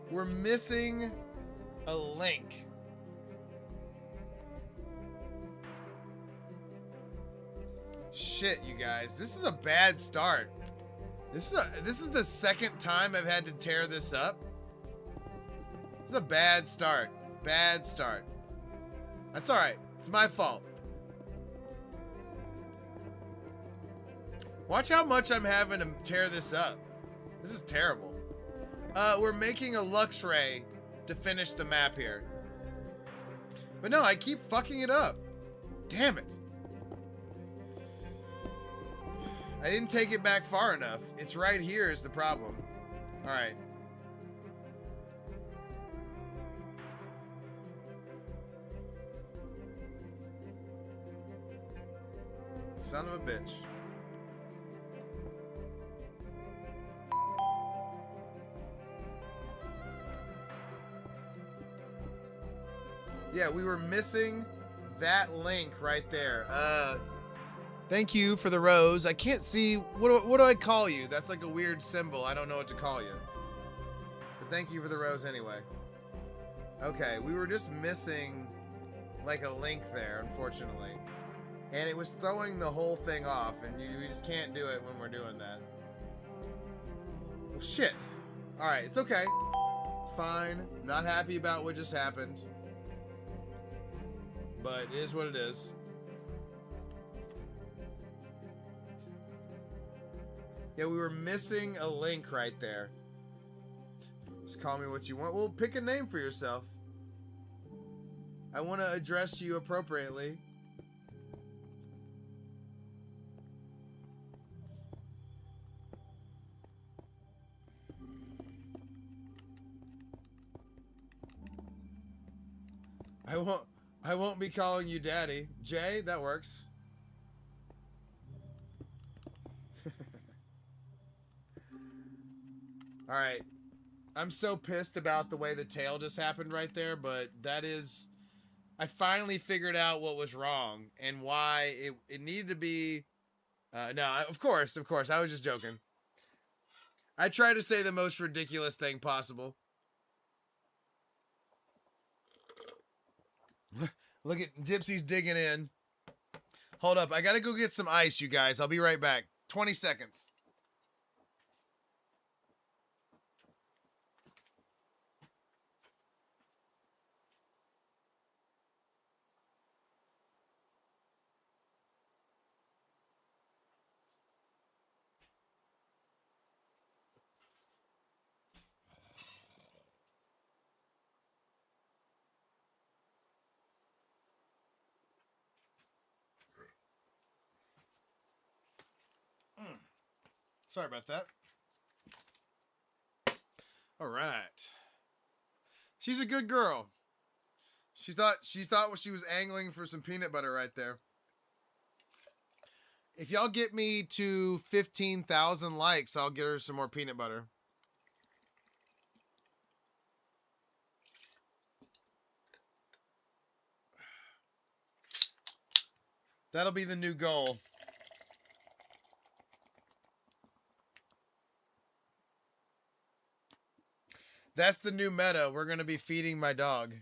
We're missing a link. Shit, you guys. This is a bad start. This is the 2nd time I've had to tear this up. This is a bad start. Bad start. That's alright. It's my fault. Watch how much I'm having to tear this up. This is terrible. We're making a Luxray to finish the map here. But no, I keep fucking it up. Damn it. I didn't take it back far enough. It's right here is the problem. Alright. Son of a bitch. Yeah, we were missing that link right there. Thank you for the rose. I can't see. What do I call you? That's like a weird symbol. I don't know what to call you. But thank you for the rose anyway. Okay, we were just missing like a link there, unfortunately. And it was throwing the whole thing off, and we just can't do it when we're doing that. Well, shit. Alright, it's okay. It's fine. I'm not happy about what just happened. But it is what it is. Yeah, we were missing a link right there. Just call me what you want. Well, pick a name for yourself. I want to address you appropriately. I won't be calling you daddy. Jay, that works. Alright. I'm so pissed about the way the tail just happened right there, but that is... I finally figured out what was wrong and why it needed to be... no, of course. I was just joking. I tried to say the most ridiculous thing possible. Look at Gypsy's digging in. Hold up. I gotta go get some ice, you guys. I'll be right back. 20 seconds. Sorry about that. All right. She's a good girl. She thought she was angling for some peanut butter right there. If y'all get me to 15,000 likes, I'll get her some more peanut butter. That'll be the new goal. That's the new meta. We're going to be feeding my dog.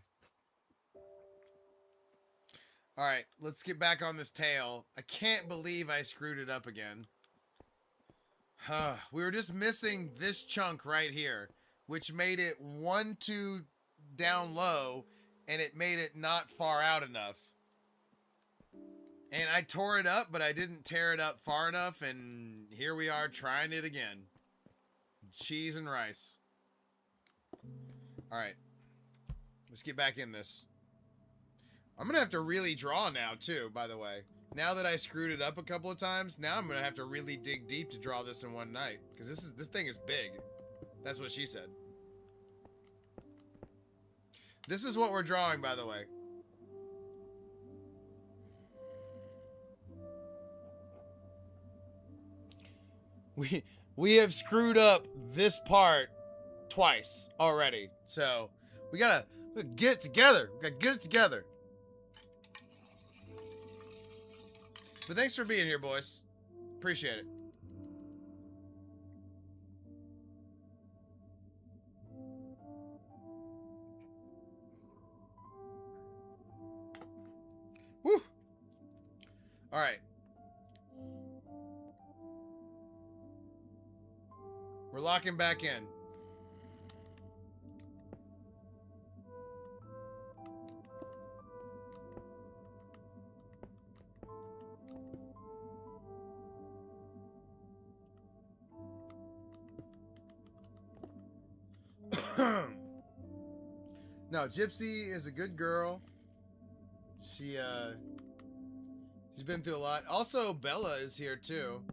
All right, let's get back on this tail. I can't believe I screwed it up again. We were just missing this chunk right here, which made it 1, 2 down low, and it made it not far out enough. And I tore it up, but I didn't tear it up far enough, and here we are trying it again. Cheese and rice. All right, let's get back in this. I'm going to have to really draw now, too, by the way. Now that I screwed it up a couple of times, now I'm going to have to really dig deep to draw this in one night. Because this thing is big. That's what she said. This is what we're drawing, by the way. We have screwed up this part twice already. So, we gotta get it together. We gotta get it together. But thanks for being here, boys. Appreciate it. Woo! All right. We're locking back in. No, Gypsy is a good girl. She's been through a lot. Also, Bella is here too.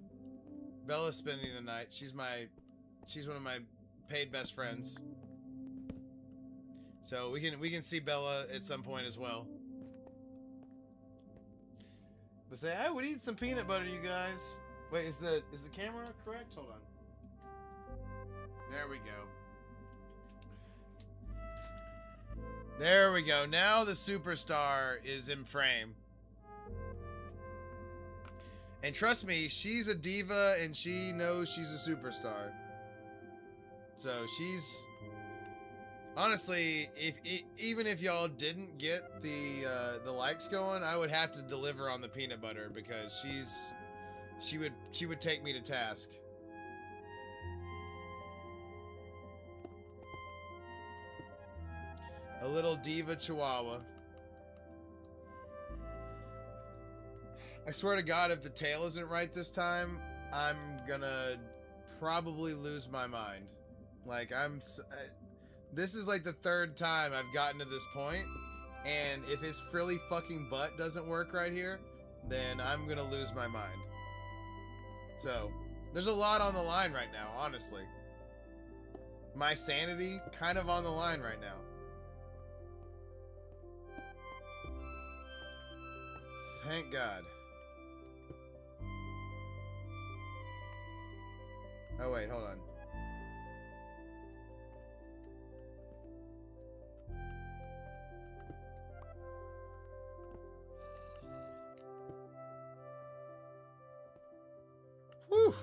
Bella's spending the night. She's one of my paid best friends. So we can see Bella at some point as well. But say, I would eat some peanut butter, you guys. Wait, is the camera correct? Hold on. There we go. There we go. Now the superstar is in frame. And trust me, she's a diva and she knows she's a superstar. So she's... Honestly, even if y'all didn't get the likes going, I would have to deliver on the peanut butter because she would take me to task. A little diva chihuahua. I swear to God, if the tail isn't right this time, I'm gonna probably lose my mind. Like, this is like the third time I've gotten to this point, and if his frilly fucking butt doesn't work right here, then I'm gonna lose my mind. So, there's a lot on the line right now, honestly. My sanity, kind of on the line right now. Thank God. Oh, wait, hold on. Whew.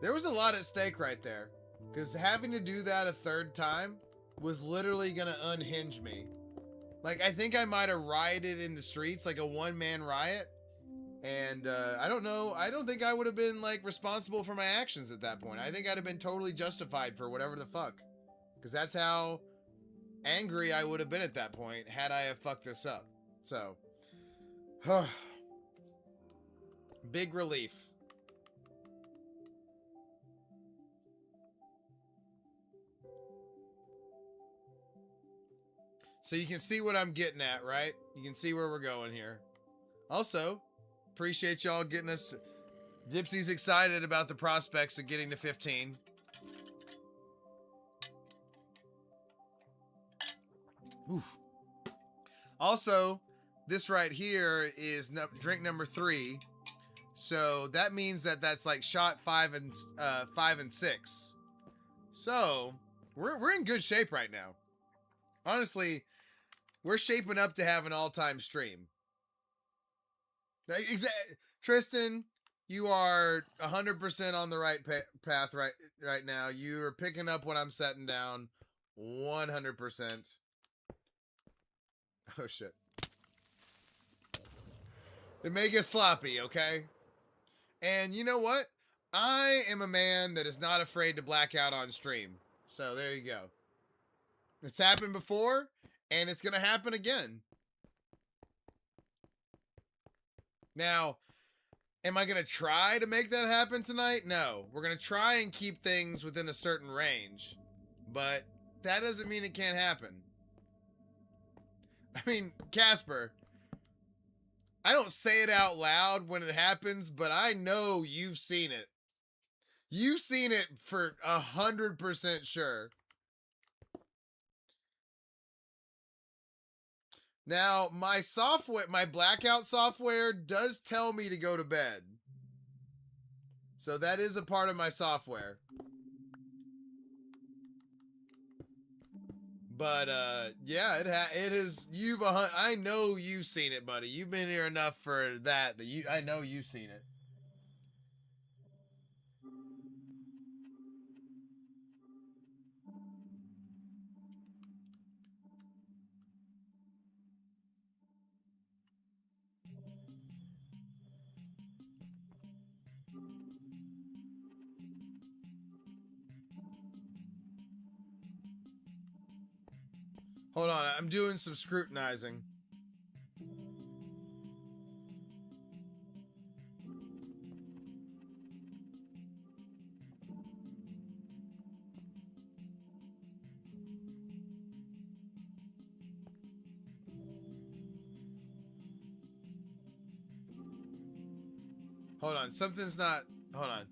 There was a lot at stake right there. Because having to do that a third time was literally going to unhinge me. Like, I think I might have rioted in the streets, like a one-man riot. And, I don't know. I don't think I would have been, like, responsible for my actions at that point. I think I'd have been totally justified for whatever the fuck. Because that's how angry I would have been at that point had I have fucked this up. So, big relief. So you can see what I'm getting at, right? You can see where we're going here. Also, appreciate y'all getting us Gypsy's excited about the prospects of getting to 15. Oof. Also, this right here is drink number 3. So that means that that's like shot 5 and 6. So we're in good shape right now. Honestly, we're shaping up to have an all-time stream. Tristan, you are 100% on the right path right now. You're picking up what I'm setting down 100%. Oh, shit. It may get sloppy, okay? And you know what? I am a man that is not afraid to black out on stream. So there you go. It's happened before, and it's going to happen again. Now, am I going to try to make that happen tonight? No. We're going to try and keep things within a certain range. But that doesn't mean it can't happen. I mean, Casper, I don't say it out loud when it happens, but I know you've seen it. You've seen it for 100% sure. Now, my software, my blackout software does tell me to go to bed. So that is a part of my software. But, yeah, it is, I know you've seen it, buddy. You've been here enough for that I know you've seen it. Hold on, I'm doing some scrutinizing. Hold on, something's not, hold on.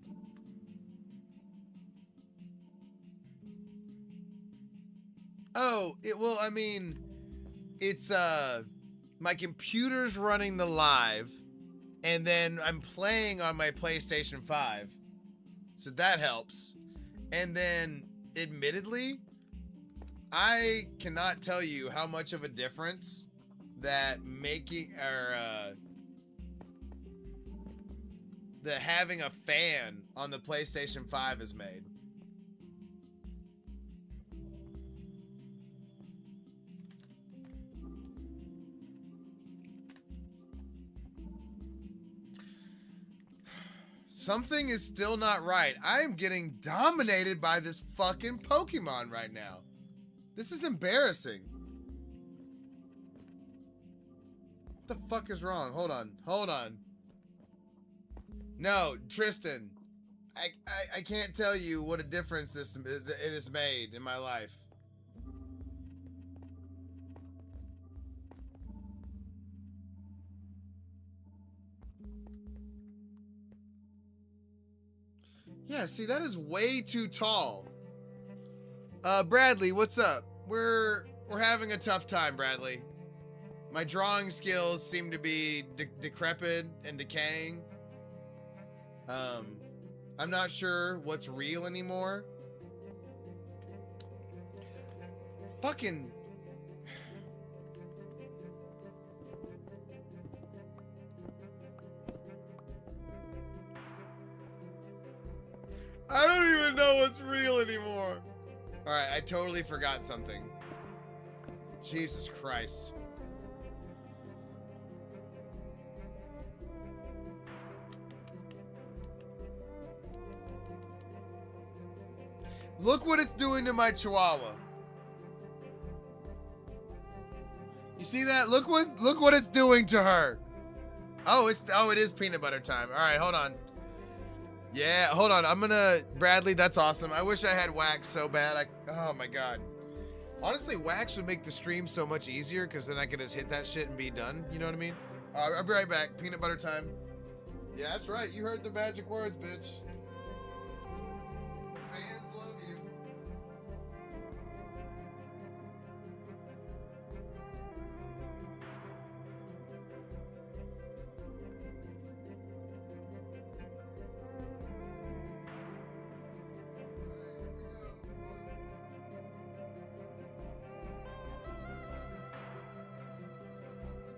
Oh, I mean, it's, my computer's running the live, and then I'm playing on my PlayStation 5, so that helps. And then, admittedly, I cannot tell you how much of a difference that that having a fan on the PlayStation 5 has made. Something is still not right. I am getting dominated by this fucking Pokemon right now. This is embarrassing. What the fuck is wrong? Hold on. Hold on. No, Tristan. I can't tell you what a difference it has made in my life. Yeah, see, that is way too tall. Bradley, what's up? We're having a tough time, Bradley. My drawing skills seem to be decrepit and decaying. I'm not sure what's real anymore. Fucking... I don't even know what's real anymore. Alright, I totally forgot something. Jesus Christ. Look what it's doing to my Chihuahua. You see that? Look what it's doing to her. Oh, it is peanut butter time. All right, hold on. Yeah, hold on. Bradley, that's awesome. I wish I had wax so bad. Oh my God. Honestly, wax would make the stream so much easier because then I could just hit that shit and be done. You know what I mean? I'll be right back. Peanut butter time. Yeah, that's right. You heard the magic words, bitch. The fans love you.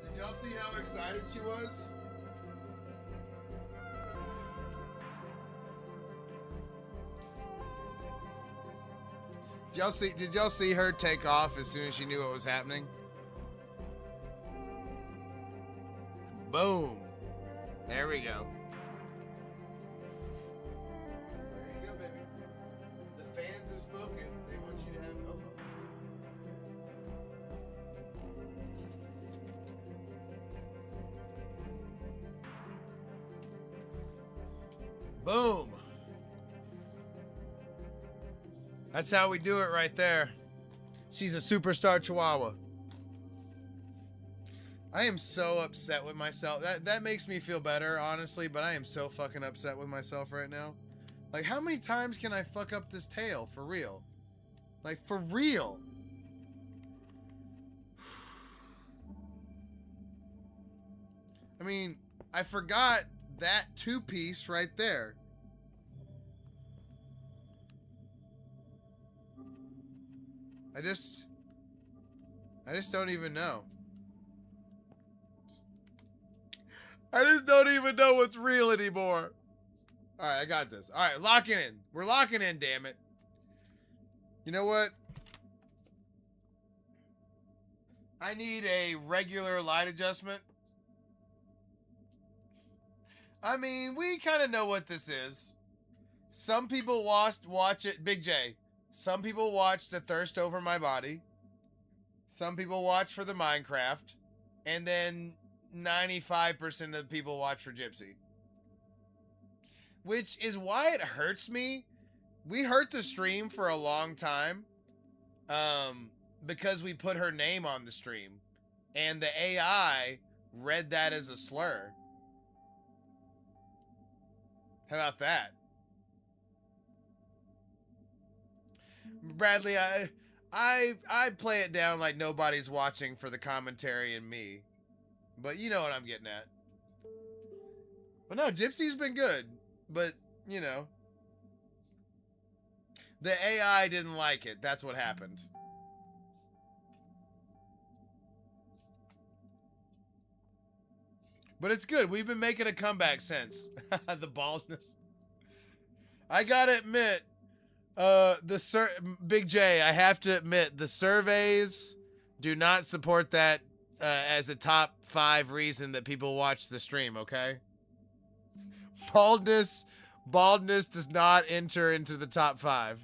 Did y'all see how excited she was? Did y'all see her take off as soon as she knew what was happening? Boom. There we go. There you go, baby. The fans have spoken. They want you to have Boom. That's how we do it right there. She's a superstar chihuahua. I am so upset with myself. That makes me feel better, honestly, but I am so fucking upset with myself right now. Like, how many times can I fuck up this tail? For real. Like, for real. I mean, I forgot that two-piece right there. I just don't even know. I just don't even know what's real anymore. All right, I got this. All right, locking in. We're locking in, damn it. You know what? I need a regular light adjustment. I mean, we kind of know what this is. Some people watch it. Big J. Some people watch The Thirst Over My Body. Some people watch for the Minecraft. And then 95% of the people watch for Gypsy. Which is why it hurts me. We hurt the stream for a long time. Because we put her name on the stream. And the AI read that as a slur. How about that? Bradley, I play it down like nobody's watching for the commentary and me. But you know what I'm getting at. But no, Gypsy's been good. But, you know. The AI didn't like it. That's what happened. But it's good. We've been making a comeback since. The baldness. I gotta admit, Big J, I have to admit, the surveys do not support that as a top 5 reason that people watch the stream, okay? Baldness does not enter into the top 5.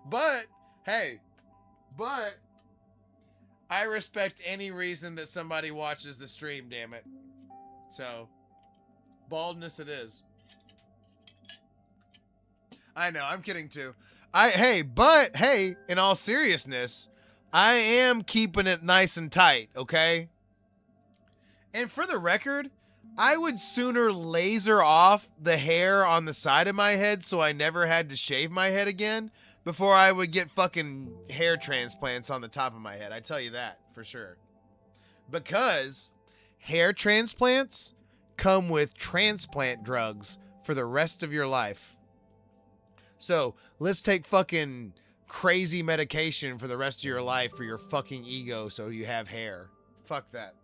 But, hey, I respect any reason that somebody watches the stream, damn it. So, baldness it is. I know, I'm kidding too. But in all seriousness, I am keeping it nice and tight, okay? And for the record, I would sooner laser off the hair on the side of my head so I never had to shave my head again before I would get fucking hair transplants on the top of my head. I tell you that for sure. Because hair transplants come with transplant drugs for the rest of your life. So let's take fucking crazy medication for the rest of your life for your fucking ego so you have hair. Fuck that.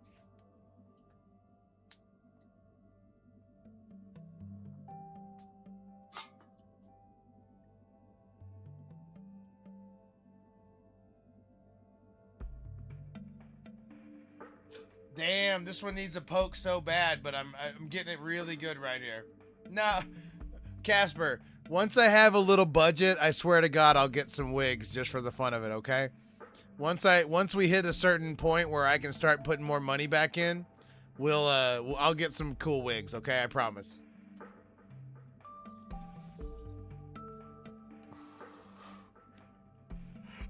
Damn, this one needs a poke so bad, but I'm getting it really good right here. Nah, Casper, once I have a little budget, I swear to God, I'll get some wigs just for the fun of it, okay? Once we hit a certain point where I can start putting more money back in, I'll get some cool wigs, okay? I promise.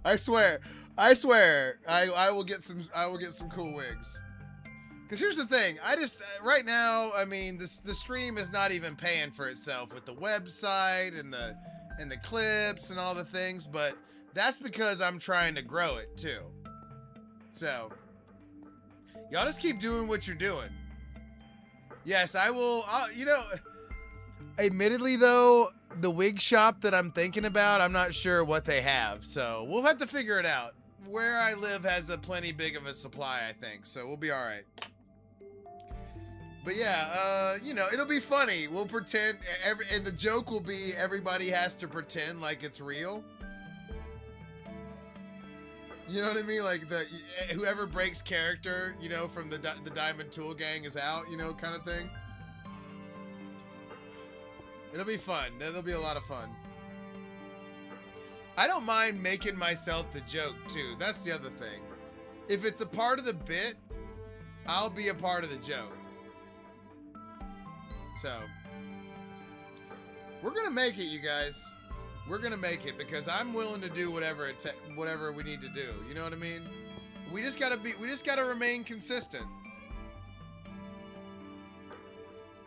I swear, I will get some cool wigs. Because here's the thing, I just, right now, I mean, the stream is not even paying for itself with the website and the clips and all the things, but that's because I'm trying to grow it too. So, y'all just keep doing what you're doing. Yes, I will, you know, admittedly though, the wig shop that I'm thinking about, I'm not sure what they have, so we'll have to figure it out. Where I live has a plenty big of a supply, I think, so we'll be all right. But yeah, you know, it'll be funny. We'll pretend, and the joke will be everybody has to pretend like it's real. You know what I mean? Like whoever breaks character, you know, from the Diamond Tool Gang is out, you know, kind of thing. It'll be fun. It'll be a lot of fun. I don't mind making myself the joke too. That's the other thing. If it's a part of the bit, I'll be a part of the joke. So, we're gonna make it, you guys. We're gonna make it because I'm willing to do whatever whatever we need to do. You know what I mean? We just gotta remain consistent.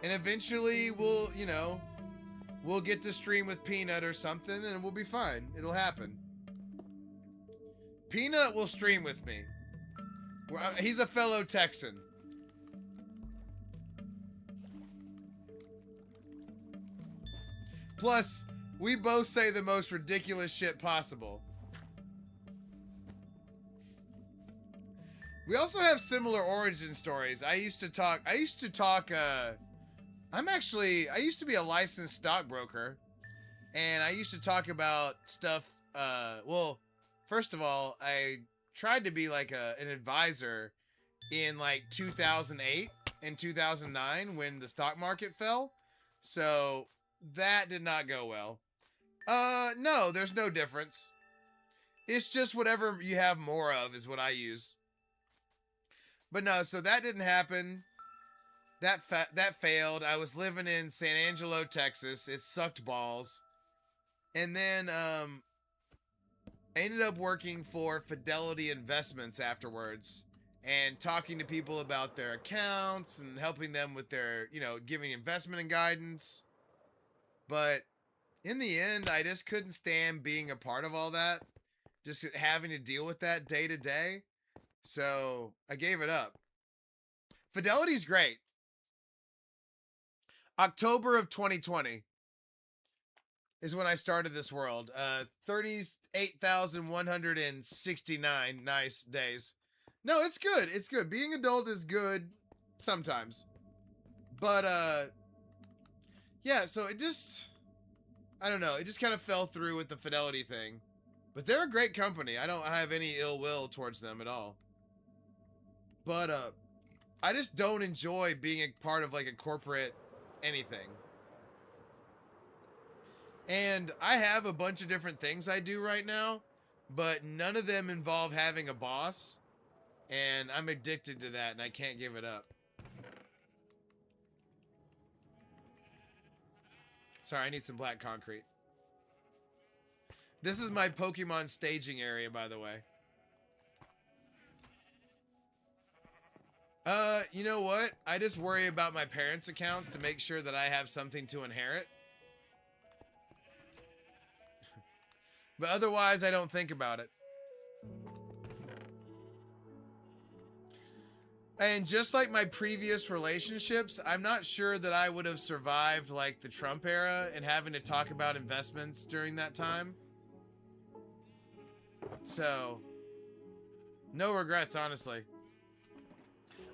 And eventually we'll, you know, we'll get to stream with Peanut or something and we'll be fine. It'll happen. Peanut will stream with me. He's a fellow Texan. Plus, we both say the most ridiculous shit possible. We also have similar origin stories. I used to be a licensed stockbroker, and I used to talk about stuff, well, first of all, I tried to be like an advisor in like 2008 and 2009 when the stock market fell. So that did not go well. No, there's no difference. It's just whatever you have more of is what I use. But no, so that didn't happen. That failed. I was living in San Angelo, Texas. It sucked balls. And then I ended up working for Fidelity Investments afterwards and talking to people about their accounts and helping them with their, you know, giving investment and guidance. But in the end, I just couldn't stand being a part of all that. Just having to deal with that day to day. So I gave it up. Fidelity's great. October of 2020 is when I started this world. 38,169 nice days. No, it's good. It's good. Being adult is good sometimes. But, yeah, so it just, I don't know. It just kind of fell through with the Fidelity thing. But they're a great company. I don't have any ill will towards them at all. But, I just don't enjoy being a part of like a corporate anything. And I have a bunch of different things I do right now, but none of them involve having a boss. And I'm addicted to that and I can't give it up. Sorry, I need some black concrete. This is my Pokemon staging area, by the way. You know what? I just worry about my parents' accounts to make sure that I have something to inherit. But otherwise, I don't think about it. And just like my previous relationships, I'm not sure that I would have survived like the Trump era and having to talk about investments during that time. So, no regrets, honestly.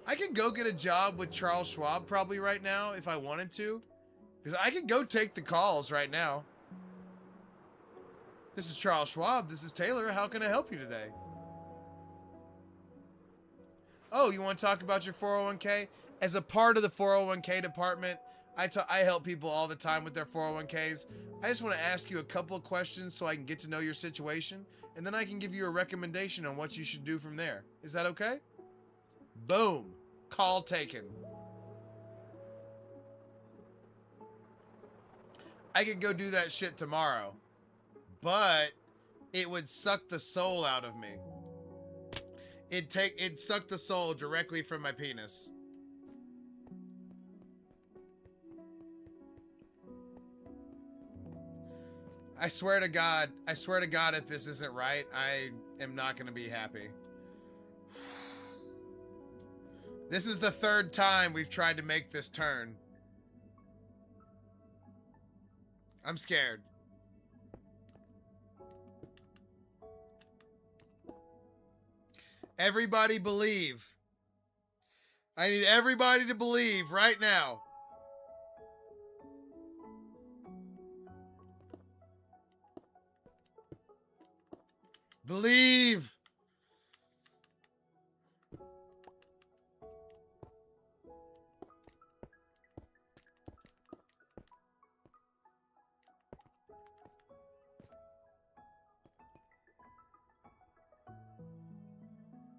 I could go get a job with Charles Schwab probably right now if I wanted to. Because I could go take the calls right now. This is Charles Schwab. This is Taylor. How can I help you today? Oh, you want to talk about your 401k? As a part of the 401k department, I help people all the time with their 401ks. I just want to ask you a couple of questions so I can get to know your situation. And then I can give you a recommendation on what you should do from there. Is that okay? Boom. Call taken. I could go do that shit tomorrow. But it would suck the soul out of me. it sucked the soul directly from my penis. I swear to God, if this isn't right, I am not going to be happy. This is the third time we've tried to make this turn. I'm scared. Everybody believe. I need everybody to believe right now. Believe.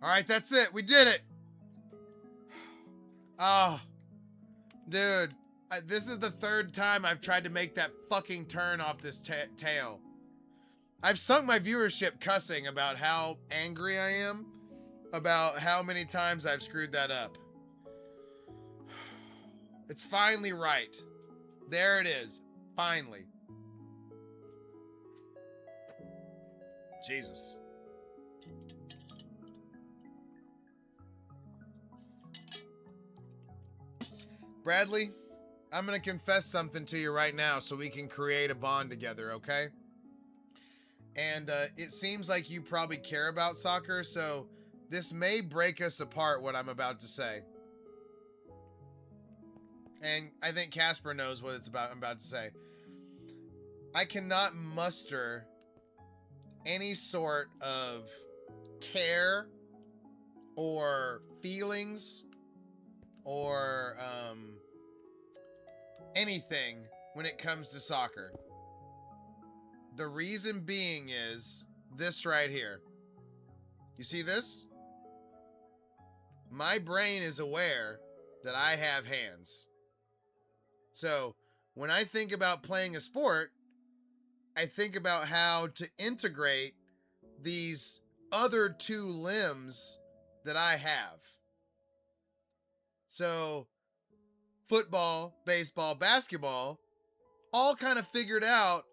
All right, that's it. We did it. Oh, dude. This is the third time I've tried to make that fucking turn off this tail. I've sunk my viewership cussing about how angry I am about how many times I've screwed that up. It's finally right. There it is. Finally. Jesus. Bradley, I'm going to confess something to you right now so we can create a bond together, okay? And it seems like you probably care about soccer, so this may break us apart, what I'm about to say. And I think Casper knows what I'm about to say. I cannot muster any sort of care or feelings or anything when it comes to soccer. The reason being is this right here. You see this? My brain is aware that I have hands. So when I think about playing a sport, I think about how to integrate these other two limbs that I have. So football, baseball, basketball, all kind of figured out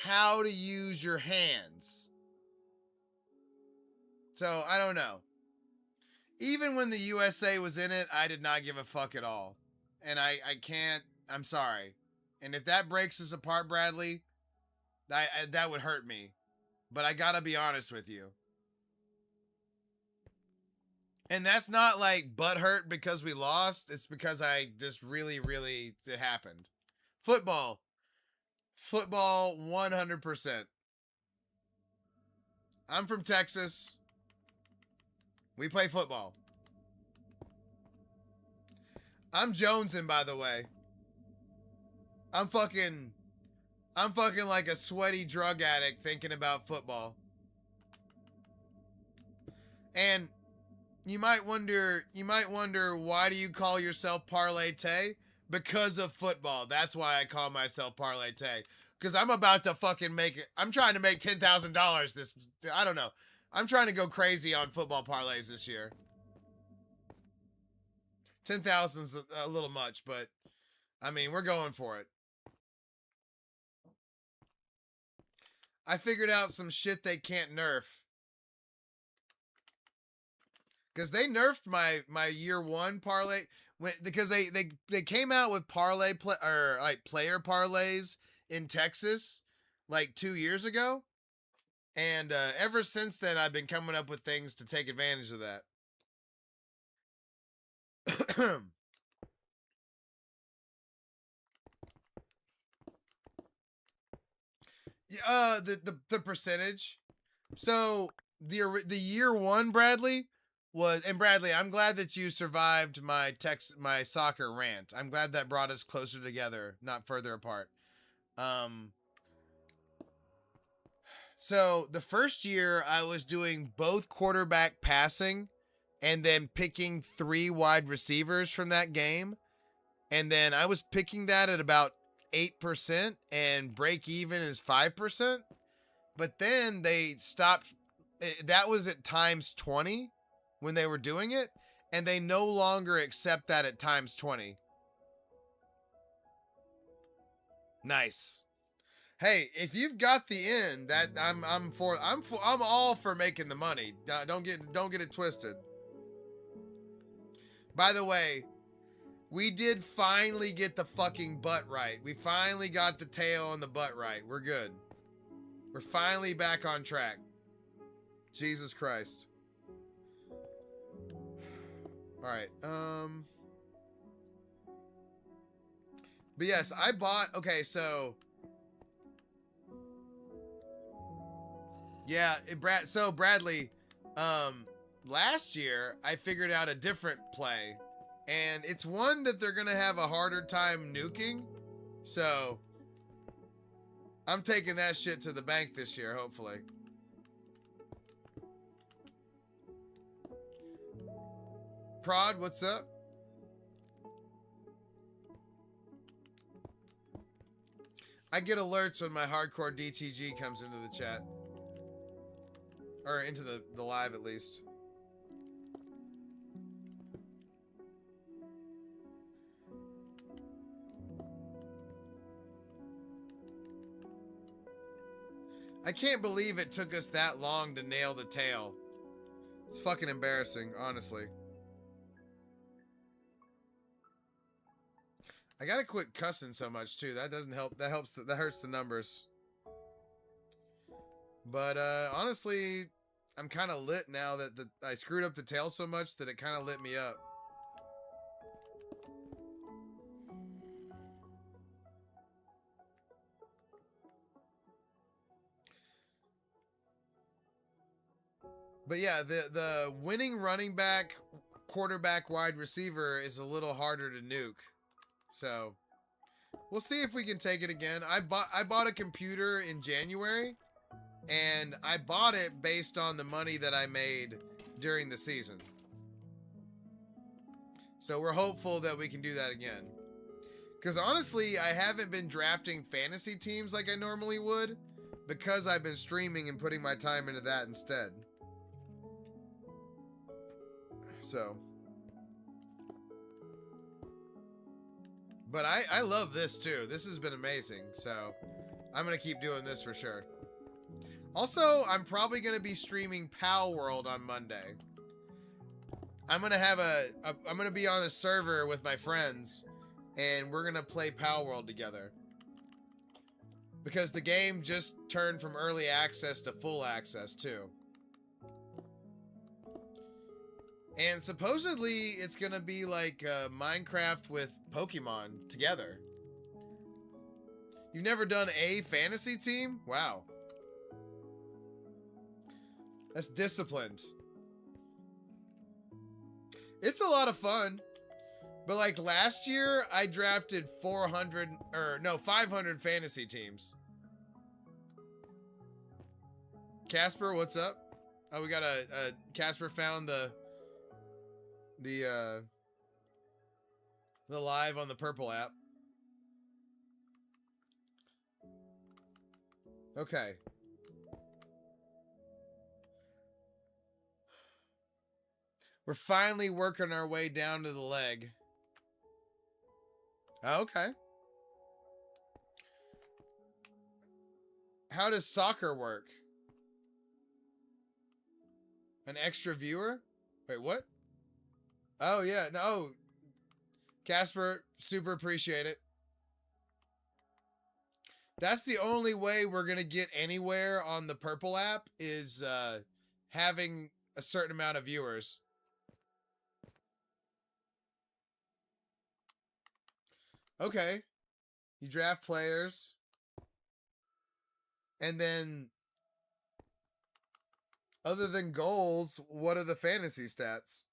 how to use your hands. So I don't know. Even when the USA was in it, I did not give a fuck at all. And I can't, I'm sorry. And if that breaks us apart, Bradley, that would hurt me. But I gotta be honest with you. And that's not like butthurt because we lost. It's because I just really, it happened. Football, 100%. I'm from Texas. We play football. I'm jonesing, by the way. I'm fucking like a sweaty drug addict thinking about football. And you might wonder why do you call yourself ParlayTayy? Because of football. That's why I call myself ParlayTayy. Because I'm about to fucking make it. I'm trying to make $10,000 this. I don't know. I'm trying to go crazy on football parlays this year. 10,000's a little much, but I mean, we're going for it. I figured out some shit they can't nerf. Because they nerfed my year one parlay because they came out with player parlays in Texas like 2 years ago, and ever since then I've been coming up with things to take advantage of that. The percentage. So the year one, Bradley, was, and Bradley, I'm glad that you survived my soccer rant. I'm glad that brought us closer together, not further apart. So the first year I was doing both quarterback passing and then picking 3 wide receivers from that game. And then I was picking that at about 8% and break even is 5%. But then they stopped. That was at times 20. when they were doing it, and they no longer accept that at times 20. Nice. Hey, if you've got the end, that I'm all for making the money. Don't get it twisted. By the way, we did finally get the fucking butt right. We finally got the tail and the butt right. We're good. We're finally back on track. Jesus Christ. All right. But yes, I bought. Okay, so yeah, Bradley, last year I figured out a different play, and it's one that they're gonna have a harder time nuking. So I'm taking that shit to the bank this year, hopefully. Prod, what's up? I get alerts when my hardcore DTG comes into the chat. Or into the live, at least. I can't believe it took us that long to nail the tail. It's fucking embarrassing, honestly. I gotta quit cussing so much too. That doesn't help. That hurts the numbers. But honestly, I'm kind of lit now that I screwed up the tail so much that it kind of lit me up. But yeah, the winning running back, quarterback, wide receiver is a little harder to nuke. So we'll see if we can take it again. I bought a computer in January, and I bought it based on the money that I made during the season. So we're hopeful that we can do that again. Because honestly, I haven't been drafting fantasy teams like I normally would, because I've been streaming and putting my time into that instead. So, but I love this too. This has been amazing. So I'm going to keep doing this for sure. Also, I'm probably going to be streaming Pal World on Monday. I'm going to have I'm going to be on a server with my friends, and we're going to play Pal World together. Because the game just turned from early access to full access too. And supposedly it's going to be like Minecraft with Pokemon together. You've never done a fantasy team? Wow. That's disciplined. It's a lot of fun. But like last year, I drafted 500 fantasy teams. Casper, what's up? Oh, we got a Casper found the live on the purple app. Okay. We're finally working our way down to the leg. Okay. How does soccer work? An extra viewer? Wait, what? Oh, yeah. No. Casper, super appreciate it. That's the only way we're going to get anywhere on the purple app is having a certain amount of viewers. Okay. You draft players. And then, other than goals, what are the fantasy stats?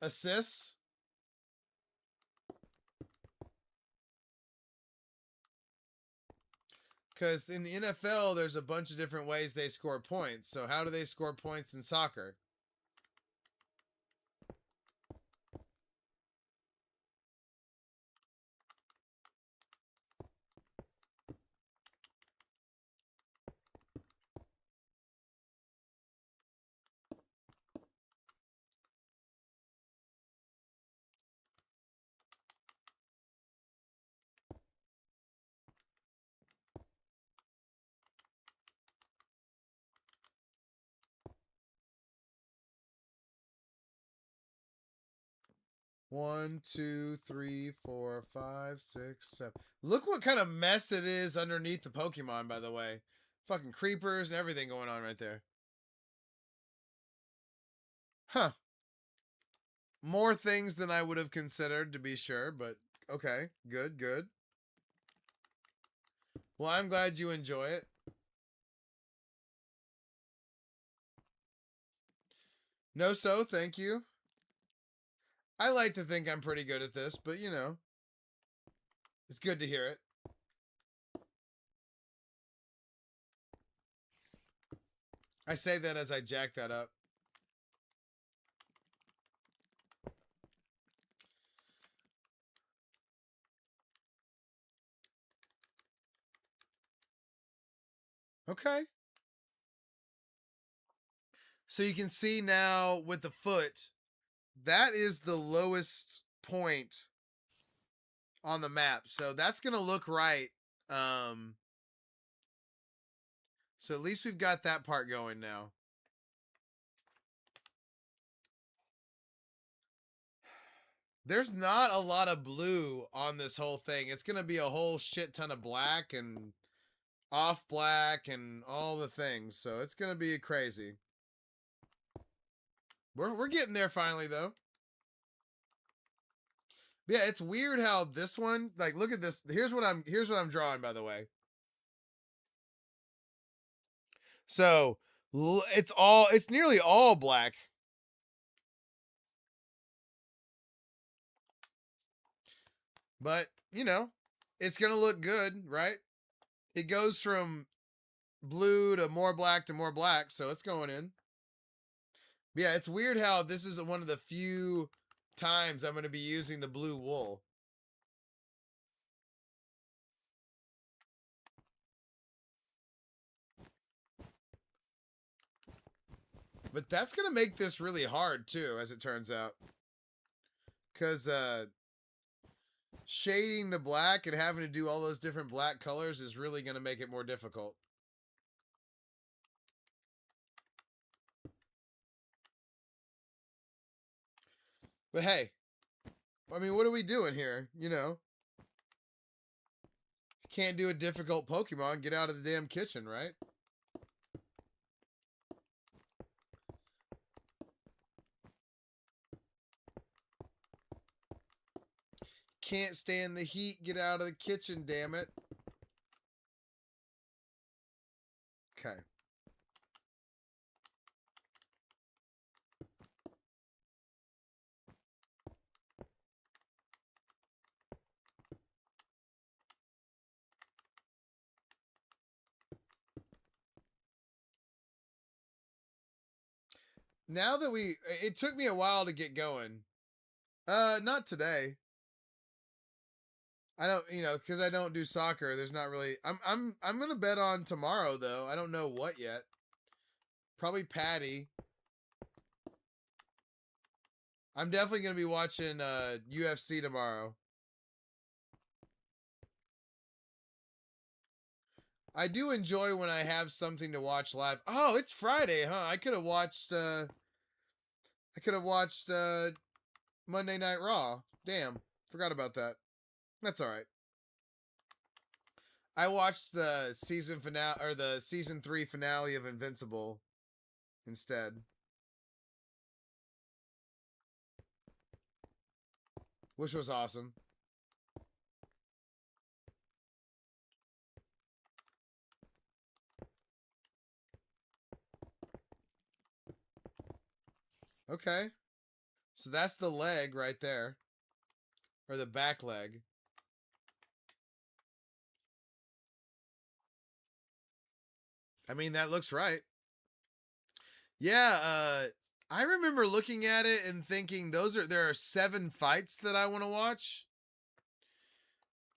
Assists? Because in the NFL, there's a bunch of different ways they score points. So how do they score points in soccer? 1, 2, 3, 4, 5, 6, 7. Look what kind of mess it is underneath the Pokemon, by the way. Fucking creepers and everything going on right there. Huh. More things than I would have considered, to be sure, but okay. Good, good. Well, I'm glad you enjoy it. No, so, thank you. I like to think I'm pretty good at this, but you know, it's good to hear it. I say that as I jack that up. Okay. So you can see now with the foot, that is the lowest point on the map. So that's going to look right. So at least we've got that part going now. There's not a lot of blue on this whole thing. It's going to be a whole shit ton of black and off black and all the things. So it's going to be crazy. We're getting there finally though. Yeah, it's weird how this one, like look at this. Here's what I'm drawing, by the way. So it's nearly all black. But, you know, it's going to look good, right? It goes from blue to more black, so it's going in. Yeah, it's weird how this is one of the few times I'm going to be using the blue wool. But that's going to make this really hard, too, as it turns out. Because shading the black and having to do all those different black colors is really going to make it more difficult. But hey, I mean, what are we doing here? You know, can't do a difficult Pokemon, get out of the damn kitchen, right? Can't stand the heat, get out of the kitchen, damn it. Okay. Now that it took me a while to get going. Not today. I don't, you know, because I don't do soccer. There's not really. I'm gonna bet on tomorrow though. I don't know what yet. Probably Patty. I'm definitely gonna be watching UFC tomorrow. I do enjoy when I have something to watch live. Oh, it's Friday, huh? I could have watched. Monday Night Raw. Damn, forgot about that. That's all right. I watched the season finale or the season 3 finale of Invincible instead, which was awesome. Okay. So that's the leg right there. Or the back leg. I mean, that looks right. Yeah, I remember looking at it and thinking there are 7 fights that I want to watch.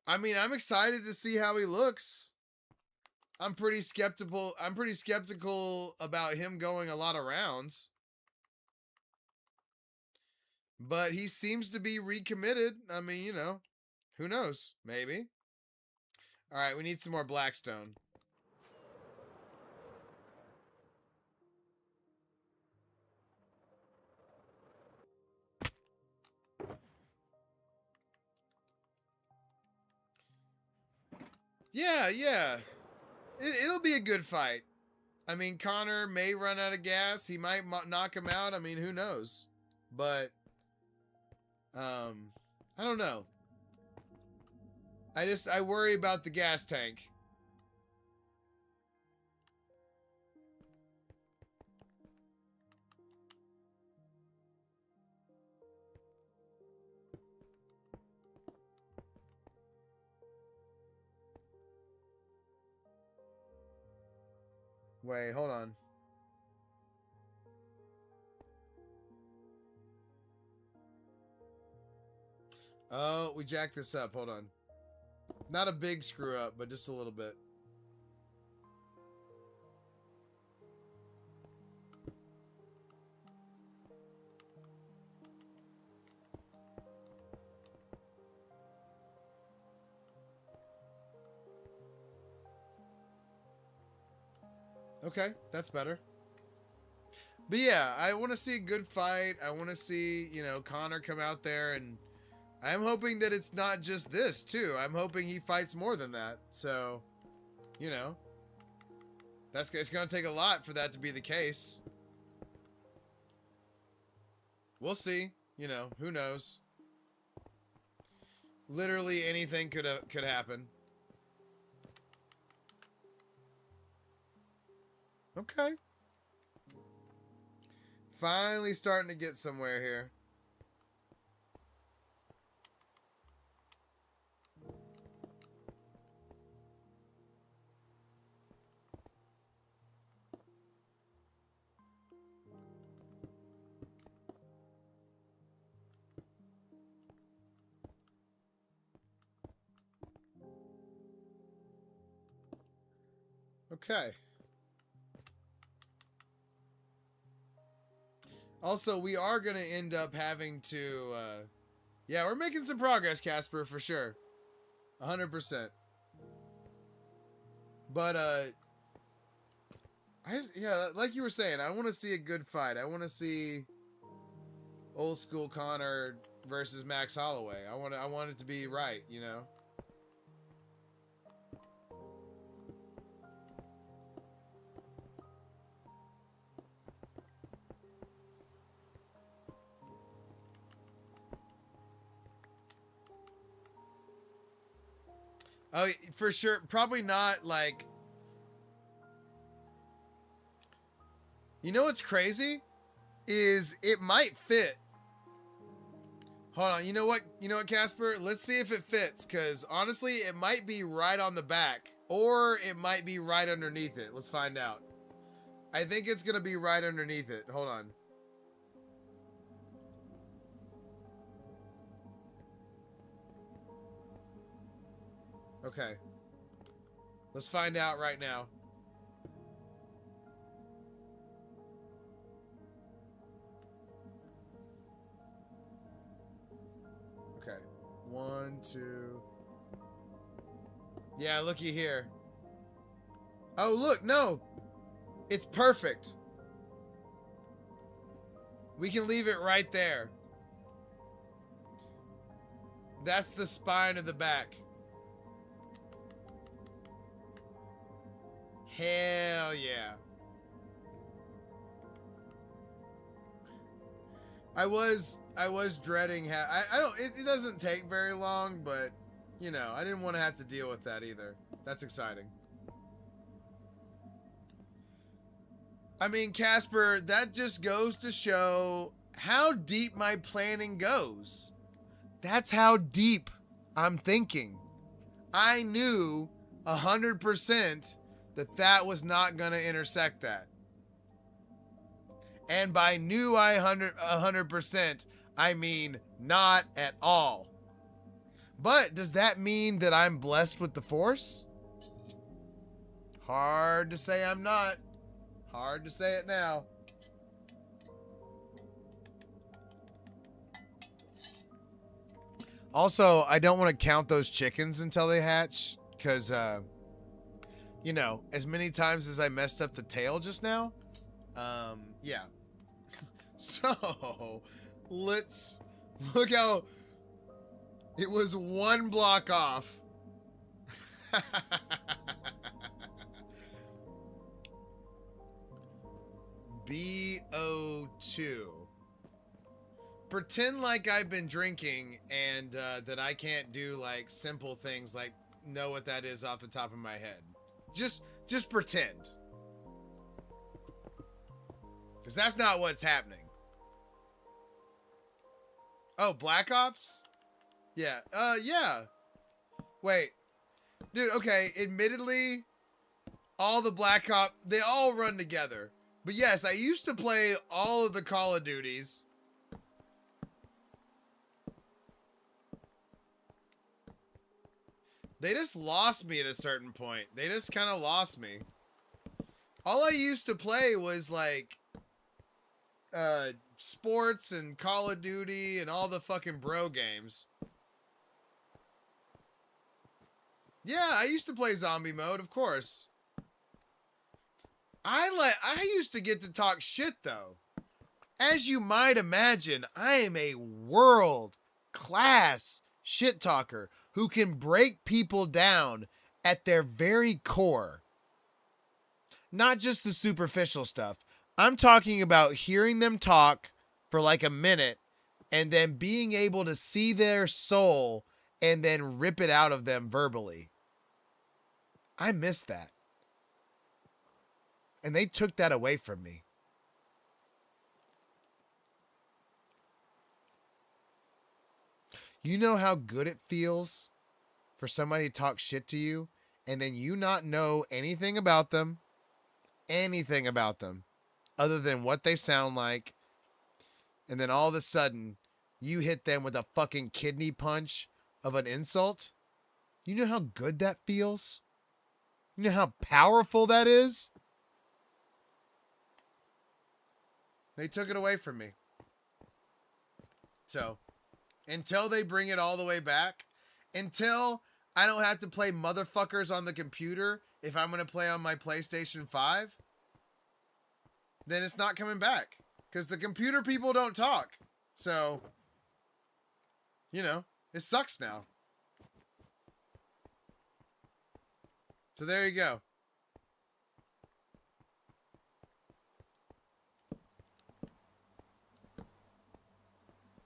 I mean, I'm excited to see how he looks. I'm pretty skeptical about him going a lot of rounds. But he seems to be recommitted. I mean, you know, who knows? Maybe. All right, we need some more Blackstone. Yeah, yeah. It'll be a good fight. I mean, Connor may run out of gas. He might knock him out. I mean, who knows? But, I don't know. I worry about the gas tank. Wait, hold on. Oh, we jacked this up. Hold on. Not a big screw up, but just a little bit. Okay, that's better. But yeah, I want to see a good fight. I want to see, you know, Connor come out there, and I'm hoping that it's not just this, too. I'm hoping he fights more than that. So, you know, it's going to take a lot for that to be the case. We'll see. You know, who knows? Literally anything could happen. Okay. Finally starting to get somewhere here. Okay. Also, we are going to end up having to, yeah, we're making some progress, Casper, for sure. 100%. But, yeah, like you were saying, I want to see a good fight. I want to see old school Connor versus Max Holloway. I want it to be right, you know? Oh, for sure. Probably not, like... You know what's crazy? Is it might fit. Hold on. You know what, Casper? Let's see if it fits, because honestly, it might be right on the back. Or it might be right underneath it. Let's find out. I think it's going to be right underneath it. Hold on. Okay. Let's find out right now. Okay. 1, 2. Yeah, looky here. Oh, look, no. It's perfect. We can leave it right there. That's the spine of the back. Hell yeah. I was dreading I don't it doesn't take very long, but you know, I didn't want to have to deal with that either. That's exciting. I mean, Casper, that just goes to show how deep my planning goes. That's how deep I'm thinking. I knew 100% that was not going to intersect that. And by knew I 100%, I mean not at all. But does that mean that I'm blessed with the Force? Hard to say I'm not. Hard to say it now. Also, I don't want to count those chickens until they hatch, because, you know, as many times as I messed up the tail just now, yeah. So, let's look how it was one block off. BO2. Pretend like I've been drinking and that I can't do like simple things like know what that is off the top of my head. Just pretend. Because that's not what's happening. Oh, Black Ops? Yeah. Yeah. Wait. Dude, okay. Admittedly, all the Black Ops, they all run together. But yes, I used to play all of the Call of Duties. They just lost me at a certain point. They just kind of lost me. All I used to play was like sports and Call of Duty and all the fucking bro games. Yeah, I used to play zombie mode, of course. I used to get to talk shit though. As you might imagine, I am a world class shit talker who can break people down at their very core. Not just the superficial stuff. I'm talking about hearing them talk for like a minute and then being able to see their soul and then rip it out of them verbally. I miss that. And they took that away from me. You know how good it feels for somebody to talk shit to you and then you not know anything about them other than what they sound like. And then all of a sudden you hit them with a fucking kidney punch of an insult. You know how good that feels? You know how powerful that is? They took it away from me. So, until they bring it all the way back, until I don't have to play motherfuckers on the computer if I'm going to play on my PlayStation 5, then it's not coming back. Because the computer people don't talk. So, you know, it sucks now. So there you go.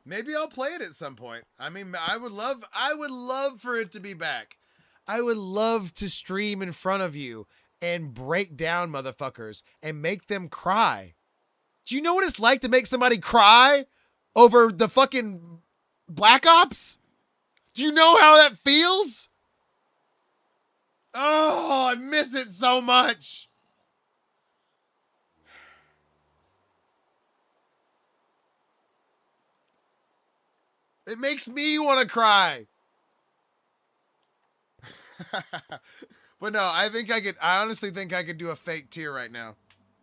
Maybe I'll play it at some point. I mean, I would love for it to be back. I would love to stream in front of you and break down motherfuckers and make them cry. Do you know what it's like to make somebody cry over the fucking Black Ops? Do you know how that feels? Oh, I miss it so much. It makes me want to cry. But no, I honestly think I could do a fake tear right now.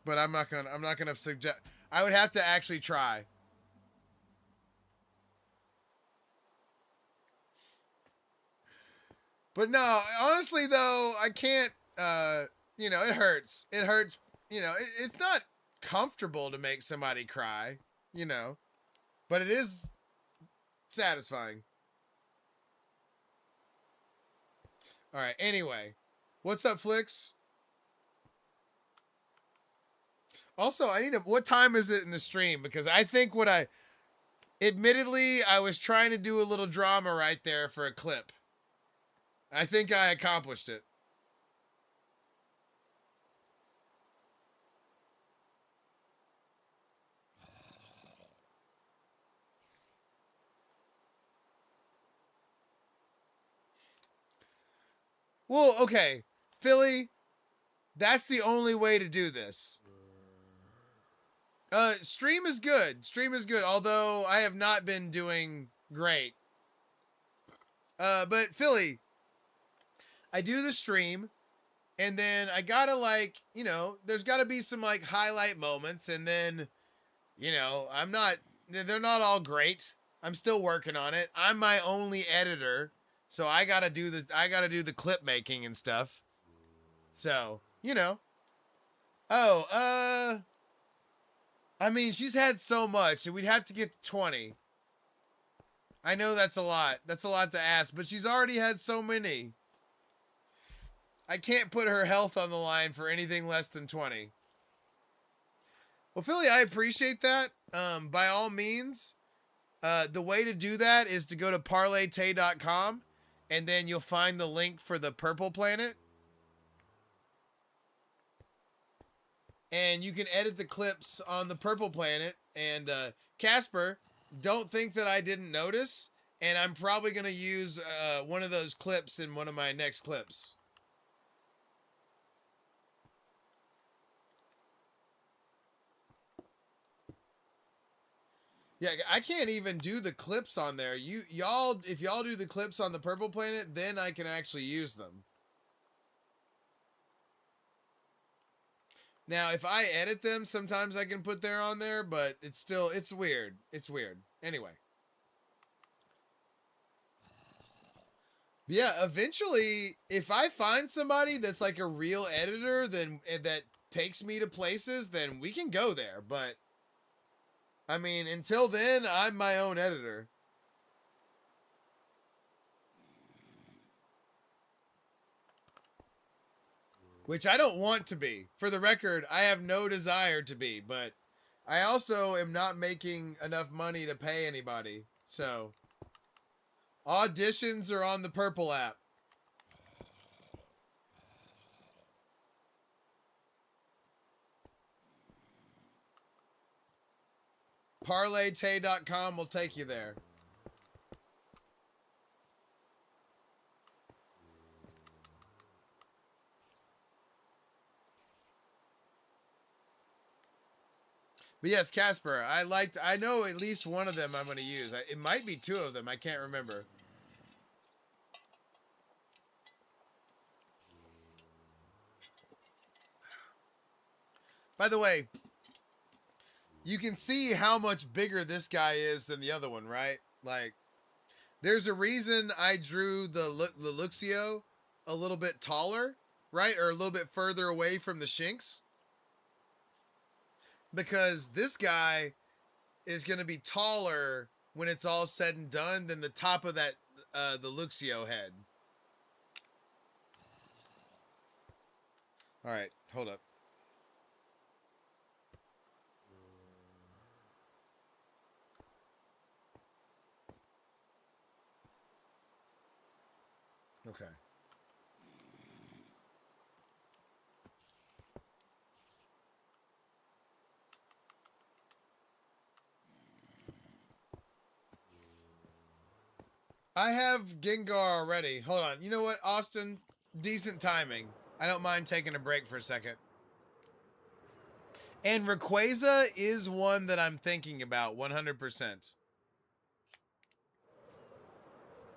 But I'm not gonna suggest. I would have to actually try. But no, honestly though, I can't, you know, it hurts. It hurts, you know, it's not comfortable to make somebody cry, you know, but it is satisfying. All right, anyway, what's up, Flicks? Also, what time is it in the stream? Because I think admittedly, I was trying to do a little drama right there for a clip. I think I accomplished it. Well, okay, Philly, that's the only way to do this. Stream is good. Stream is good, although I have not been doing great. But Philly, I do the stream, and then I gotta like, you know, there's gotta be some like highlight moments, and then, you know, they're not all great. I'm still working on it. I'm my only editor, so I gotta do the clip making and stuff. So, you know. Oh, I mean, she's had so much, so we'd have to get to 20. I know that's a lot. That's a lot to ask, but she's already had so many. I can't put her health on the line for anything less than 20. Well, Philly, I appreciate that. By all means, the way to do that is to go to ParlayTayy.com, and then you'll find the link for the purple planet. And you can edit the clips on the purple planet. And Casper, don't think that I didn't notice. And I'm probably going to use one of those clips in one of my next clips. Yeah, I can't even do the clips on there. Y'all, if y'all do the clips on the purple planet, then I can actually use them. Now, if I edit them, sometimes I can put there on there, but it's weird. It's weird. Anyway. Yeah, eventually, if I find somebody that's like a real editor, then that takes me to places, then we can go there. But, I mean, until then, I'm my own editor. Which I don't want to be. For the record, I have no desire to be, but I also am not making enough money to pay anybody. So, auditions are on the purple app. ParlayTayy.com will take you there. But yes, Casper, I know at least one of them I'm going to use. It might be two of them. I can't remember. By the way, you can see how much bigger this guy is than the other one, right? Like, there's a reason I drew the Luxray a little bit taller, right? Or a little bit further away from the Shinx. Because this guy is going to be taller when it's all said and done than the top of that, the Luxray head. All right, hold up. Okay. I have Gengar already. Hold on. You know what, Austin? Decent timing. I don't mind taking a break for a second. And Rayquaza is one that I'm thinking about 100%.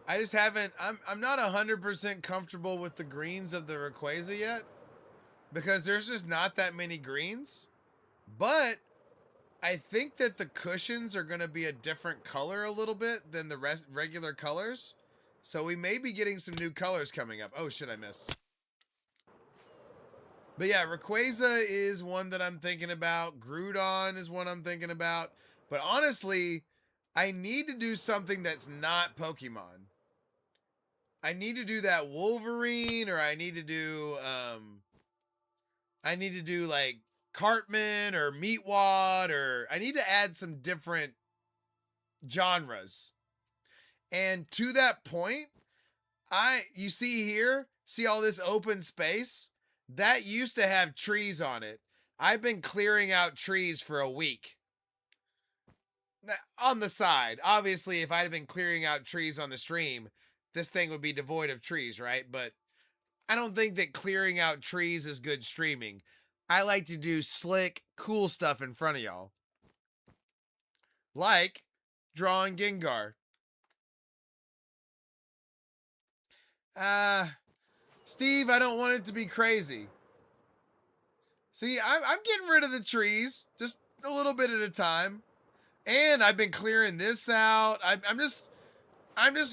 I just haven't... I'm not 100% comfortable with the greens of the Rayquaza yet. Because there's just not that many greens. But I think that the cushions are going to be a different color a little bit than the regular colors. So we may be getting some new colors coming up. Oh shit, I missed. But yeah, Rayquaza is one that I'm thinking about. Groudon is one I'm thinking about. But honestly, I need to do something that's not Pokemon. I need to do that Wolverine, or I need to do like Cartman or Meatwad, or I need to add some different genres. And to that point, you see here, see all this open space? That used to have trees on it. I've been clearing out trees for a week. On the side, obviously, if I'd have been clearing out trees on the stream, this thing would be devoid of trees, right? But I don't think that clearing out trees is good streaming. I like to do slick, cool stuff in front of y'all. Like drawing Gengar. Steve, I don't want it to be crazy. See, I'm getting rid of the trees, just a little bit at a time. And I've been clearing this out. I'm just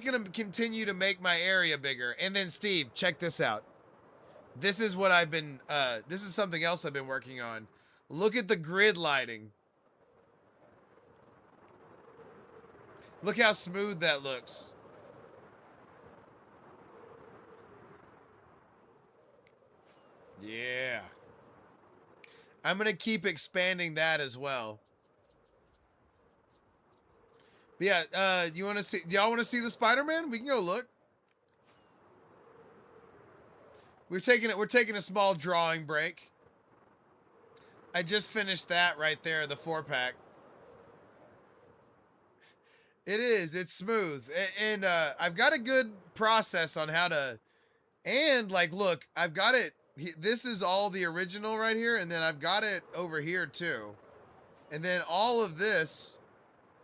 going to continue to make my area bigger. And then, Steve, check this out. This is what I've been, this is something else I've been working on. Look at the grid lighting. Look how smooth that looks. Yeah. I'm going to keep expanding that as well. But yeah, you want to see, do y'all want to see the Spider-Man? We can go look. We're taking a small drawing break. I just finished that right there, the 4-pack. It is, it's smooth. And I've got a good process on how to, and like, look, I've got it. This is all the original right here. And then I've got it over here too. And then all of this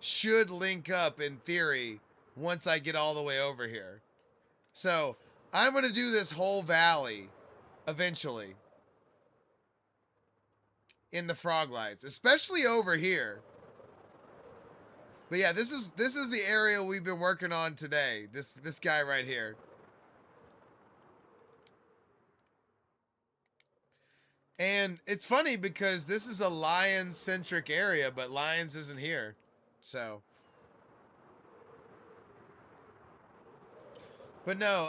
should link up in theory once I get all the way over here. So I'm going to do this whole valley eventually in the frog lights, especially over here. But yeah, this is the area we've been working on today. This guy right here. And it's funny because this is a lion-centric area, but lions isn't here. So. But no,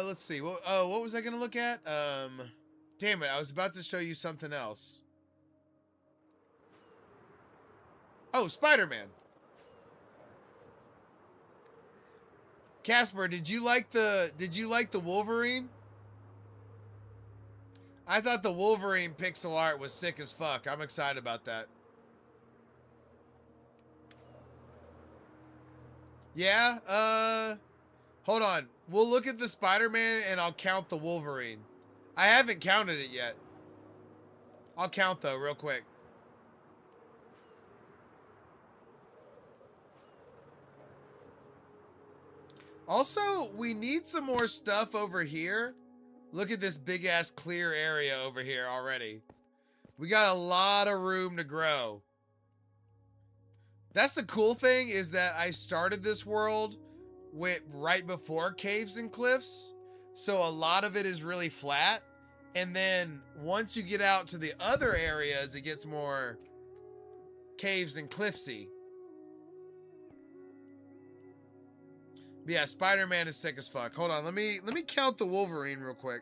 let's see. What was I going to look at? Damn it, I was about to show you something else. Oh, Spider-Man. Casper, did you like the Wolverine? I thought the Wolverine pixel art was sick as fuck. I'm excited about that. Yeah, hold on. We'll look at the Spider-Man and I'll count the Wolverine. I haven't counted it yet. I'll count though, real quick. Also, we need some more stuff over here. Look at this big ass clear area over here already. We got a lot of room to grow. That's the cool thing, is that I started this world with right before caves and cliffs. So a lot of it is really flat. And then once you get out to the other areas, it gets more caves and cliffsy. But yeah, Spider-Man is sick as fuck. Hold on, let me count the Wolverine real quick.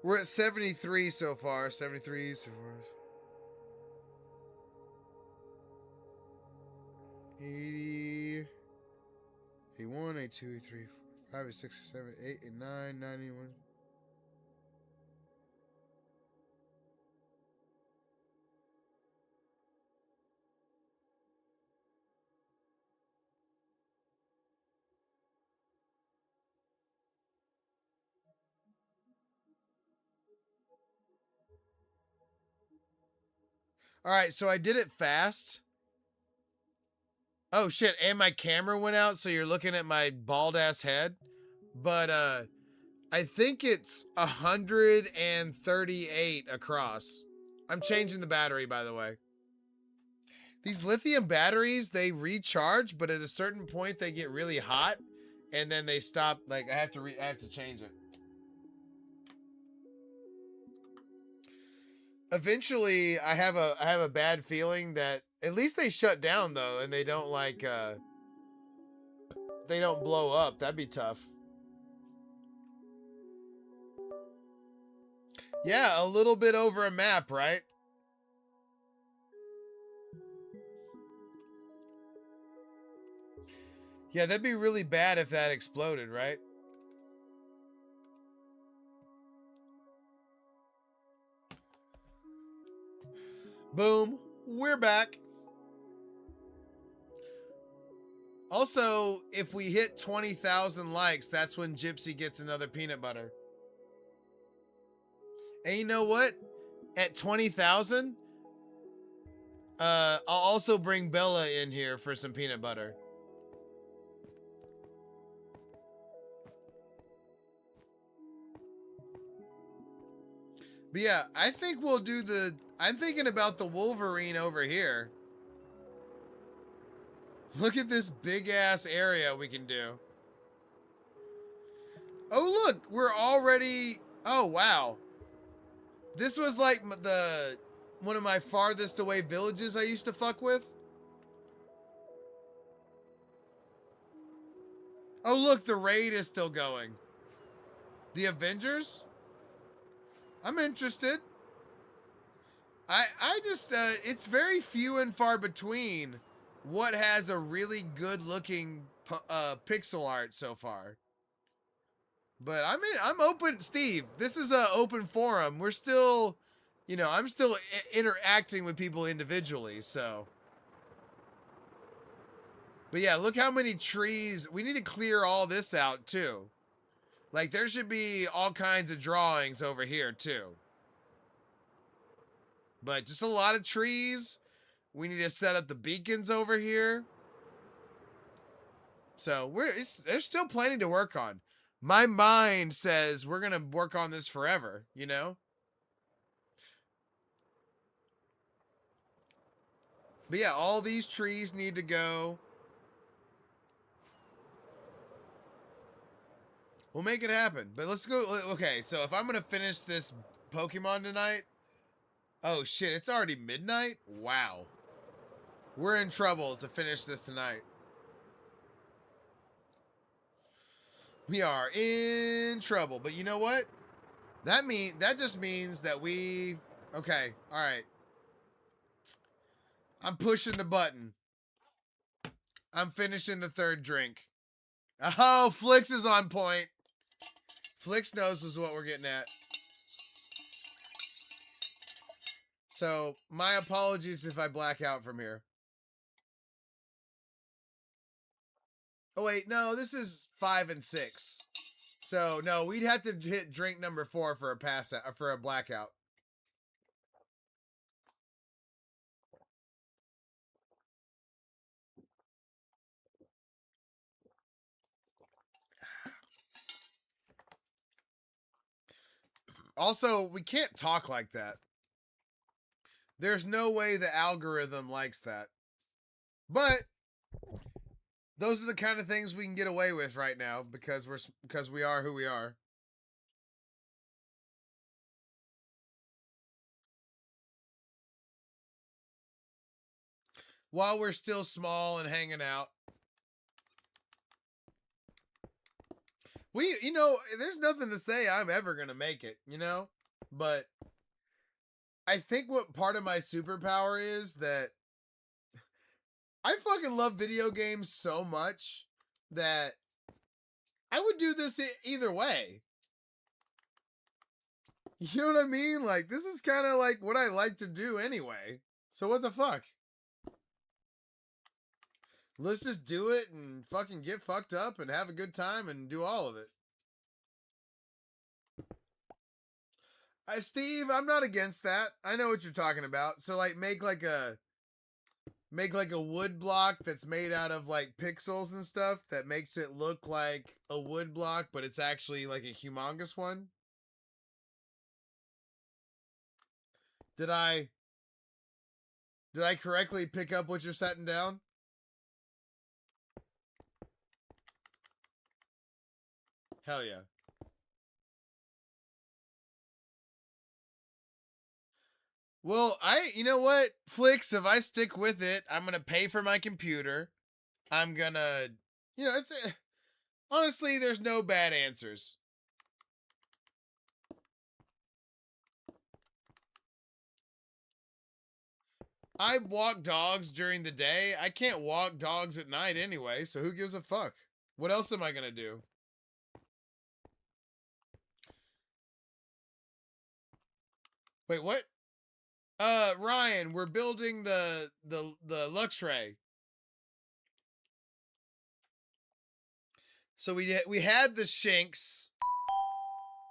We're at 73 so far. 73 so far. 80, 81, 82, 83, 5, 86, 7, 8, 9, 91. All right, so I did it fast. Oh shit, and my camera went out, so you're looking at my bald ass head. But I think it's 138 across. I'm changing the battery, by the way. These lithium batteries, they recharge, but at a certain point they get really hot and then they stop. Like I have to change it. Eventually, I have a bad feeling that at least they shut down though, and they don't like they don't blow up. That'd be tough. Yeah, a little bit over a map, right? Yeah, that'd be really bad if that exploded, right? Boom, we're back. Also, if we hit 20,000 likes, that's when Gypsy gets another peanut butter. And you know what? At 20,000, I'll also bring Bella in here for some peanut butter. But yeah, I think we'll do the... I'm thinking about the Wolverine over here. Look at this big-ass area we can do. Oh, look! We're already... Oh, wow. This was like one of my farthest away villages I used to fuck with. Oh, look, the raid is still going. The Avengers? I'm interested. I just, it's very few and far between what has a really good looking pixel art so far. But I'm open, Steve. This is a open forum. We're still, you know, I'm still interacting with people individually, so. But yeah, look how many trees. We need to clear all this out too. Like there should be all kinds of drawings over here too. But just a lot of trees. We need to set up the beacons over here. So there's still plenty to work on. My mind says we're gonna work on this forever, you know? But yeah, all these trees need to go. We'll make it happen. But let's go. Okay, so if I'm gonna finish this Pokemon tonight. Oh shit, it's already midnight? Wow. We're in trouble to finish this tonight. We are in trouble. But you know what? That just means that we... Okay, alright. I'm pushing the button. I'm finishing the third drink. Oh, Flix is on point. Flix knows was what we're getting at. So, my apologies if I black out from here. Oh, wait, no, this is 5 and 6. So, no, we'd have to hit drink number 4 for a pass out, for a blackout. Also, we can't talk like that. There's no way the algorithm likes that. But those are the kind of things we can get away with right now because we are who we are. While we're still small and hanging out. You know, there's nothing to say I'm ever going to make it, you know? But I think what part of my superpower is that I fucking love video games so much that I would do this either way. You know what I mean? Like, this is kind of like what I like to do anyway. So what the fuck? Let's just do it and fucking get fucked up and have a good time and do all of it. Steve, I'm not against that. I know what you're talking about. So like make like a wood block that's made out of like pixels and stuff that makes it look like a wood block, but it's actually like a humongous one. Did I correctly pick up what you're setting down? Hell yeah. Well, you know what, Flix, if I stick with it, I'm going to pay for my computer. I'm going to, you know, honestly, there's no bad answers. I walk dogs during the day. I can't walk dogs at night anyway, so who gives a fuck? What else am I going to do? Wait, what? Ryan, we're building the Luxray. So we had the Shinx.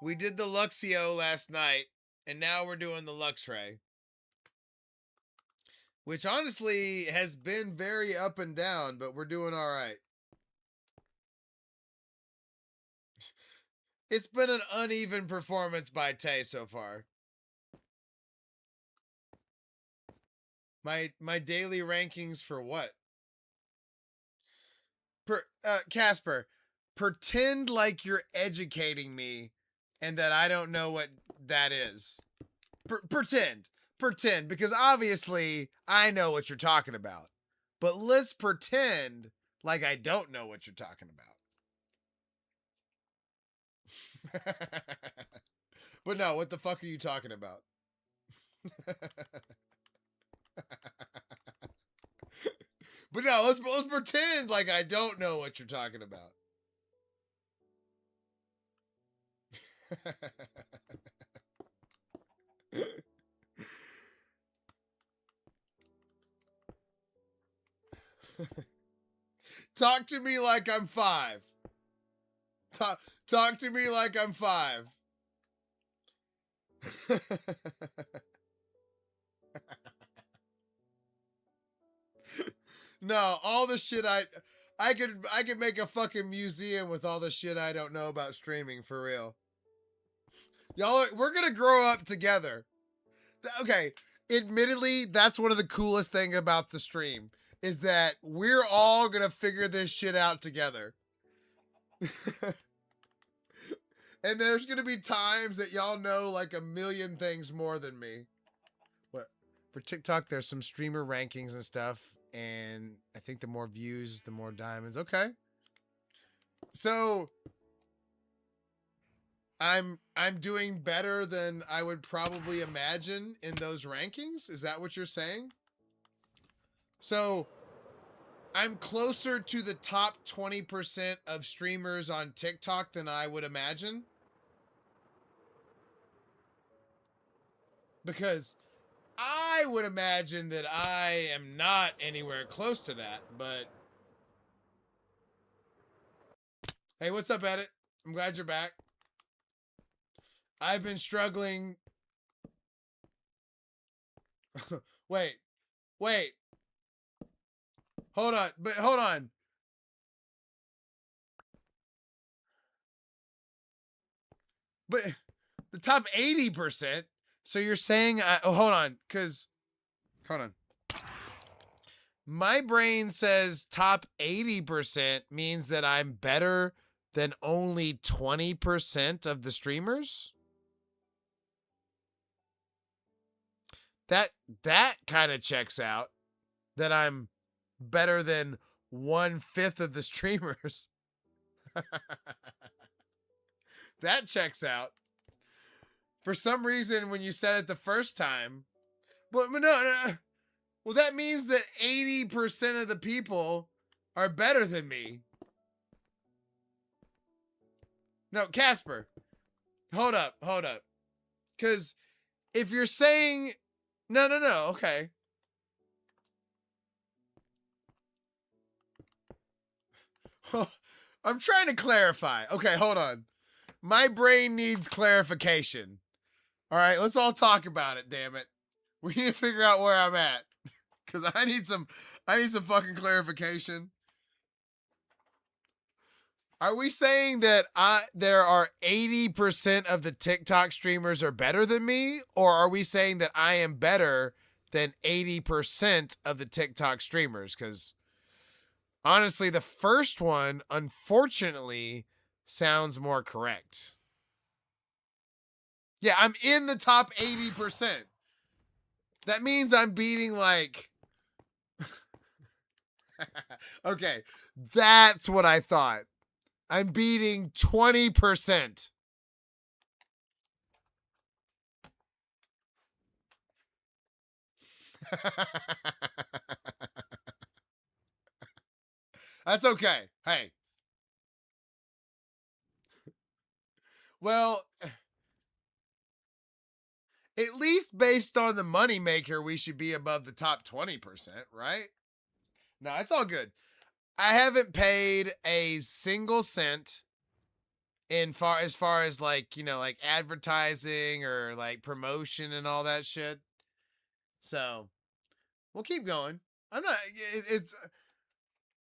We did the Luxio last night, and now we're doing the Luxray. Which honestly has been very up and down, but we're doing all right. It's been an uneven performance by Tay so far. My daily rankings for what? Casper, pretend like you're educating me and that I don't know what that is. Pretend, because obviously I know what you're talking about. But let's pretend like I don't know what you're talking about. But no, what the fuck are you talking about? But no, let's pretend like I don't know what you're talking about. Talk to me like I'm 5. Talk to me like I'm 5. No, all the shit I could make a fucking museum with all the shit I don't know about streaming, for real. Y'all, we're gonna grow up together. Okay, admittedly, that's one of the coolest things about the stream is that we're all gonna figure this shit out together. And there's gonna be times that y'all know like a million things more than me. What? For TikTok, there's some streamer rankings and stuff, and I think the more views, the more diamonds. Okay. So I'm doing better than I would probably imagine in those rankings. Is that what you're saying? So I'm closer to the top 20% of streamers on TikTok than I would imagine. Because I would imagine that I am not anywhere close to that, but hey, what's up, Edit? I'm glad you're back. I've been struggling. Wait. Hold on. But the top 80%. So you're saying, hold on. My brain says top 80% means that I'm better than only 20% of the streamers. That kind of checks out. That I'm better than 1/5 of the streamers. That checks out. For some reason, when you said it the first time, but no. Well, that means that 80% of the people are better than me. No, Casper, hold up. Because if you're saying, no, okay. I'm trying to clarify. Okay, hold on. My brain needs clarification. All right, let's all talk about it, damn it. We need to figure out where I'm at. Because I need some fucking clarification. Are we saying that there are 80% of the TikTok streamers are better than me? Or are we saying that I am better than 80% of the TikTok streamers? Because honestly, the first one, unfortunately, sounds more correct. Yeah, I'm in the top 80%. That means I'm beating like... Okay, that's what I thought. I'm beating 20%. That's okay. Hey. Well, at least based on the moneymaker, we should be above the top 20%, right? No, it's all good. I haven't paid a single cent as far as like, like advertising or like promotion and all that shit. So we'll keep going. I'm not,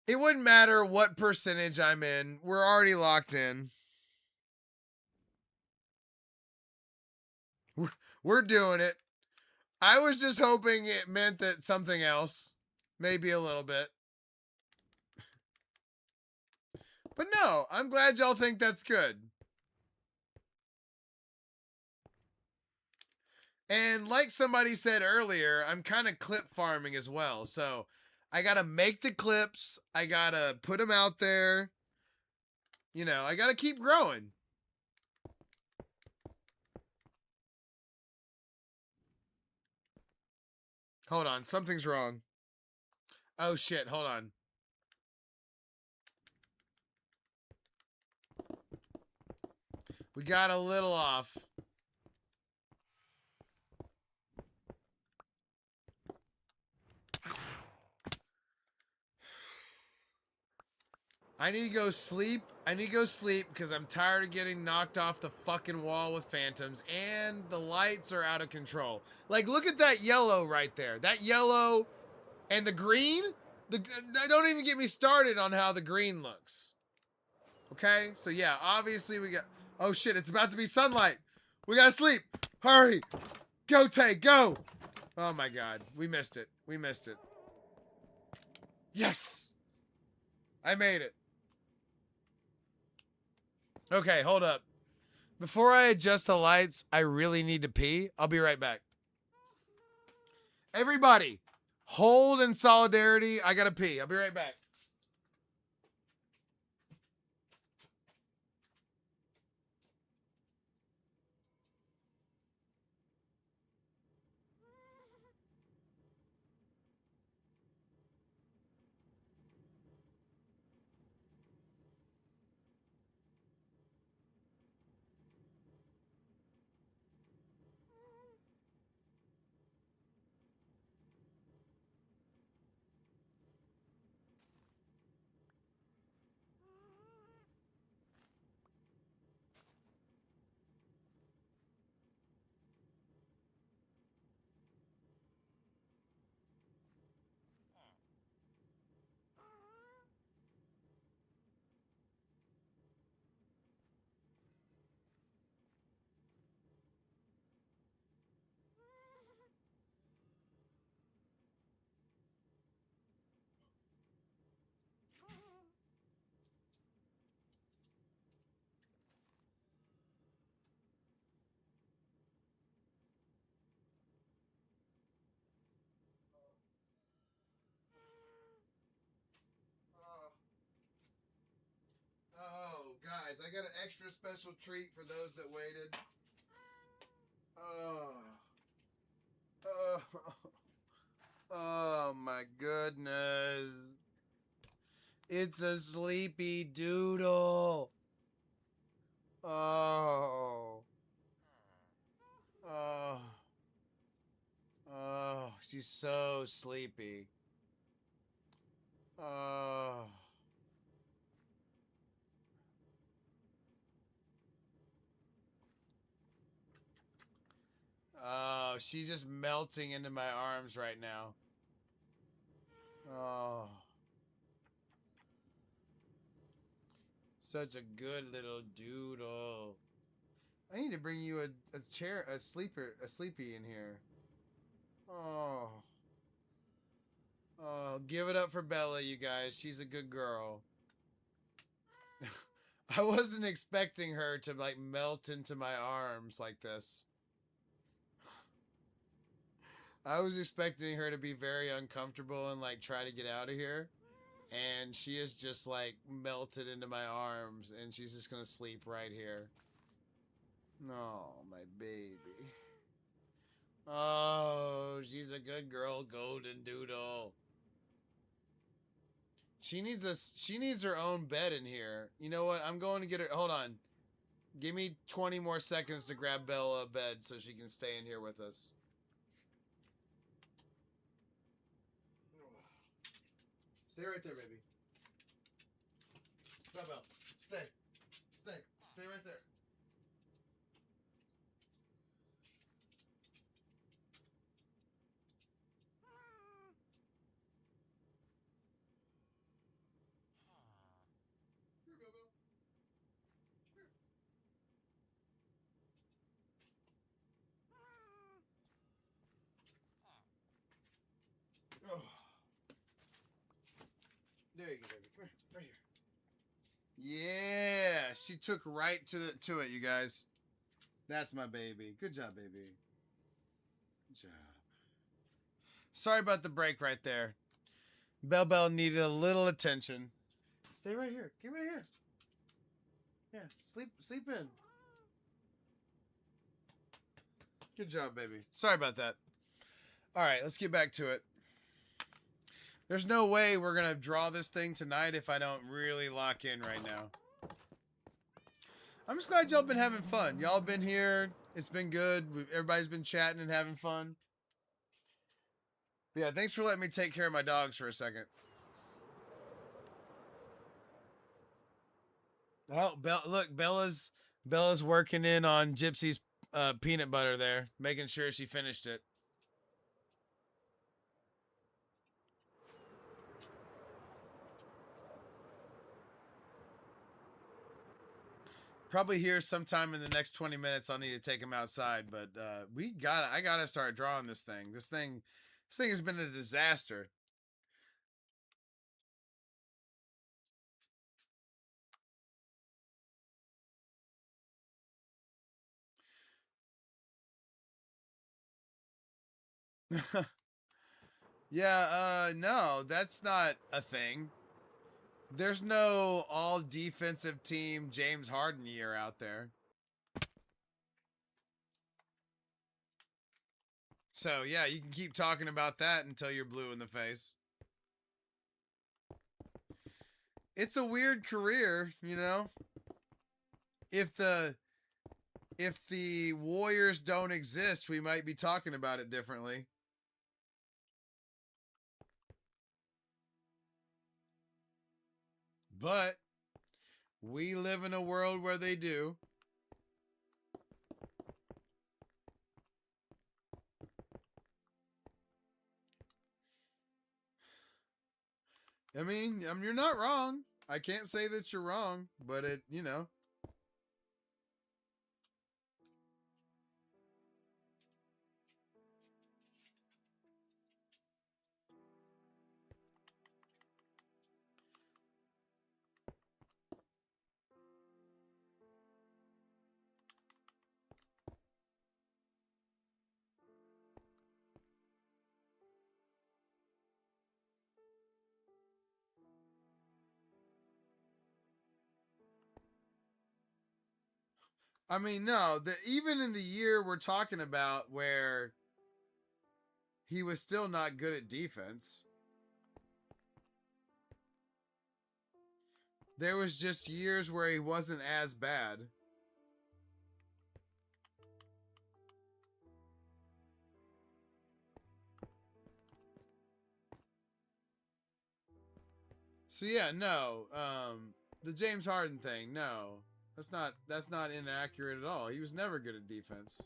it wouldn't matter what percentage I'm in. We're already locked in. We're doing it. I was just hoping it meant that something else. Maybe a little bit. But no, I'm glad y'all think that's good. And like somebody said earlier, I'm kind of clip farming as well. So I got to make the clips. I got to put them out there. You know, I got to keep growing. Hold on. Something's wrong. Oh, shit. Hold on. We got a little off. I need to go sleep. I need to go sleep because I'm tired of getting knocked off the fucking wall with phantoms and the lights are out of control. Like, look at that yellow right there. That yellow and the green. Don't even get me started on how the green looks. Okay? So, yeah, obviously we got... Oh, shit. It's about to be sunlight. We gotta sleep. Hurry. Go, Tay. Go. Oh, my God. We missed it. We missed it. Yes. I made it. Okay, hold up. Before I adjust the lights, I really need to pee. I'll be right back. Everybody, hold in solidarity. I gotta pee. I'll be right back. Oh, guys, I got an extra special treat for those that waited. Oh. Oh. Oh, my goodness. It's a sleepy doodle. Oh. Oh. Oh, she's so sleepy. Oh. Oh, she's just melting into my arms right now. Oh. Such a good little doodle. I need to bring you a chair, a sleepy in here. Oh. Oh, give it up for Bella, you guys. She's a good girl. I wasn't expecting her to, like, melt into my arms like this. I was expecting her to be very uncomfortable and, like, try to get out of here. And she is just, like, melted into my arms. And she's just gonna sleep right here. Oh, my baby. Oh, she's a good girl, golden doodle. She needs her own bed in here. You know what? I'm going to get her. Hold on. Give me 20 more seconds to grab Bella a bed so she can stay in here with us. Stay right there, baby. Belle, stay. Stay. Stay right there. Here, Belle. Here. Oh. There you go, baby. Come here. Right here. Yeah, she took right to it, you guys. That's my baby. Good job, baby. Good job. Sorry about the break right there. Bell needed a little attention. Stay right here. Get right here. Yeah, sleep in. Good job, baby. Sorry about that. All right, let's get back to it. There's no way we're going to draw this thing tonight if I don't really lock in right now. I'm just glad y'all been having fun. Y'all been here. It's been good. Everybody's been chatting and having fun. But yeah, thanks for letting me take care of my dogs for a second. Oh, look, Bella's working in on Gypsy's peanut butter there, making sure she finished it. Probably here sometime in the next 20 minutes. I'll need to take him outside, but I gotta start drawing this thing. This thing has been a disaster. Yeah, no, that's not a thing. There's no all defensive team James Harden year out there. So yeah, you can keep talking about that until you're blue in the face. It's a weird career, you know. If the Warriors don't exist, we might be talking about it differently. But we live in a world where they do. I mean, you're not wrong. I can't say that you're wrong, but it, you know. I mean, no, even in the year we're talking about where he was still not good at defense. There was just years where he wasn't as bad. So yeah, no, the James Harden thing, no, that's not inaccurate at all. He was never good at defense.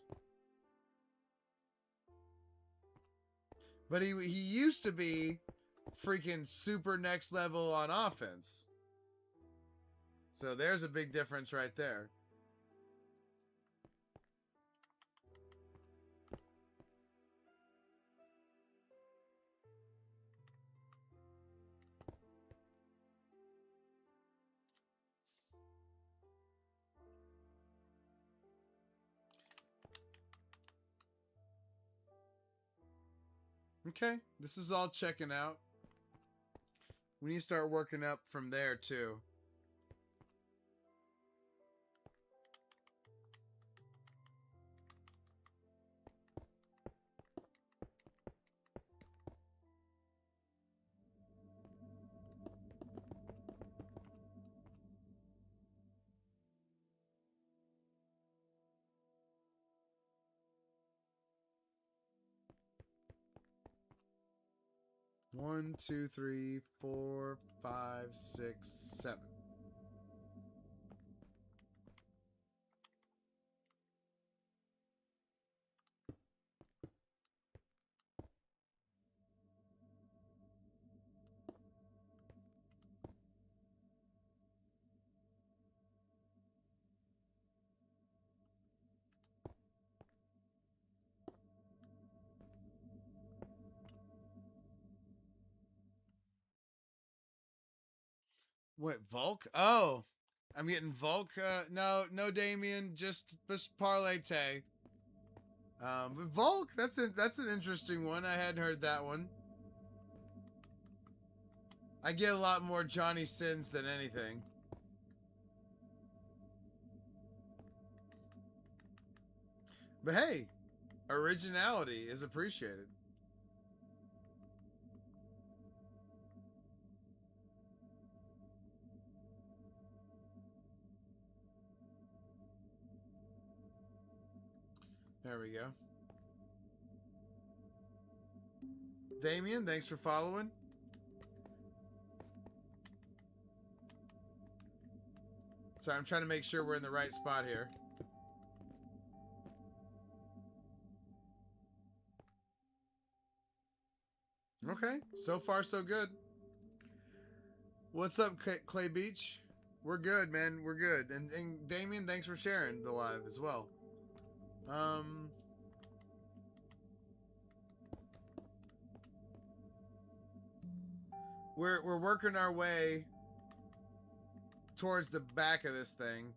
But he used to be freaking super next level on offense. So there's a big difference right there. Okay, this is all checking out. We need to start working up from there too. One, two, three, 4, 5, 6, 7. Wait, Volk? Oh, I'm getting Volk. No, Damien, just ParlayTayy. But Volk, that's an interesting one. I hadn't heard that one. I get a lot more Johnny Sins than anything. But hey, originality is appreciated. There we go. Damien, thanks for following. So I'm trying to make sure we're in the right spot here. Okay, so far so good. What's up, Clay Beach? We're good, man. We're good. And Damien, thanks for sharing the live as well. We're working our way towards the back of this thing.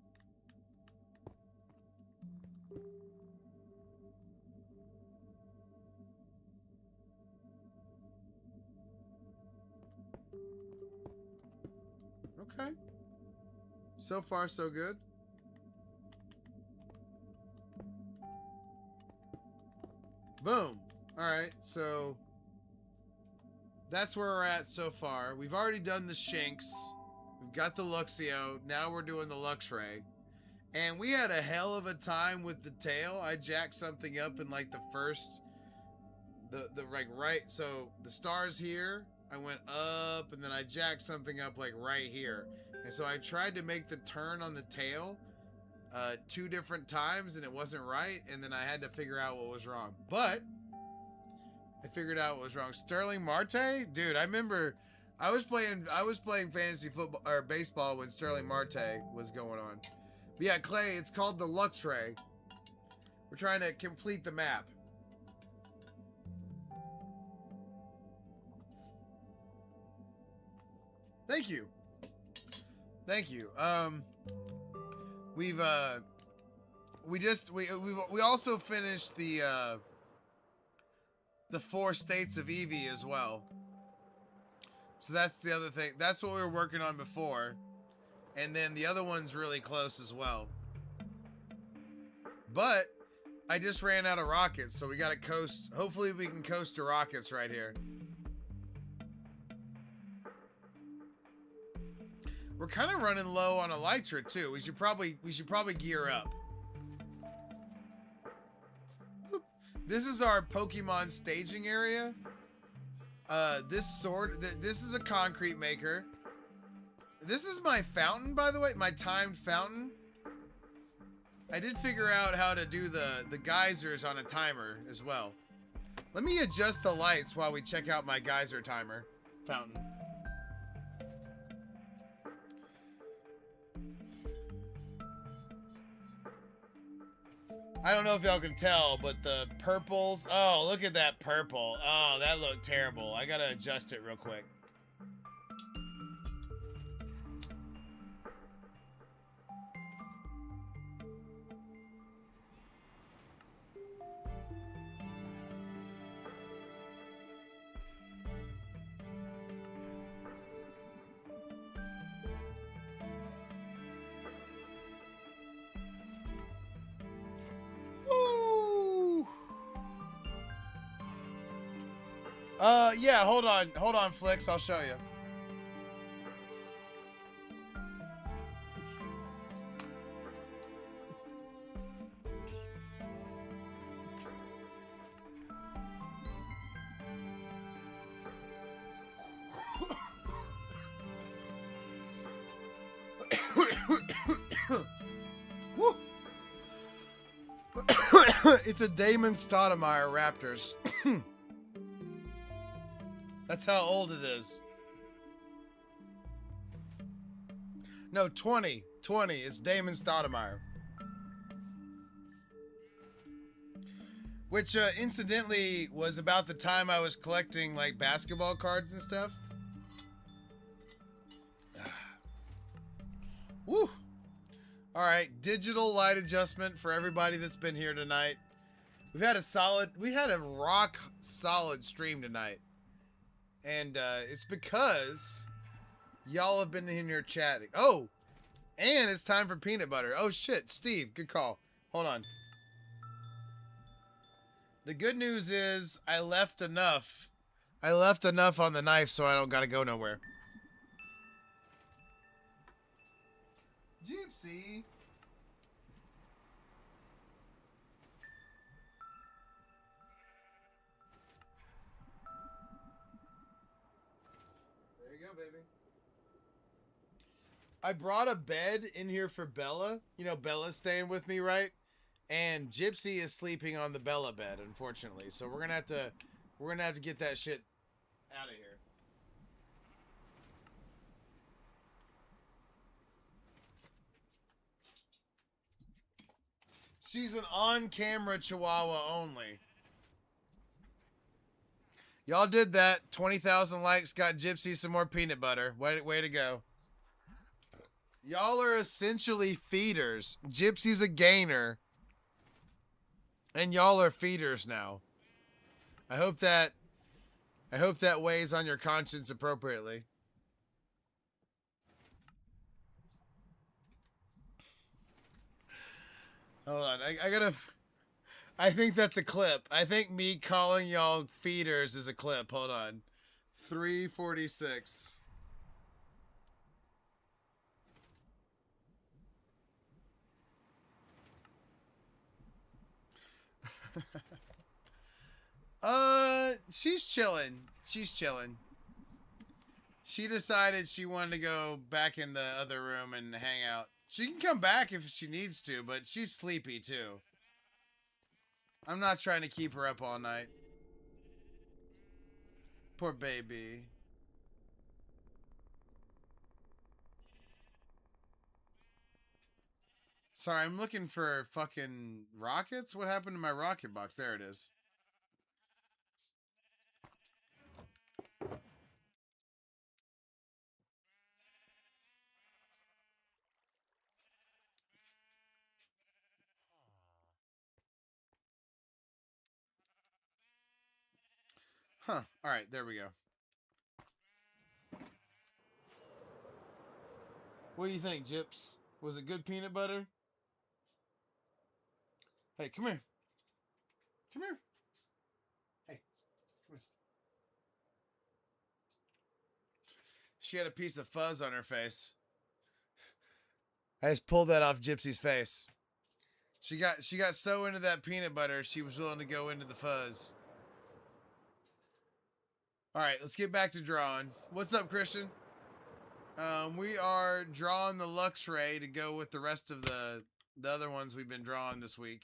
Okay. So far, so good. Boom. Alright, so that's where we're at so far. We've already done the Shinx. We've got the Luxio. Now we're doing the Luxray. And we had a hell of a time with the tail. I jacked something up in like the first... right... So the star's here. I went up and then I jacked something up like right here. And so I tried to make the turn on the tail 2 different times and it wasn't right. And then I had to figure out what was wrong. But I figured out what was wrong. Sterling Marte? Dude, I remember I was playing fantasy football or baseball when Sterling Marte was going on. But yeah, Clay, it's called the Luxray. We're trying to complete the map. Thank you. Thank you. We also finished the 4 states of Eevee as well. So that's the other thing. That's what we were working on before. And then the other one's really close as well. But I just ran out of rockets, so we gotta coast. Hopefully we can coast to rockets right here. We're kind of running low on Elytra too. We should probably gear up. Boop. This is our Pokemon staging area. This is a concrete maker. This is my fountain, by the way, my timed fountain. I did figure out how to do the geysers on a timer as well. Let me adjust the lights while we check out my geyser timer fountain. I don't know if y'all can tell, but the purples... Oh, look at that purple. Oh, that looked terrible. I gotta adjust it real quick. Yeah, hold on, Flicks, I'll show you. It's a Damon Stoudemire Raptors. That's how old it is. No, 20. 20. It's Damon Stoudemire. Which, incidentally, was about the time I was collecting, like, basketball cards and stuff. Woo! All right, digital light adjustment for everybody that's been here tonight. We had a rock solid stream tonight. And it's because y'all have been in here chatting. Oh, and it's time for peanut butter. Oh shit, Steve, good call. Hold on. The good news is I left enough. I left enough on the knife so I don't gotta go nowhere. Gypsy. There you go, baby. I brought a bed in here for Bella. You know, Bella's staying with me, right? And Gypsy is sleeping on the Bella bed, unfortunately. So we're gonna have to get that shit out of here. She's an on-camera chihuahua only. Y'all did that. 20,000 likes got Gypsy some more peanut butter. Way to go. Y'all are essentially feeders. Gypsy's a gainer. And y'all are feeders now. I hope that weighs on your conscience appropriately. Hold on. I think that's a clip. I think me calling y'all feeders is a clip. Hold on. 346. She's chilling. She's chilling. She decided she wanted to go back in the other room and hang out. She can come back if she needs to, but she's sleepy too. I'm not trying to keep her up all night. Poor baby. Sorry, I'm looking for fucking rockets. What happened to my rocket box? There it is. Huh. All right, there we go. What do you think, Gyps? Was it good peanut butter? Hey, come here. Come here. Hey, come here. She had a piece of fuzz on her face. I just pulled that off Gypsy's face. She got so into that peanut butter, she was willing to go into the fuzz. All right, let's get back to drawing. What's up, Christian? We are drawing the Luxray to go with the rest of the other ones we've been drawing this week.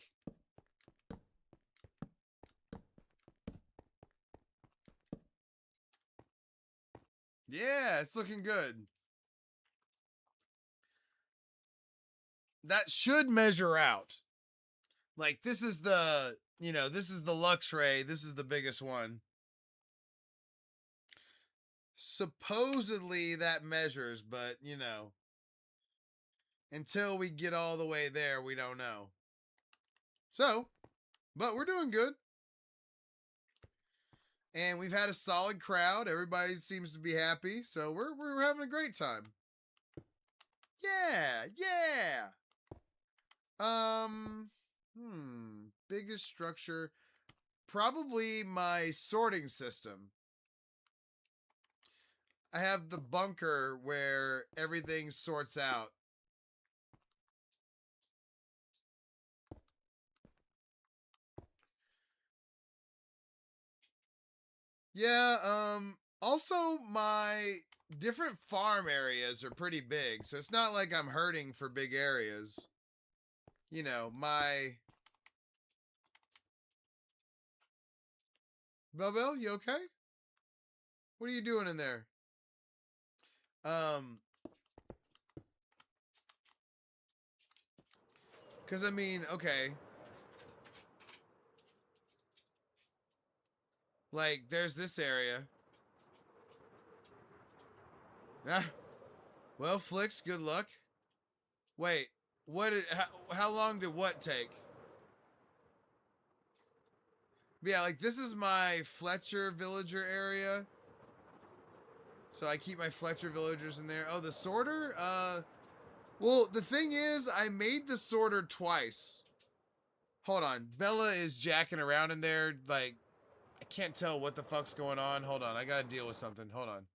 Yeah, it's looking good. That should measure out. Like, this is the, this is the Luxray. This is the biggest one. Supposedly that measures, but, until we get all the way there, we don't know. So, but we're doing good. And we've had a solid crowd. Everybody seems to be happy. So we're having a great time. Yeah, yeah. Biggest structure. Probably my sorting system. I have the bunker where everything sorts out. Yeah, also my different farm areas are pretty big, so it's not like I'm hurting for big areas. My... Bell, you okay? What are you doing in there? Because, I mean, okay. Like, there's this area. Ah. Well, Flicks, good luck. Wait, how long did what take? Yeah, like this is my Fletcher villager area. So I keep my Fletcher villagers in there. Oh, the sorter? Well, the thing is, I made the sorter twice. Hold on. Bella is jacking around in there. Like, I can't tell what the fuck's going on. Hold on. I gotta deal with something. Hold on.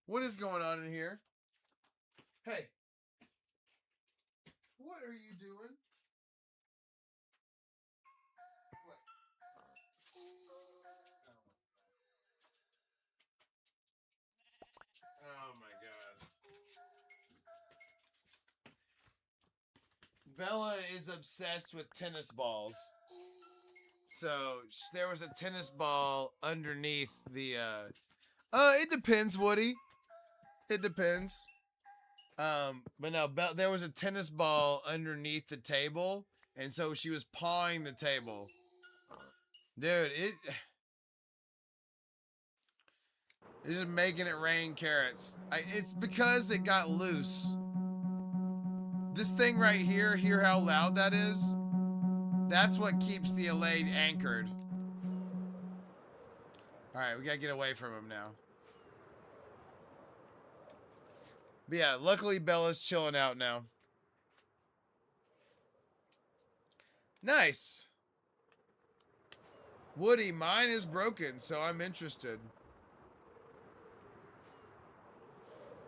What is going on in here? Hey. What are you doing? What? Oh my god. Bella is obsessed with tennis balls. So there was a tennis ball underneath the it depends, Woody. It depends. But no, there was a tennis ball underneath the table, and so she was pawing the table. Dude, it's just making it rain carrots. It's because it got loose. This thing right here, hear how loud that is? That's what keeps the Alade anchored. Alright, we gotta get away from him now. But yeah, luckily Bella's chilling out now. Nice. Woody, mine is broken, so I'm interested.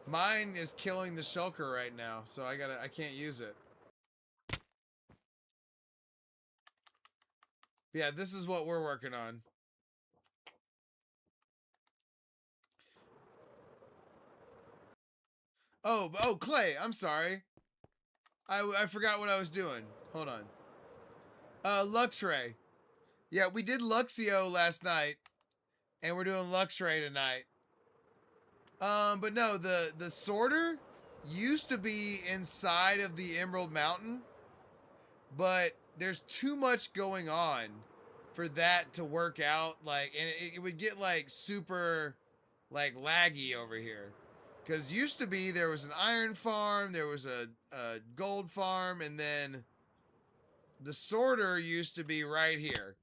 Mine is killing the shulker right now, so I can't use it. Yeah, this is what we're working on. Oh, Clay, I'm sorry. I forgot what I was doing. Hold on. Luxray. Yeah, we did Luxio last night, and we're doing Luxray tonight. But no, the sorter used to be inside of the Emerald Mountain, but there's too much going on for that to work out. Like, and it would get like super like laggy over here. Because used to be there was an iron farm, there was a gold farm, and then the sorter used to be right here.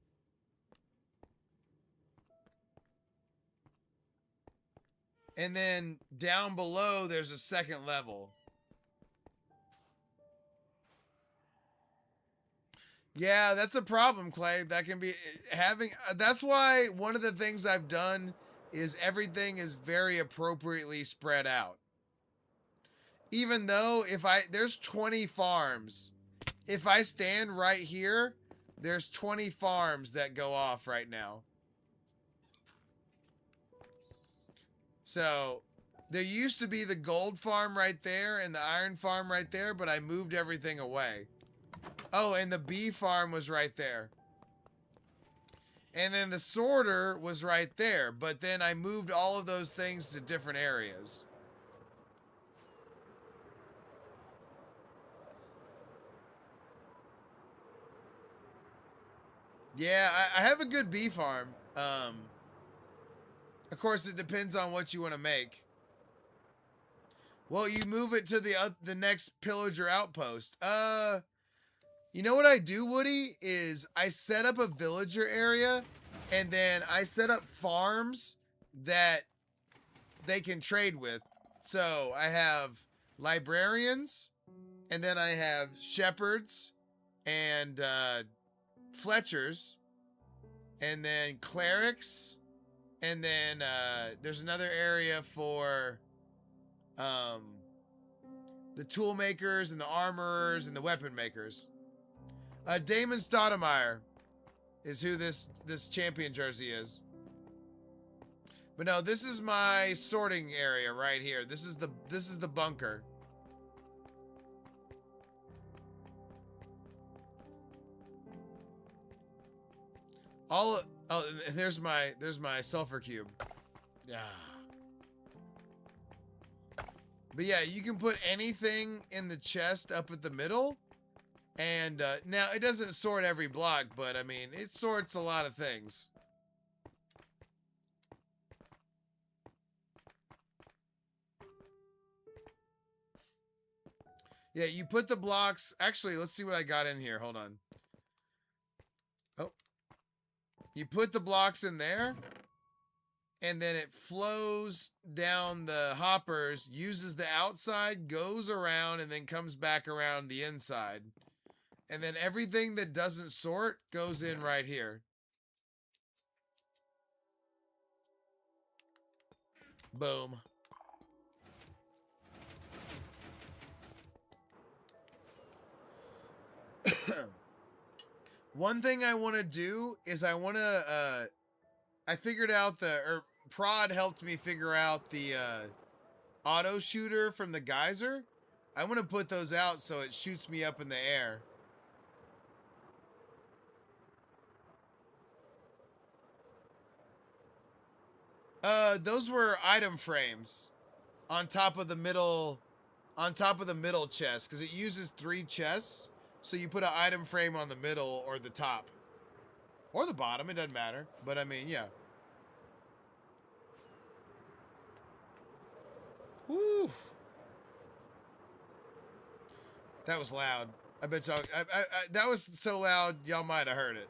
And then down below, there's a second level. Yeah, that's a problem, Clay. That can be having. That's why one of the things I've done is everything is very appropriately spread out. Even though there's 20 farms. If I stand right here, there's 20 farms that go off right now. So there used to be the gold farm right there and the iron farm right there, but I moved everything away. Oh, and the bee farm was right there. And then the sorter was right there, but then I moved all of those things to different areas. Yeah, I have a good bee farm. Of course, it depends on what you want to make. Well, you move it to the next pillager outpost. You know what I do, Woody, is I set up a villager area, and then I set up farms that they can trade with. So I have librarians, and then I have shepherds, and Fletchers, and then clerics, and then there's another area for the tool makers and the armorers and the weapon makers. Damon Stoudemire is who this champion jersey is. But no, this is my sorting area right here. This is the bunker. Oh, there's my sulfur cube. Yeah. But yeah, you can put anything in the chest up at the middle. And now it doesn't sort every block, but I mean, it sorts a lot of things. Yeah, you put the blocks. Actually, let's see what I got in here. Hold on. Oh. You put the blocks in there, and then it flows down the hoppers, uses the outside, goes around, and then comes back around the inside. And then everything that doesn't sort goes in right here. Boom. One thing I want to do is I want to, I figured out or Prod helped me figure out the auto shooter from the geyser. I want to put those out so it shoots me up in the air. Those were item frames on top of the middle chest, because it uses 3 chests. So you put an item frame on the middle or the top or the bottom. It doesn't matter. But I mean, yeah. Whew. That was loud. I bet y'all. That was so loud, y'all might have heard it.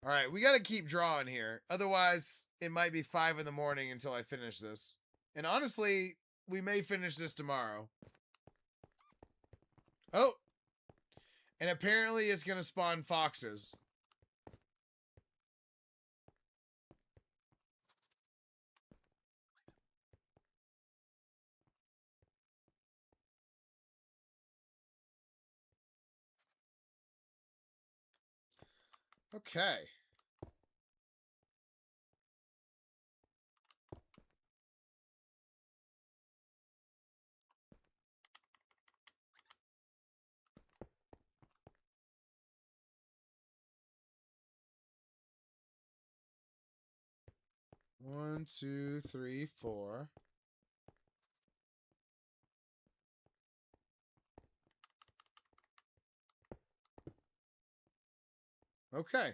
All right, we got to keep drawing here. Otherwise, it might be 5 in the morning until I finish this. And honestly, we may finish this tomorrow. Oh! And apparently it's going to spawn foxes. Okay. One, two, three, four. Okay.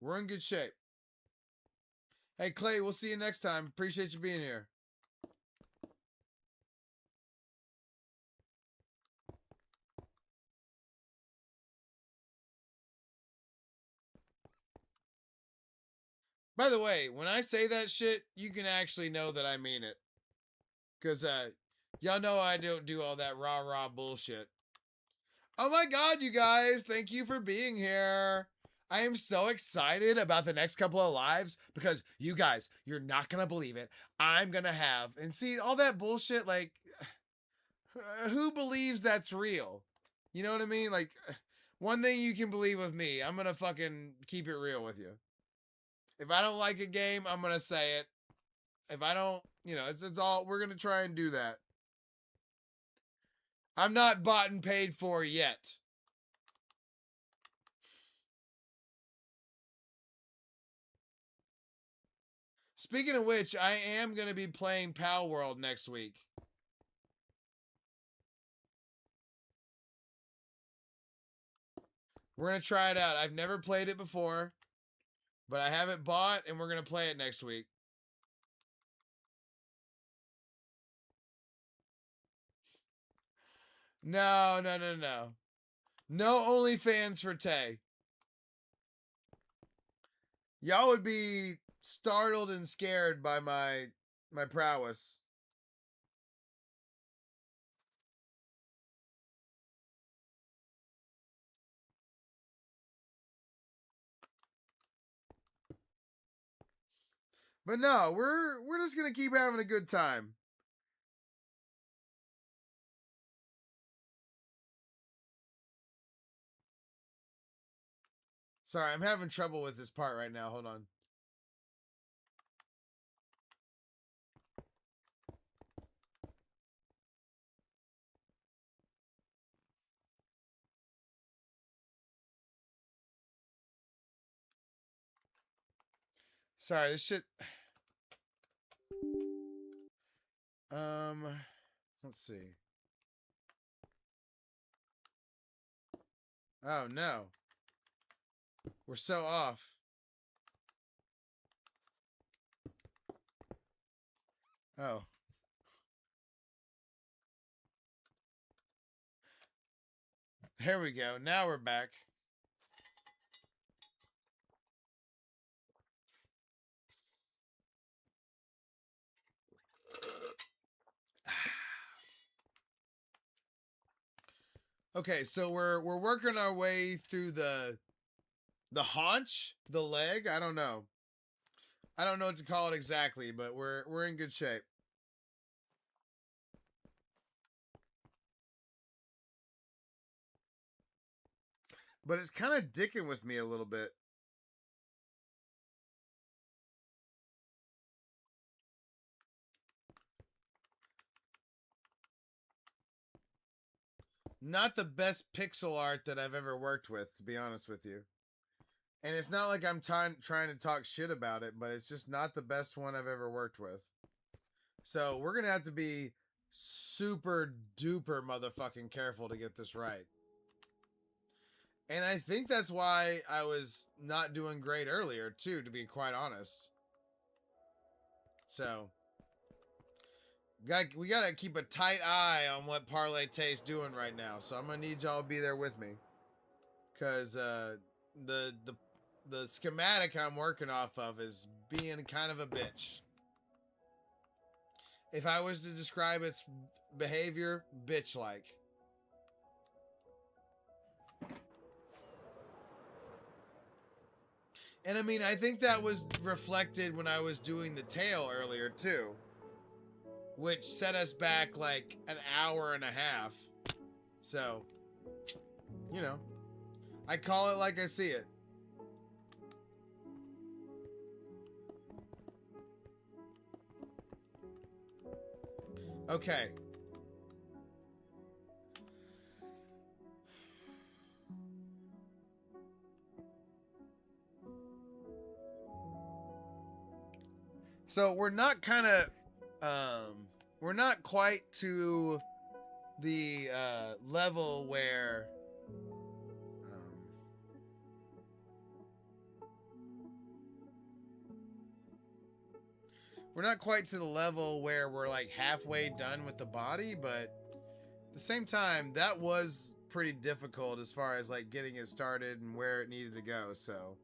We're in good shape. Hey, Clay, we'll see you next time. Appreciate you being here. By the way, when I say that shit, you can actually know that I mean it. Because y'all know I don't do all that rah-rah bullshit. Oh my god, you guys, thank you for being here. I am so excited about the next couple of lives because you guys, you're not going to believe it. I'm going to have, and see, all that bullshit, like, who believes that's real? You know what I mean? Like, one thing you can believe with me, I'm going to fucking keep it real with you. If I don't like a game, I'm going to say it. If I don't, you know, it's all, we're going to try and do that. I'm not bought and paid for yet. Speaking of which, I am going to be playing Pal World next week. We're going to try it out. I've never played it before, but I have it bought, and we're going to play it next week. No, no, no, no. No OnlyFans for Tay. Y'all would be startled and scared by my prowess. But no, we're just gonna keep having a good time. Sorry, I'm having trouble with this part right now. Hold on. Sorry, this shit. Let's see. Oh no. We're so off. Oh. There we go. Now we're back. Okay, so we're working our way through the haunch, the leg. I don't know. I don't know what to call it exactly, but we're in good shape. But it's kind of dicking with me a little bit. Not the best pixel art that I've ever worked with, to be honest with you. And it's not like I'm trying to talk shit about it, but it's just not the best one I've ever worked with. So we're going to have to be super duper motherfucking careful to get this right. And I think that's why I was not doing great earlier, too, to be quite honest. So we gotta keep a tight eye on what ParlayTayy's doing right now. So I'm gonna need y'all to be there with me, cause the schematic I'm working off of is being kind of a bitch. If I was to describe its behavior, bitch-like. And I mean, I think that was reflected when I was doing the tail earlier too, which set us back like an hour and a half. So, you know, I call it like I see it. Okay. So we're not we're not quite to the level where we're not quite to the level where we're like halfway done with the body, but at the same time, that was pretty difficult as far as like getting it started and where it needed to go. So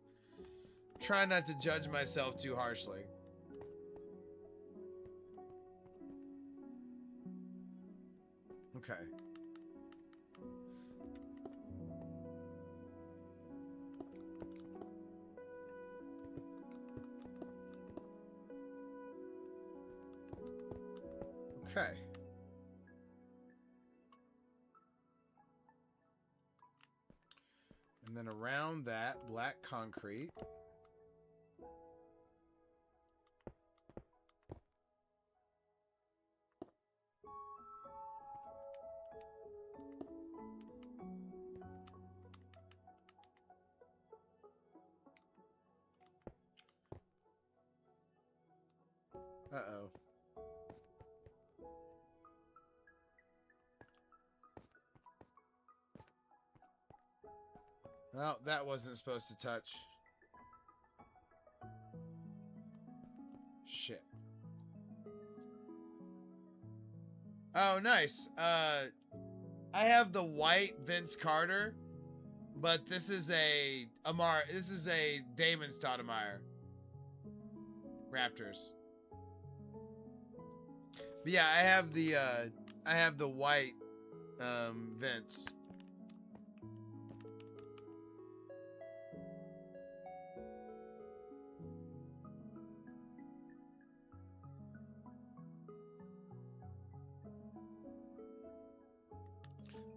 try not to judge myself too harshly. Okay. Okay. And then around that, black concrete. Uh-oh. Well, that wasn't supposed to touch. Shit. Oh, nice. I have the white Vince Carter, but this is a Damon Stoudemire. Raptors. But yeah, I have the white Vince.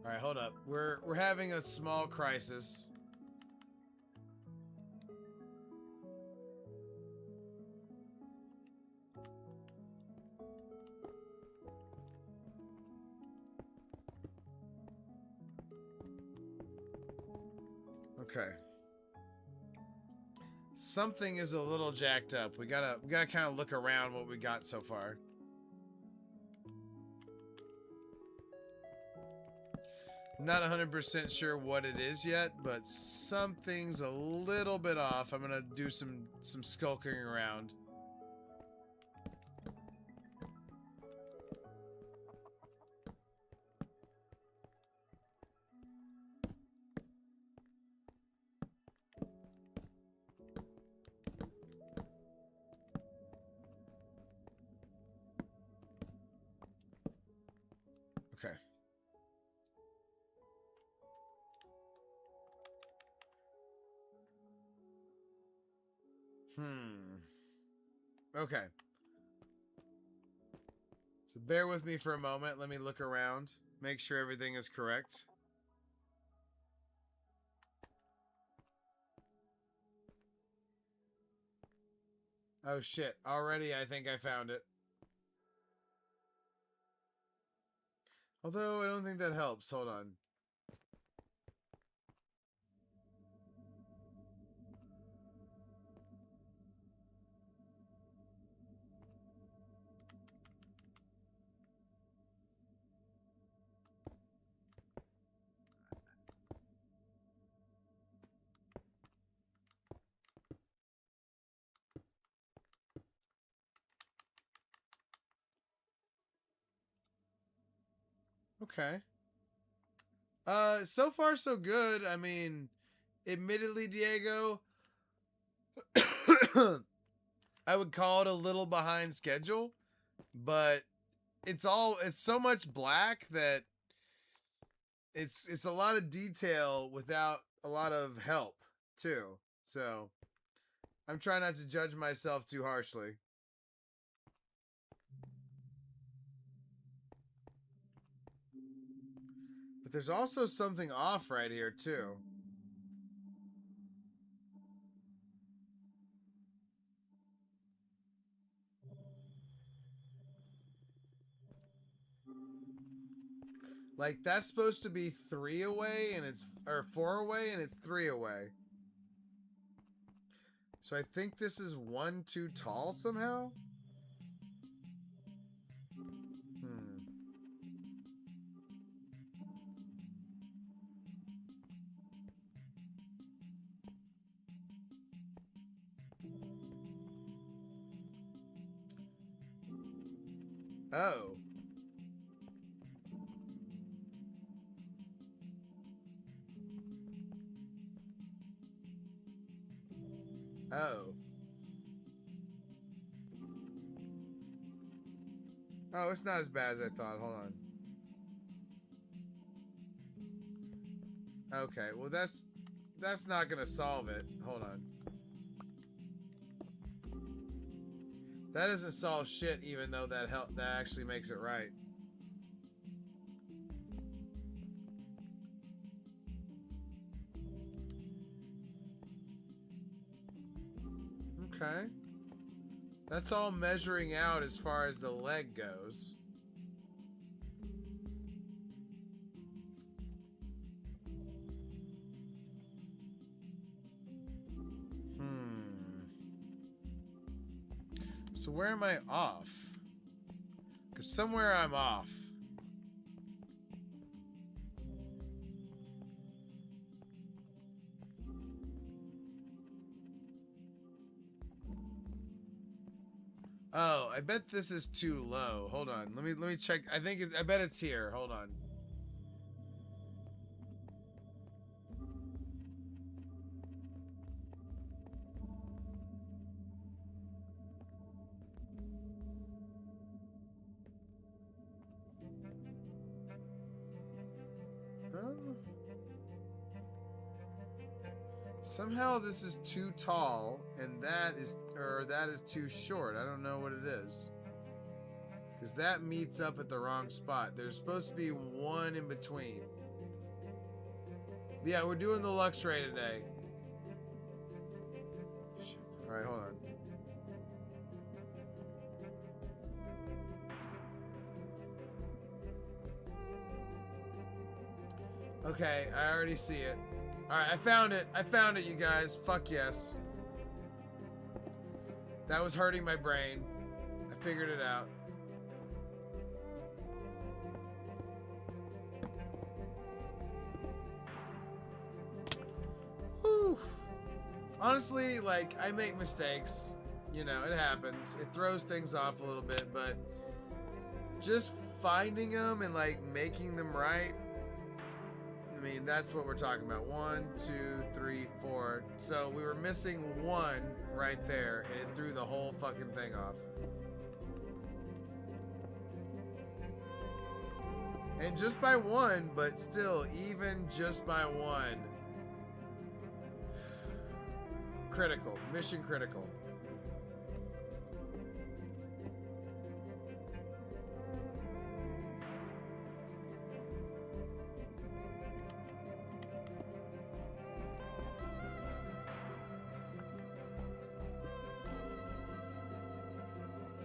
All right, hold up. We're having a small crisis. Okay. Something is a little jacked up. We gotta kind of look around what we got so far. I'm not 100% sure what it is yet, but something's a little bit off. I'm gonna do some skulking around. Okay. So bear with me for a moment. Let me look around. Make sure everything is correct. Oh shit. Already I think I found it. Although I don't think that helps. Hold on. Okay. So far so good. I mean, admittedly, Diego, I would call it a little behind schedule, but it's so much black that it's a lot of detail without a lot of help too. So I'm trying not to judge myself too harshly. But there's also something off right here too. Like that's supposed to be 3 away and it's or 4 away and it's 3 away. So I think this is 1 too tall somehow. Oh. Oh. Oh, it's not as bad as I thought. Hold on. Okay, well that's not gonna solve it. Hold on. That doesn't solve shit, even though that actually makes it right. Okay. That's all measuring out as far as the leg goes. So where am I off? Because somewhere I'm off. Oh, I bet this is too low. Hold on. Let me check. I bet it's here. Hold on. Somehow this is too tall and that is too short. I don't know what it is. Because that meets up at the wrong spot. There's supposed to be one in between. Yeah, we're doing the Luxray today. Alright, hold on. Okay, I already see it. Alright, I found it. I found it, you guys. Fuck yes. That was hurting my brain. I figured it out. Whew. Honestly, like, I make mistakes. You know, it happens. It throws things off a little bit, but just finding them and, like, making them right, I mean, that's what we're talking about. 1, 2, 3, 4. So we were missing 1 right there, and it threw the whole fucking thing off. And just by 1, but still, even just by 1. Critical. Mission critical.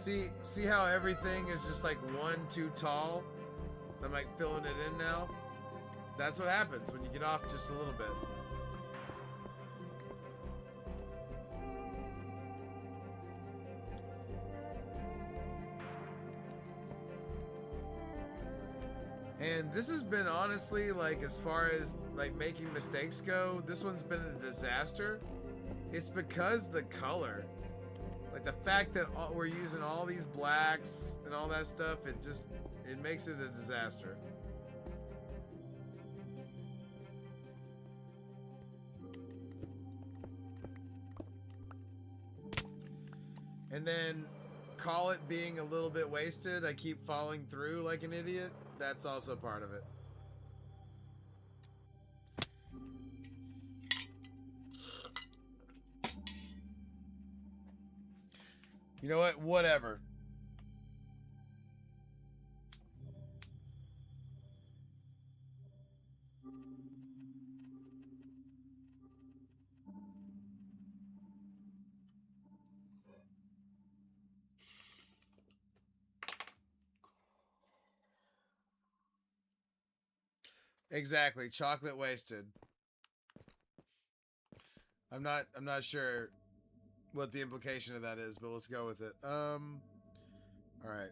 See how everything is just like one too tall? I'm like filling it in now. That's what happens when you get off just a little bit. And this has been honestly, like, as far as like making mistakes go, this one's been a disaster. It's because the color, like the fact that we're using all these blacks and all that stuff, it makes it a disaster. And then call it being a little bit wasted. I keep falling through like an idiot. That's also part of it. You know what? Whatever. Exactly. Chocolate wasted. I'm not sure what the implication of that is, but let's go with it. All right.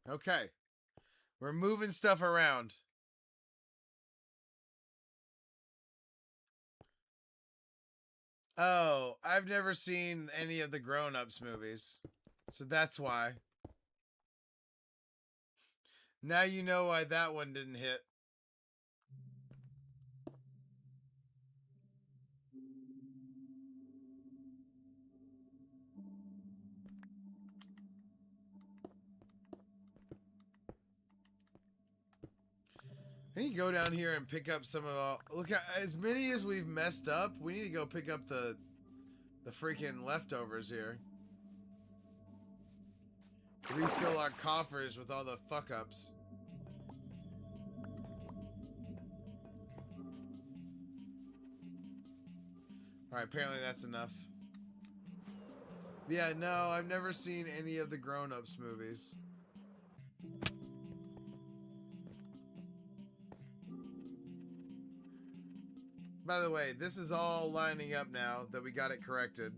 Okay. We're moving stuff around. Oh, I've never seen any of the grown-ups movies. So that's why. Now you know why that one didn't hit. I need to go down here and pick up some of all... Look, as many as we've messed up, we need to go pick up the freaking leftovers here. Refill our coffers with all the fuck-ups. Alright, apparently that's enough. Yeah, no, I've never seen any of the grown-ups movies. By the way, this is all lining up now that we got it corrected.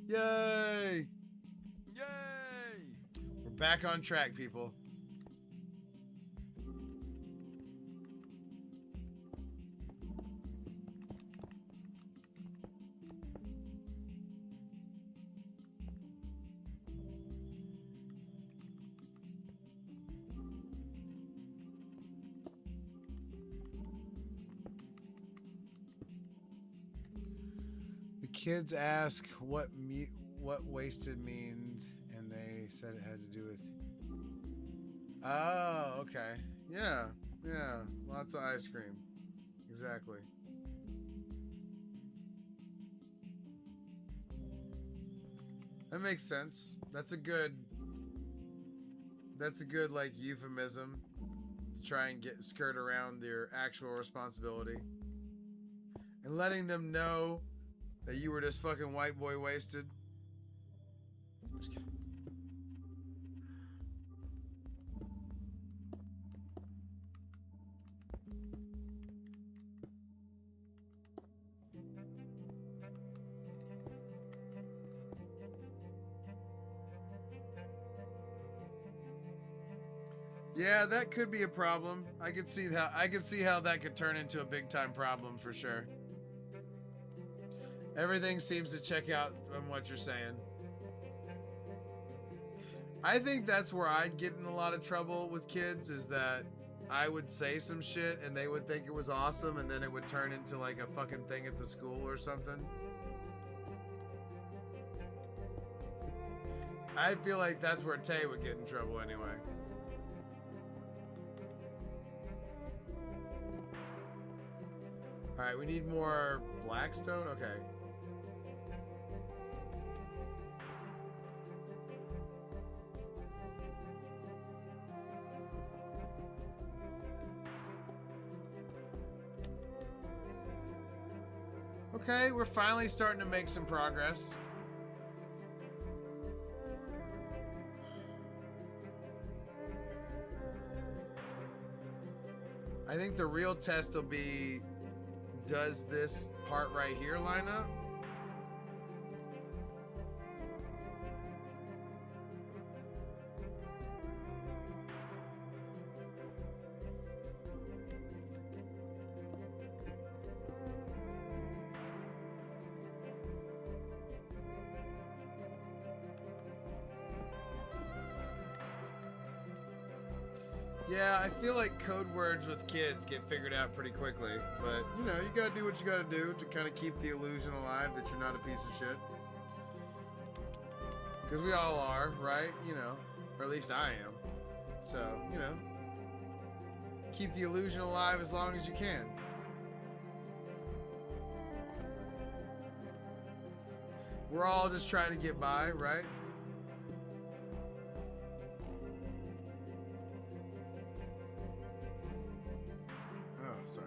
Yay! Yay! We're back on track, people. Kids ask what wasted means, and they said it had to do with... Oh, okay. Yeah, lots of ice cream. Exactly. That makes sense. That's a good like euphemism to try and skirt around their actual responsibility. And letting them know that you were just fucking white boy wasted. Just kidding. Yeah, that could be a problem. I could see how that could turn into a big time problem for sure. Everything seems to check out from what you're saying. I think that's where I'd get in a lot of trouble with kids, is that I would say some shit and they would think it was awesome, and then it would turn into like a fucking thing at the school or something. I feel like that's where Tay would get in trouble anyway. Alright, we need more blackstone? Okay. Okay, we're finally starting to make some progress. I think the real test will be, does this part right here line up? Yeah, I feel like code words with kids get figured out pretty quickly, but you know, you gotta do what you gotta do to kind of keep the illusion alive that you're not a piece of shit. Because we all are, right? You know, or at least I am. So, you know, keep the illusion alive as long as you can. We're all just trying to get by, right? Oh, sorry.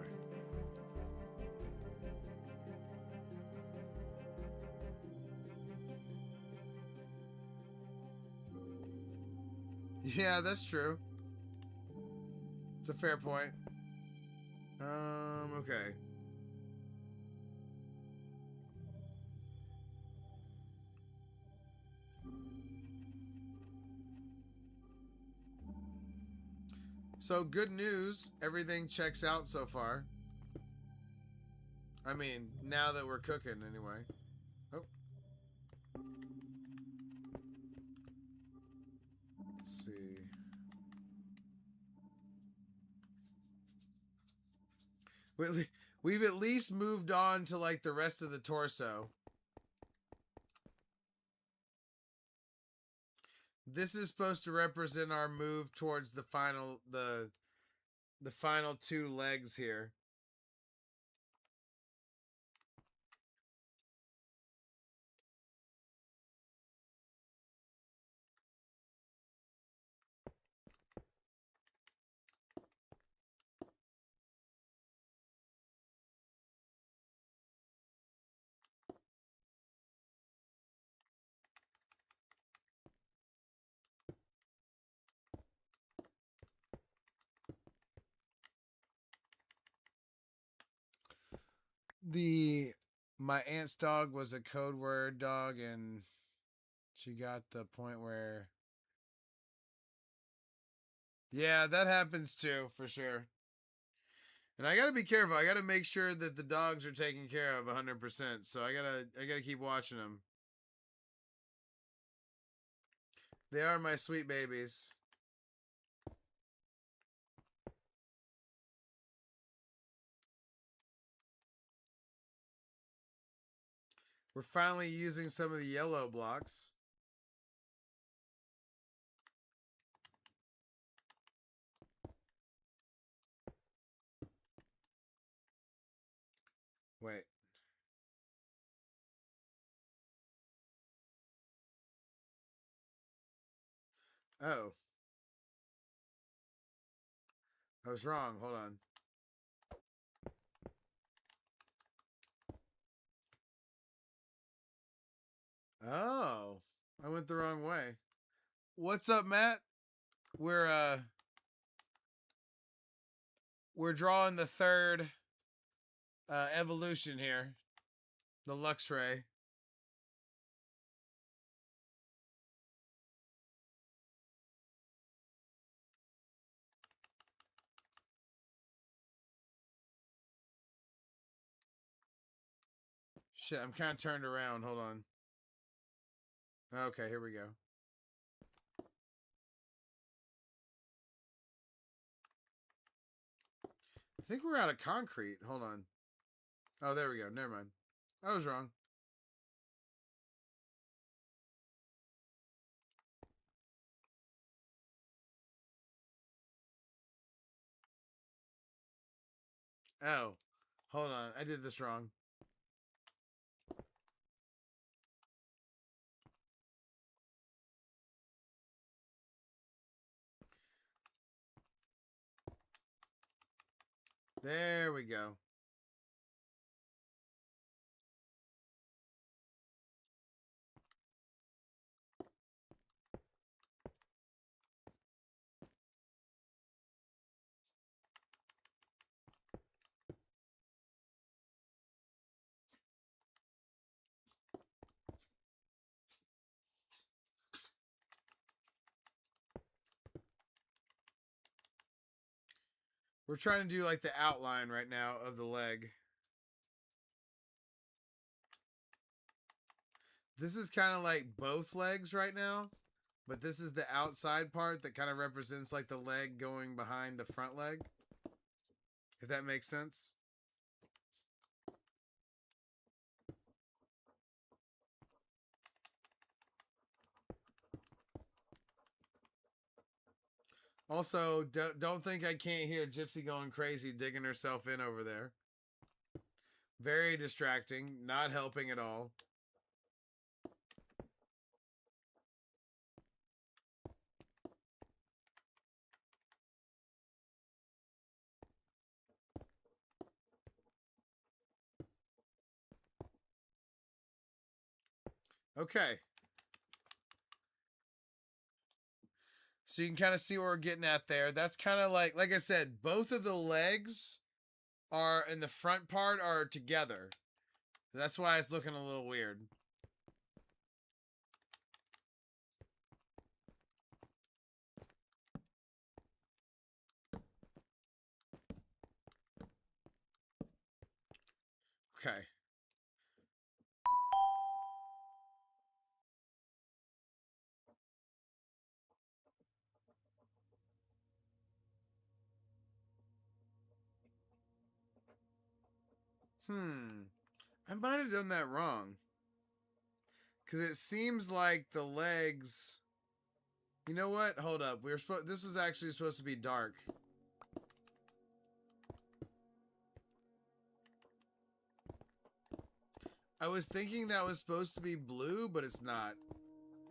Yeah, that's true. It's a fair point. Okay. So, good news. Everything checks out so far. I mean, now that we're cooking, anyway. Oh. Let's see. We've at least moved on to, like, the rest of the torso. This is supposed to represent our move towards the final, the final two legs here. My aunt's dog was a code word dog, and she got the point where, yeah, that happens too, for sure. And I gotta be careful. I gotta make sure that the dogs are taken care of 100%. So I gotta keep watching them. They are my sweet babies. We're finally using some of the yellow blocks. Wait. Oh. I was wrong. Hold on. Oh. I went the wrong way. What's up, Matt? We're drawing the third evolution here. The Luxray. Shit, I'm kind of turned around. Hold on. Okay, here we go. I think we're out of concrete. Hold on. Oh, there we go. Never mind. I was wrong. Oh, hold on. I did this wrong. There we go. We're trying to do like the outline right now of the leg. This is kind of like both legs right now, but this is the outside part that kind of represents like the leg going behind the front leg. If that makes sense. Also, don't think I can't hear Gypsy going crazy digging herself in over there. Very distracting, not helping at all. Okay. So you can kind of see what we're getting at there. That's kind of like I said, both of the legs are in the front part are together. That's why it's looking a little weird. Okay. I might have done that wrong. Because it seems like the legs... You know what? Hold up. This was actually supposed to be dark. I was thinking that was supposed to be blue, but it's not.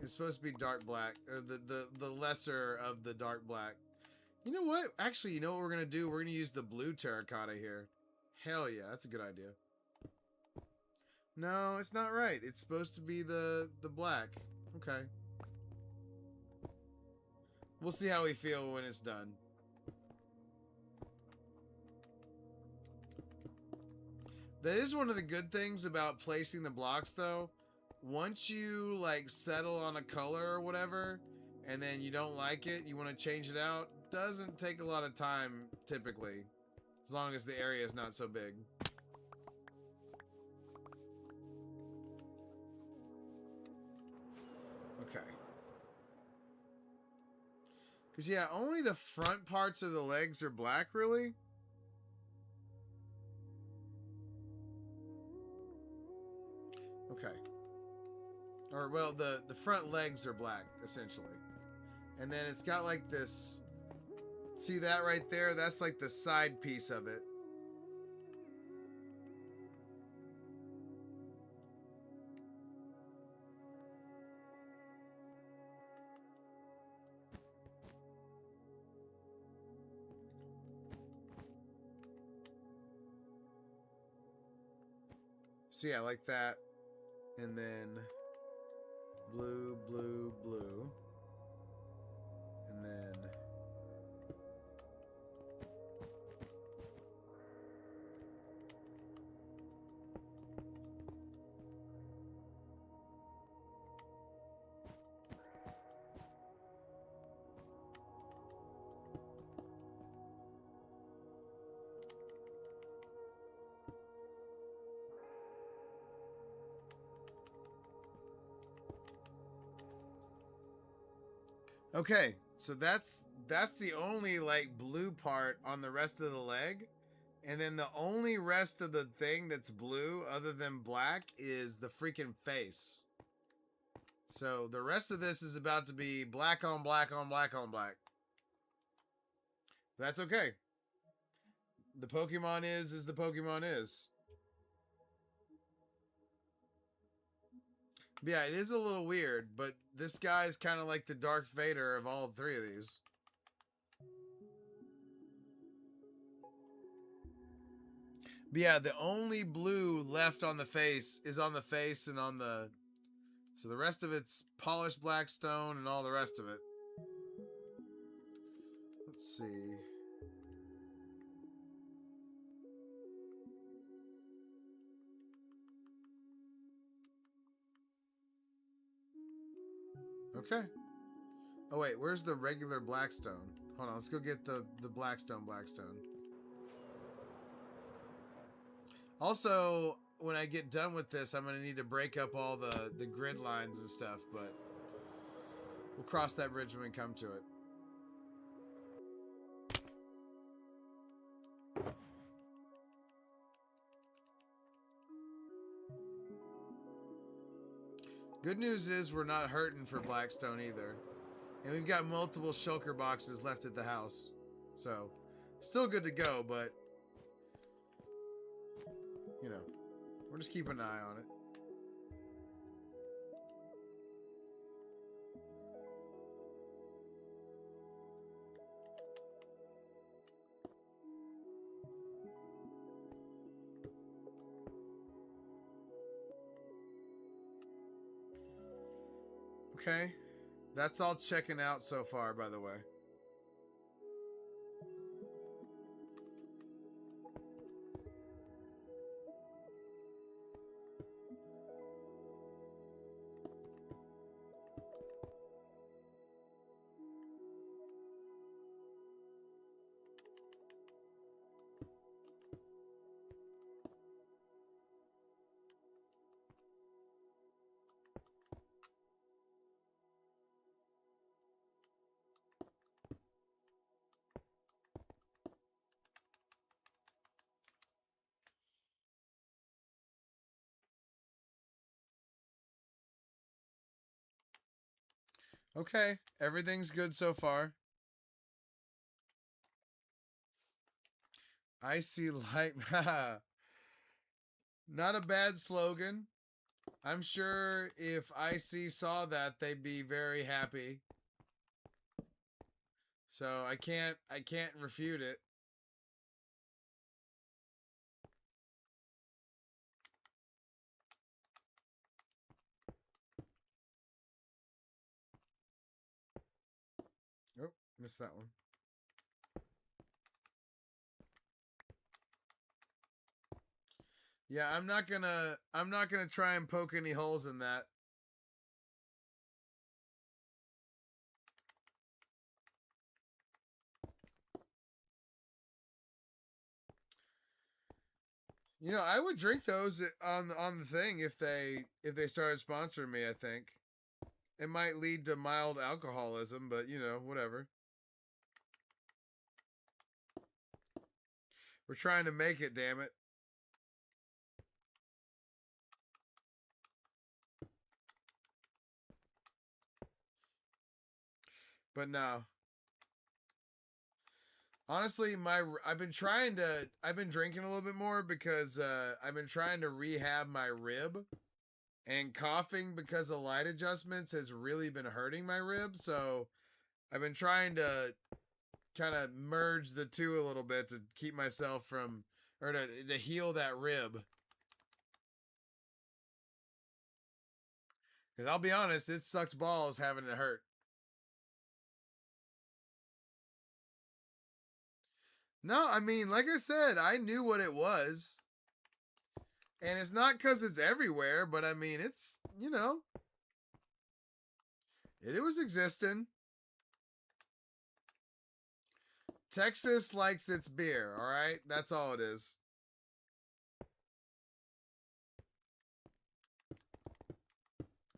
It's supposed to be dark black. Or the lesser of the dark black. You know what? Actually, you know what we're going to do? We're going to use the blue terracotta here. Hell yeah, that's a good idea. No, it's not right. It's supposed to be the black. Okay. We'll see how we feel when it's done. That is one of the good things about placing the blocks, though. Once you, like, settle on a color or whatever, and then you don't like it, you want to change it out, doesn't take a lot of time, typically. As long as the area is not so big. Okay. Because, yeah, only the front parts of the legs are black, really. Okay. Or, well, the front legs are black, essentially. And then it's got, like, this... See that right there? That's, like, the side piece of it. So yeah, like that. And then blue, blue, blue. And then Okay, so that's the only like blue part on the rest of the leg. And then the only rest of the thing that's blue other than black is the freaking face. So the rest of this is about to be black on black on black on black. That's okay. The Pokemon is the Pokemon is. But yeah, it is a little weird, but this guy's kind of like the Darth Vader of all three of these. But yeah, the only blue left on the face is on the face and on the... So the rest of it's polished black stone and all the rest of it. Let's see. Okay. Oh wait, where's the regular blackstone? Hold on, let's go get the blackstone. Also, when I get done with this, I'm gonna need to break up all the grid lines and stuff, but we'll cross that bridge when we come to it. Good news is we're not hurting for blackstone either. And we've got multiple shulker boxes left at the house. So, still good to go, but, you know, we're just keeping an eye on it. Okay. That's all checking out so far, by the way. Okay, everything's good so far. I see light. Not a bad slogan. I'm sure if IC saw that, they'd be very happy. So I can't refute it. Oh, missed that one. Yeah, I'm not gonna try and poke any holes in that. You know, I would drink those on the thing if they started sponsoring me, I think. It might lead to mild alcoholism, but you know, whatever. We're trying to make it, damn it. But no. Honestly, I've been drinking a little bit more because I've been trying to rehab my rib, and coughing because of light adjustments has really been hurting my rib. So I've been trying to kind of merge the two a little bit to keep myself from, or to heal that rib. Because I'll be honest, it sucked balls having it hurt. No, I mean, like I said, I knew what it was. And it's not because it's everywhere, but I mean, it's, you know, it was existing. Texas likes its beer, all right? That's all it is.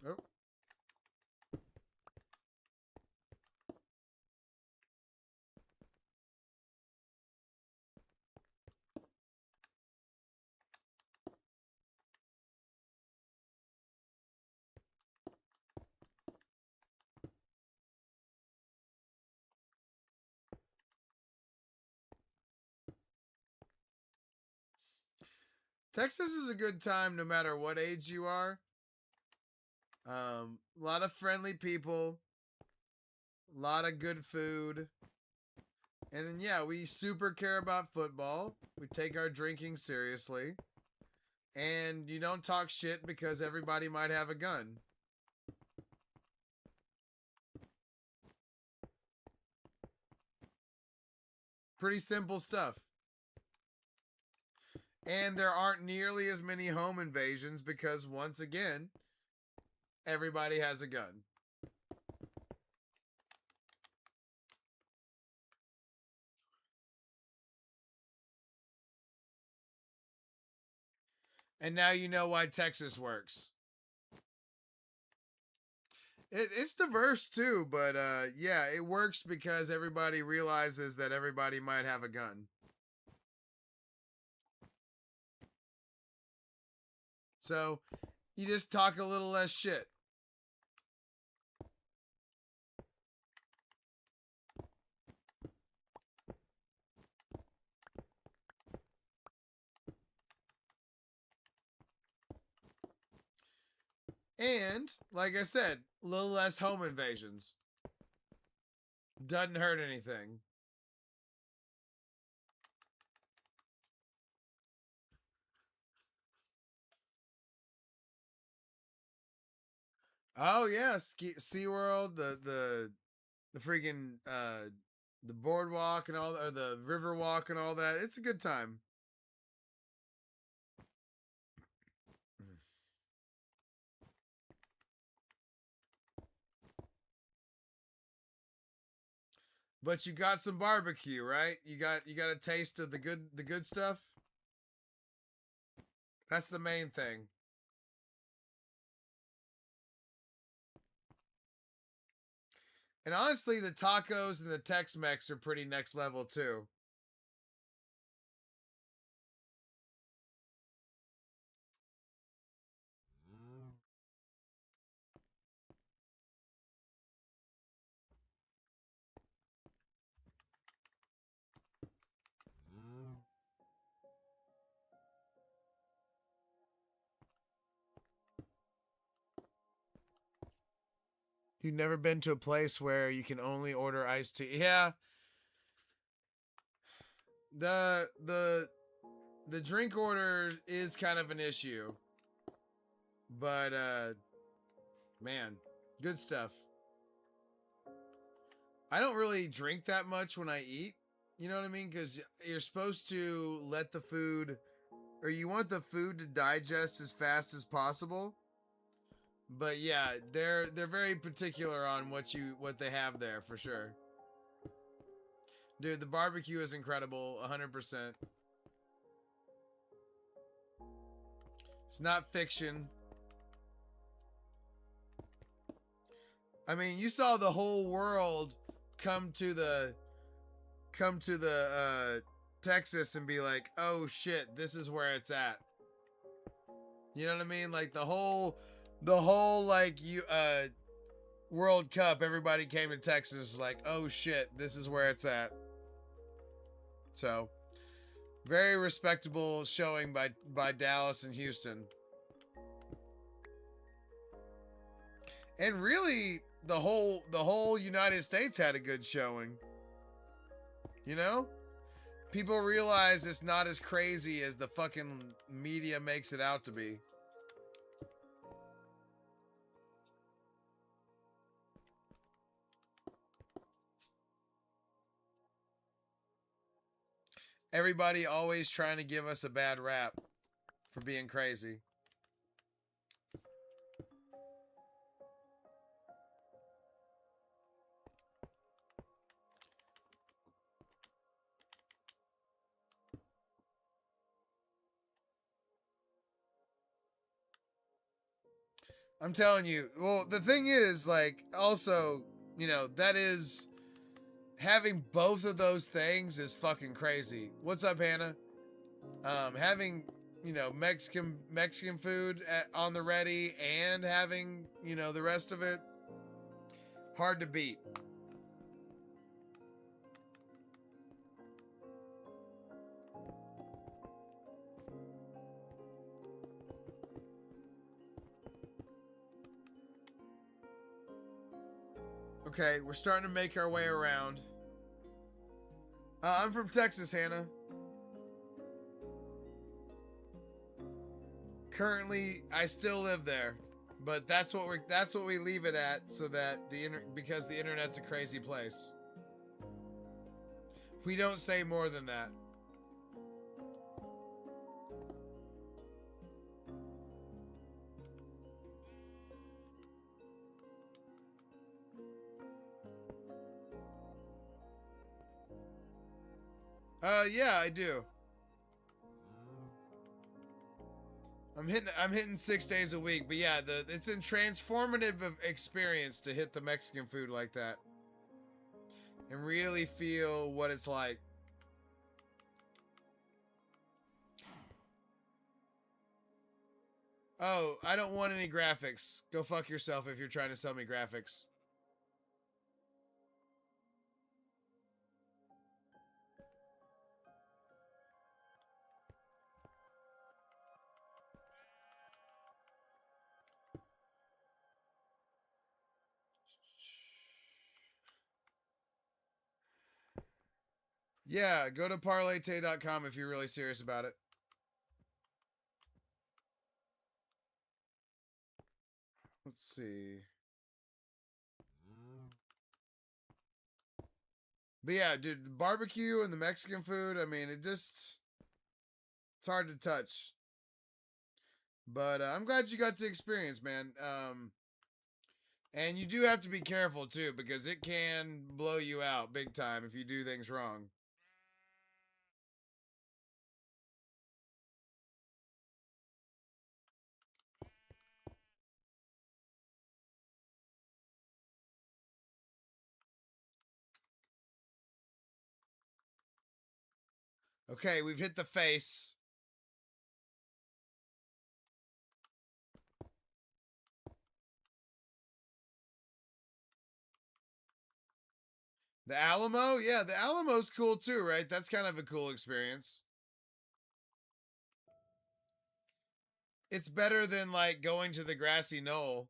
Oh. Texas is a good time no matter what age you are. A lot of friendly people, a lot of good food. And then, yeah, we super care about football. We take our drinking seriously. And you don't talk shit because everybody might have a gun. Pretty simple stuff. And there aren't nearly as many home invasions because, once again, everybody has a gun. And now you know why Texas works. It's diverse too, but yeah, it works because everybody realizes that everybody might have a gun. So you just talk a little less shit. And, like I said, a little less home invasions. Doesn't hurt anything. Oh yeah, SeaWorld, the freaking the boardwalk and all, or the river walk and all that. It's a good time. But you got some barbecue, right? You got a taste of the good stuff. That's the main thing. And honestly, the tacos and the Tex-Mex are pretty next level too. You've never been to a place where you can only order iced tea? Yeah. The drink order is kind of an issue. But man, good stuff. I don't really drink that much when I eat. You know what I mean? Because you're supposed to let the food, or you want the food to digest as fast as possible. But yeah, they're very particular on what they have there for sure. Dude, the barbecue is incredible, 100%. It's not fiction. I mean, you saw the whole world come to the Texas and be like, "Oh shit, this is where it's at." You know what I mean? Like the whole like World Cup, everybody came to Texas like, "Oh shit, this is where it's at." So, very respectable showing by Dallas and Houston. And really the whole United States had a good showing. You know? People realize it's not as crazy as the fucking media makes it out to be. Everybody always trying to give us a bad rap for being crazy. I'm telling you. Well, the thing is, like, also, you know, that is, having both of those things is fucking crazy. What's up, Hannah? Having, you know, Mexican food on the ready and having, you know, the rest of it, hard to beat. Okay, we're starting to make our way around. I'm from Texas, Hannah. Currently, I still live there, but that's what we leave it at, so that because the internet's a crazy place. We don't say more than that. Yeah, I do. I'm hitting 6 days a week, but yeah, it's a transformative experience to hit the Mexican food like that and really feel what it's like. Oh, I don't want any graphics. Go fuck yourself if you're trying to sell me graphics. Yeah, go to ParlayTayy.com if you're really serious about it. Let's see. But yeah, dude, the barbecue and the Mexican food, I mean, it's hard to touch. But I'm glad you got to experience, man. And you do have to be careful, too, because it can blow you out big time if you do things wrong. Okay, we've hit the face. The Alamo? Yeah, the Alamo's cool, too, right? That's kind of a cool experience. It's better than, like, going to the grassy knoll.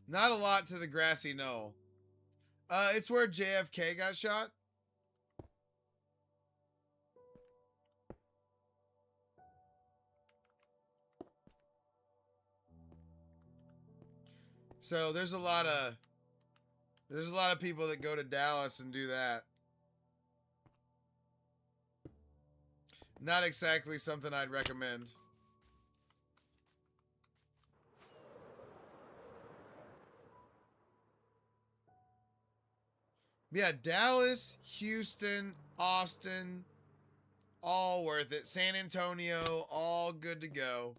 Not a lot to the grassy knoll. It's where JFK got shot. So there's a lot of people that go to Dallas and do that. Not exactly something I'd recommend. Yeah, Dallas, Houston, Austin, all worth it. San Antonio, all good to go.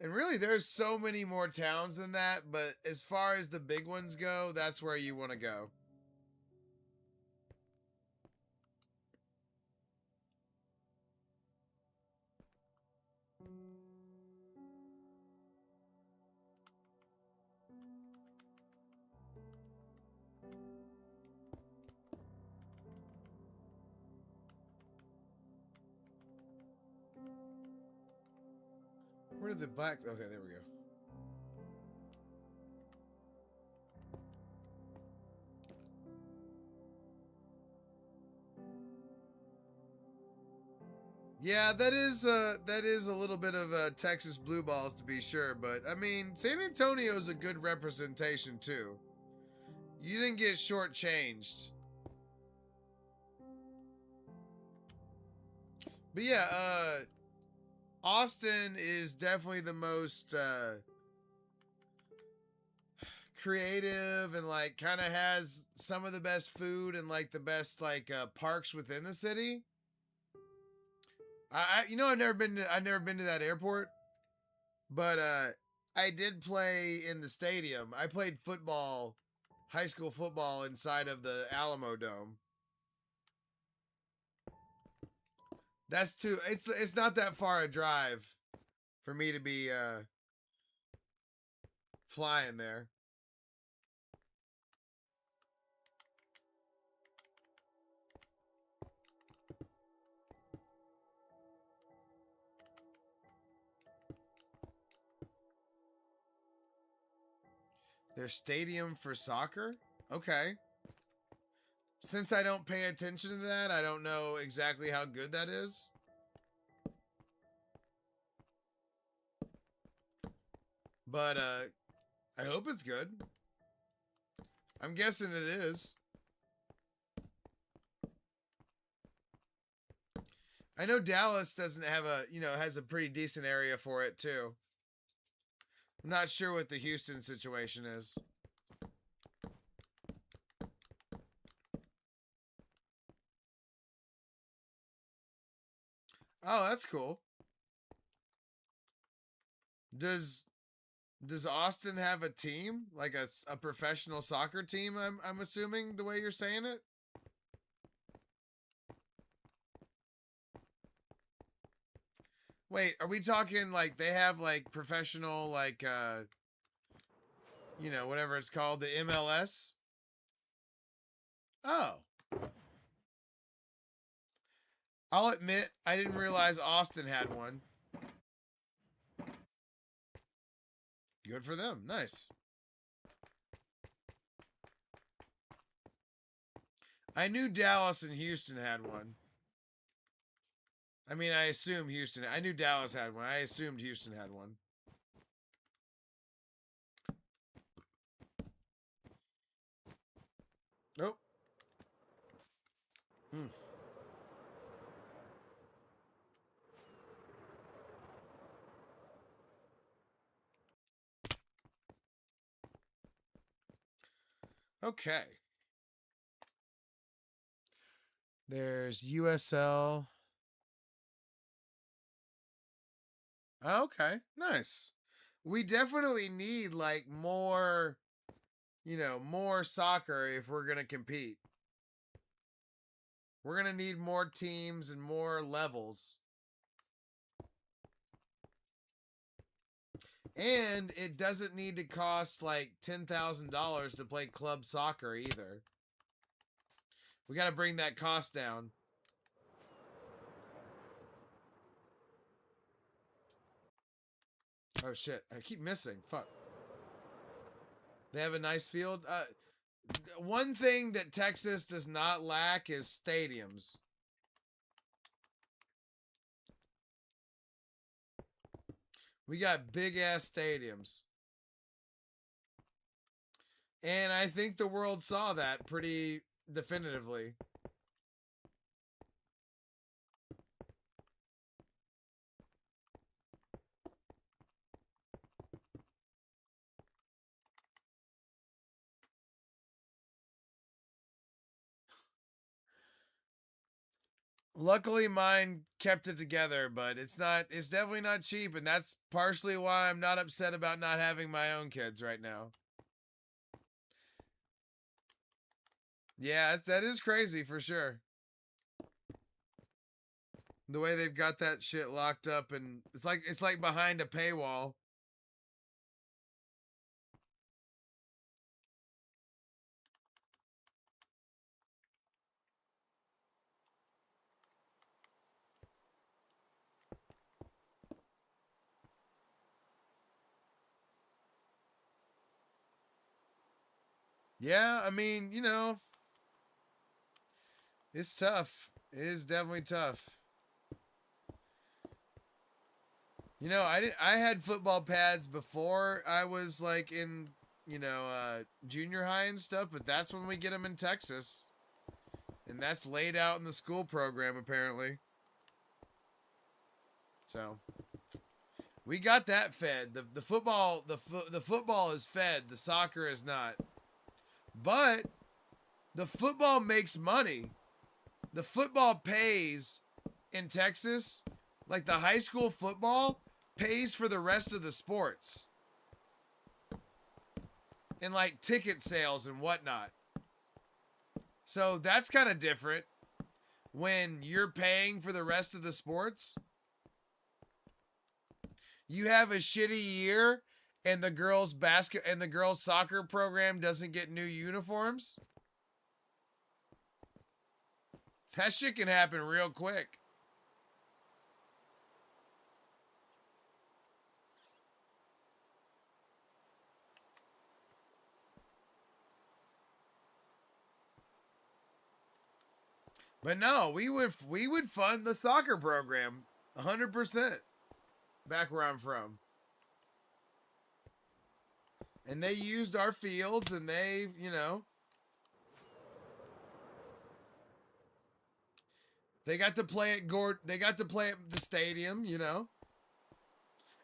And really, there's so many more towns than that, but as far as the big ones go, that's where you want to go. Where did the black... Okay, there we go. Yeah, that is a little bit of Texas blue balls to be sure, but I mean, San Antonio is a good representation too. You didn't get shortchanged. But yeah, Austin is definitely the most creative and like kind of has some of the best food and like the best like parks within the city. You know, I've never been to that airport, but I did play in the stadium. I played football, high school football inside of the Alamo Dome. That's too. It's not that far a drive. for me to be flying there. Their stadium for soccer? Okay. Since I don't pay attention to that, I don't know exactly how good that is. But I hope it's good. I'm guessing it is. I know Dallas doesn't have a, has a pretty decent area for it too. I'm not sure what the Houston situation is. Oh, that's cool. Does Austin have a team? Like a professional soccer team, I'm assuming, the way you're saying it? Wait, are we talking like they have like professional, like whatever it's called, the MLS? Oh. I'll admit I didn't realize Austin had one. Good for them. Nice. I knew Dallas and Houston had one. I mean, I assume Houston. I knew Dallas had one. I assumed Houston had one. Nope. Okay. There's USL. Okay, nice. We definitely need like more, more soccer if we're going to compete. We're going to need more teams and more levels. And it doesn't need to cost like $10,000 to play club soccer either. We got to bring that cost down. Oh shit, I keep missing. Fuck. They have a nice field. One thing that Texas does not lack is stadiums. We got big ass stadiums. And I think the world saw that pretty definitively. Luckily mine kept it together, but it's definitely not cheap, and that's partially why I'm not upset about not having my own kids right now. Yeah, that is crazy for sure. The way they've got that shit locked up, and it's like behind a paywall. Yeah, I mean, it's tough. It is definitely tough. I had football pads before I was like in, junior high and stuff, but that's when we get them in Texas. And that's laid out in the school program apparently. So, we got that fed. The football the football is fed, the soccer is not. But the football makes money. The football pays in Texas. Like the high school football pays for the rest of the sports. And like ticket sales and whatnot. So that's kind of different when you're paying for the rest of the sports. You have a shitty year and the girls' soccer program doesn't get new uniforms? That shit can happen real quick. But no, we would fund the soccer program 100% back where I'm from. And they used our fields and they, you know, they got to play at the stadium, you know.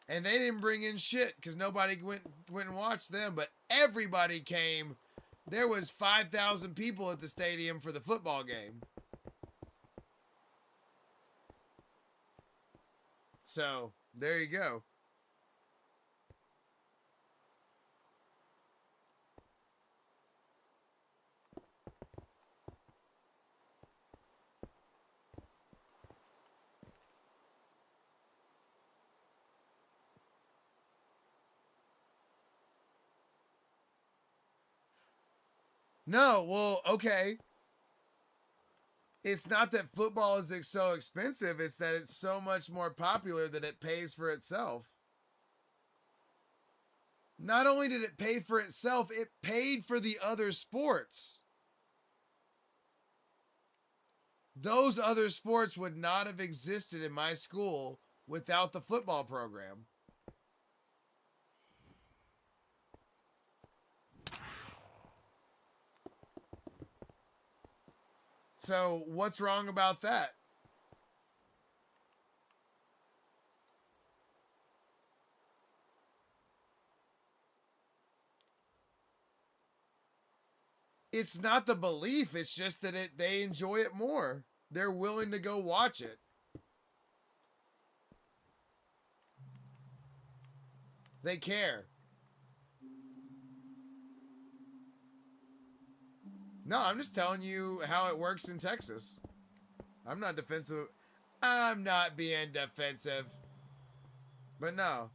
And they didn't bring in shit because nobody went and watched them, but everybody came. There was 5,000 people at the stadium for the football game. So, there you go. No, well, okay. It's not that football is so expensive, it's that it's so much more popular that it pays for itself. Not only did it pay for itself, it paid for the other sports. Those other sports would not have existed in my school without the football program. So, what's wrong about that? It's not the belief, it's just that they enjoy it more. They're willing to go watch it. They care. No, I'm just telling you how it works in Texas. I'm not defensive. I'm not being defensive. But no.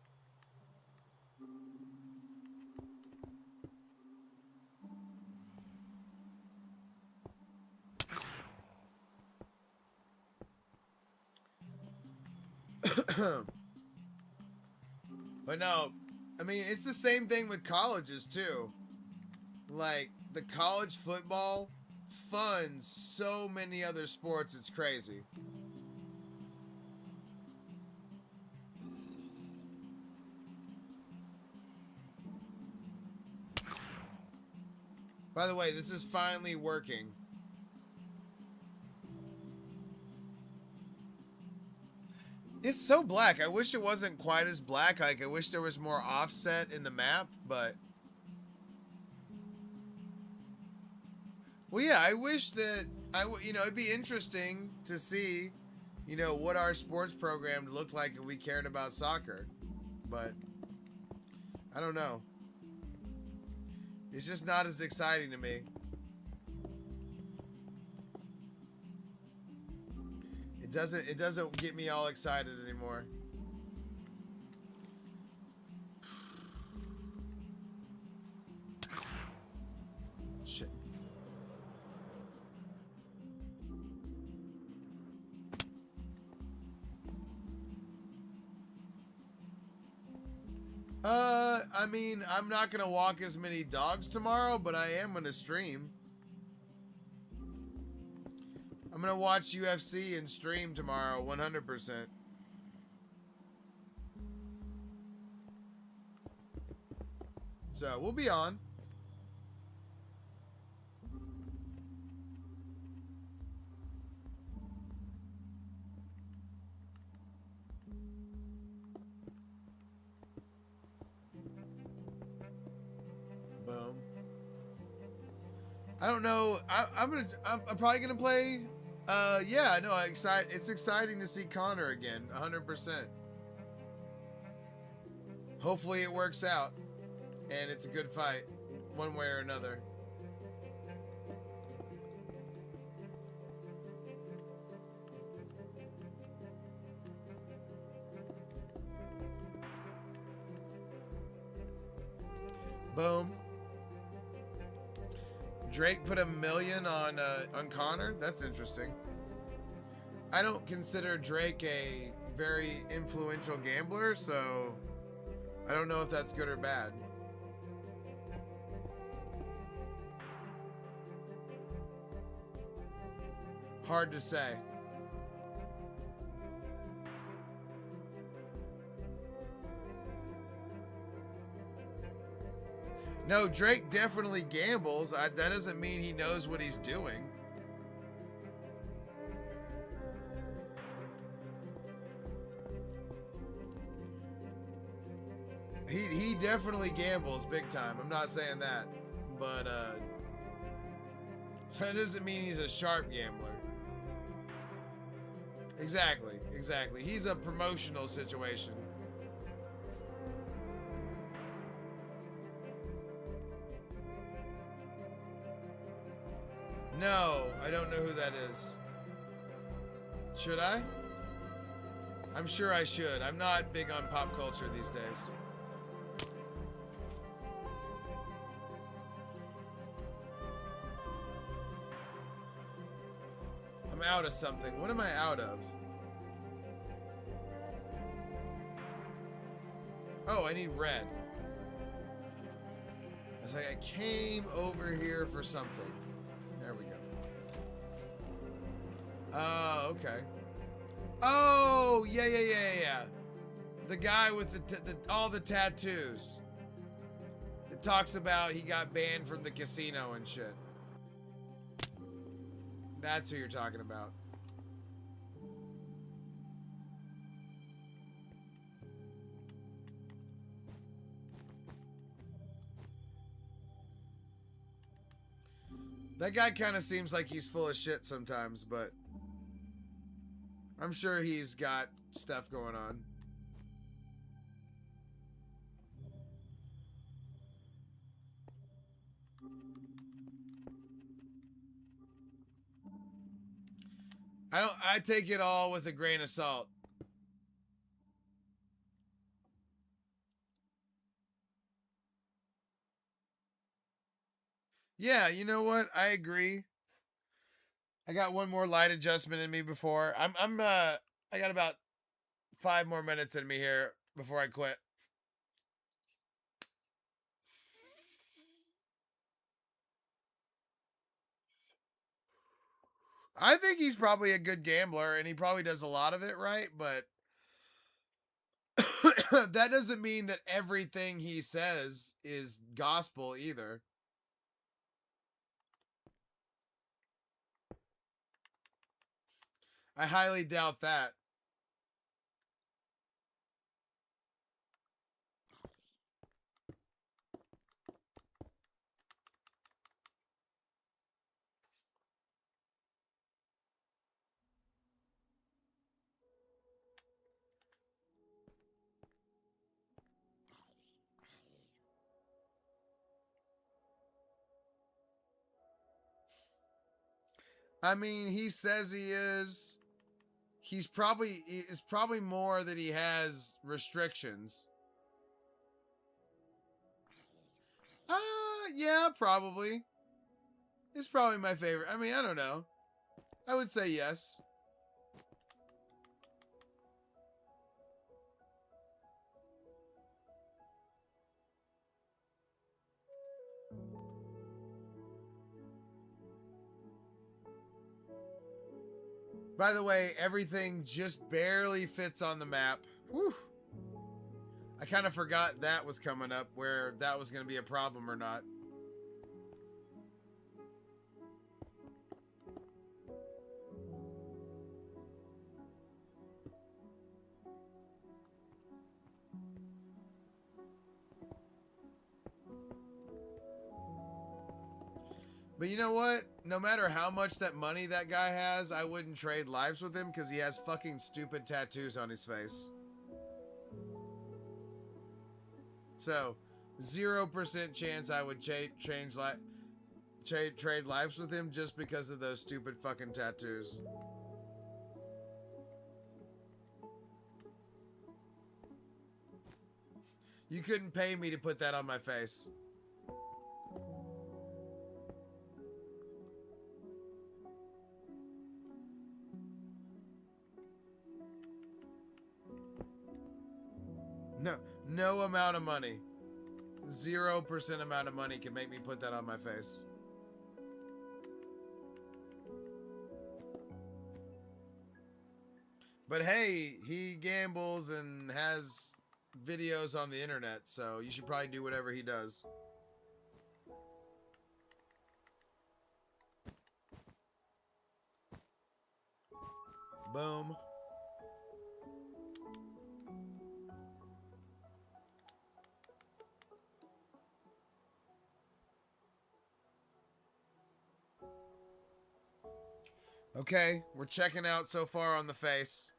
But no, I mean, it's the same thing with colleges too. Like, the college football funds so many other sports, it's crazy. By the way, this is finally working. It's so black. I wish it wasn't quite as black. Like, I wish there was more offset in the map, but... Well, yeah, I wish that... you know, it'd be interesting to see, you know, what our sports program looked like if we cared about soccer. But, I don't know. It's just not as exciting to me. It doesn't get me all excited anymore. Shit. I mean, I'm not gonna walk as many dogs tomorrow, but I am gonna stream. I'm gonna watch UFC and stream tomorrow, 100%. So, we'll be on. Boom. I don't know. I'm probably gonna play. Yeah, no, it's exciting to see Connor again, 100%. Hopefully it works out, and it's a good fight, one way or another. Boom. Drake put $1 million on Connor. That's interesting. I don't consider Drake a very influential gambler, so I don't know if that's good or bad. Hard to say. No, Drake definitely gambles. That doesn't mean he knows what he's doing. He definitely gambles big time. I'm not saying that. But that doesn't mean he's a sharp gambler. Exactly, exactly. He's a promotional situation. No, I don't know who that is. Should I? I'm sure I should. I'm not big on pop culture these days. I'm out of something. What am I out of? Oh, I need red. I was like, I came over here for something. There we go. Oh, okay. Oh, yeah. The guy with all the tattoos. It talks about he got banned from the casino and shit. That's who you're talking about. That guy kind of seems like he's full of shit sometimes, but I'm sure he's got stuff going on. I take it all with a grain of salt. Yeah, you know what? I agree. I got one more light adjustment in me before. I got about 5 more minutes in me here before I quit. I think he's probably a good gambler and he probably does a lot of it right, but that doesn't mean that everything he says is gospel either. I highly doubt that. I mean, he says he is. It's probably more that he has restrictions. Yeah, probably. It's probably my favorite. I mean, I don't know. I would say yes. By the way, everything just barely fits on the map. Whew. I kind of forgot that was coming up, where that was going to be a problem or not. But you know what? No matter how much that money that guy has, I wouldn't trade lives with him because he has fucking stupid tattoos on his face. So, 0% chance I would trade lives with him just because of those stupid fucking tattoos. You couldn't pay me to put that on my face. No amount of money. 0% amount of money can make me put that on my face. But hey, he gambles and has videos on the internet, so you should probably do whatever he does. Boom. Okay, we're checking out so far on the face.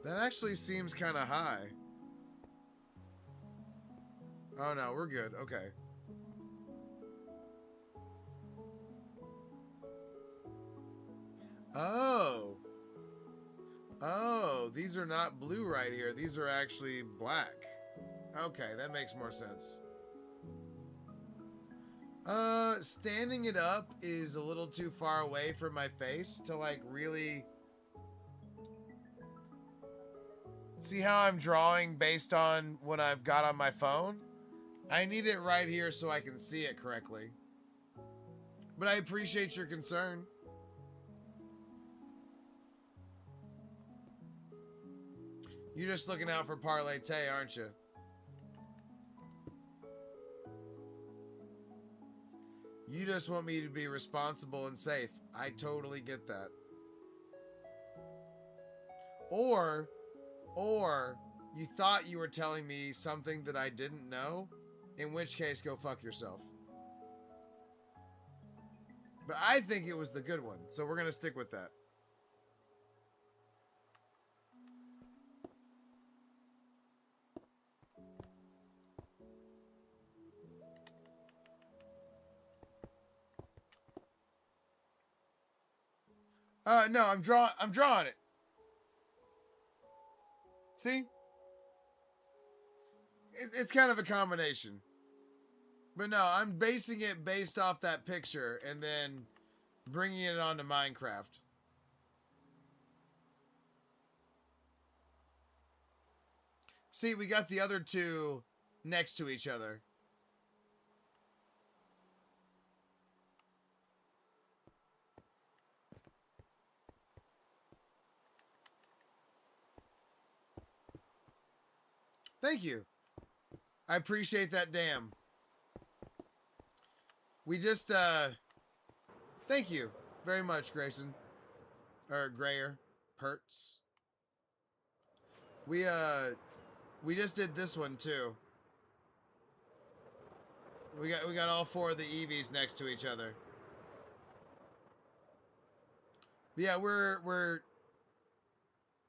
That actually seems kind of high. Oh no, we're good. Okay. Oh. Oh, these are not blue right here. These are actually black. Okay, that makes more sense. Standing it up is a little too far away from my face to like really see how I'm drawing based on what I've got on my phone. I need it right here so I can see it correctly. But I appreciate your concern. You're just looking out for ParlayTayy, aren't you? You just want me to be responsible and safe. I totally get that. Or you thought you were telling me something that I didn't know, in which case go fuck yourself. But I think it was the good one, so we're gonna stick with that. No, I'm drawing it. See? It's kind of a combination. But no, I'm basing it based off that picture and then bringing it onto Minecraft. See, we got the other two next to each other. Thank you. I appreciate that damn. We just, thank you very much, Grayson. Or Grayer. Hertz. We just did this one, too. We got all four of the Eevees next to each other. But yeah,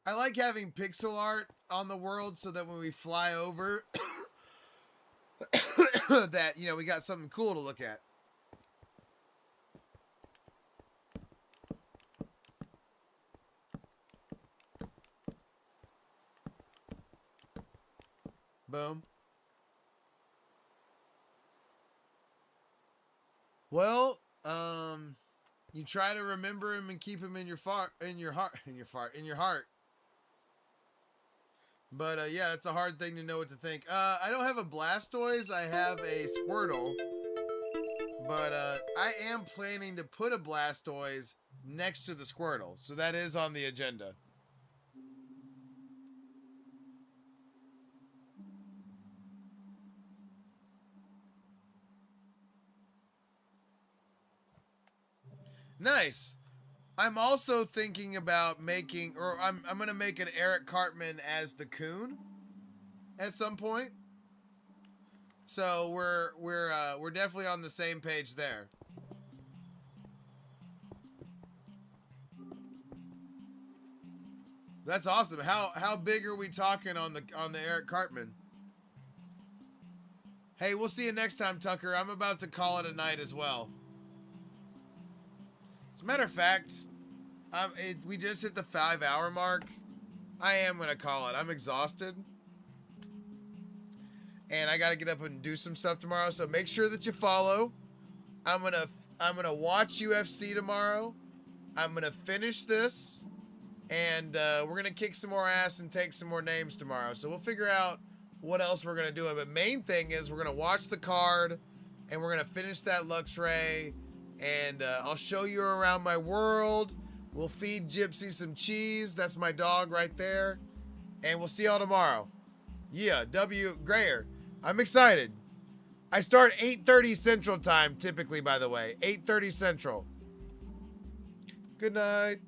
I like having pixel art on the world so that when we fly over, that, you know, we got something cool to look at. Boom. Well, you try to remember him and keep him in your heart. But yeah, it's a hard thing to know what to think. I don't have a Blastoise. I have a Squirtle. But I am planning to put a Blastoise next to the Squirtle. So that is on the agenda. Nice. I'm also thinking about making, or I'm gonna make an Eric Cartman as the Coon at some point. So we're definitely on the same page there. That's awesome. How big are we talking on the Eric Cartman? Hey, we'll see you next time, Tucker. I'm about to call it a night as well. As a matter of fact, we just hit the 5-hour mark. I am gonna call it. I'm exhausted. And I gotta get up and do some stuff tomorrow. So make sure that you follow. I'm gonna watch UFC tomorrow. I'm gonna finish this. And we're gonna kick some more ass and take some more names tomorrow. So we'll figure out what else we're gonna do. But main thing is we're gonna watch the card and we're gonna finish that Luxray. And I'll show you around my world. We'll feed Gypsy some cheese. That's my dog right there. And we'll see y'all tomorrow. Yeah, W. Grayer. I'm excited. I start 8:30 Central Time typically, by the way. 8:30 Central. Good night.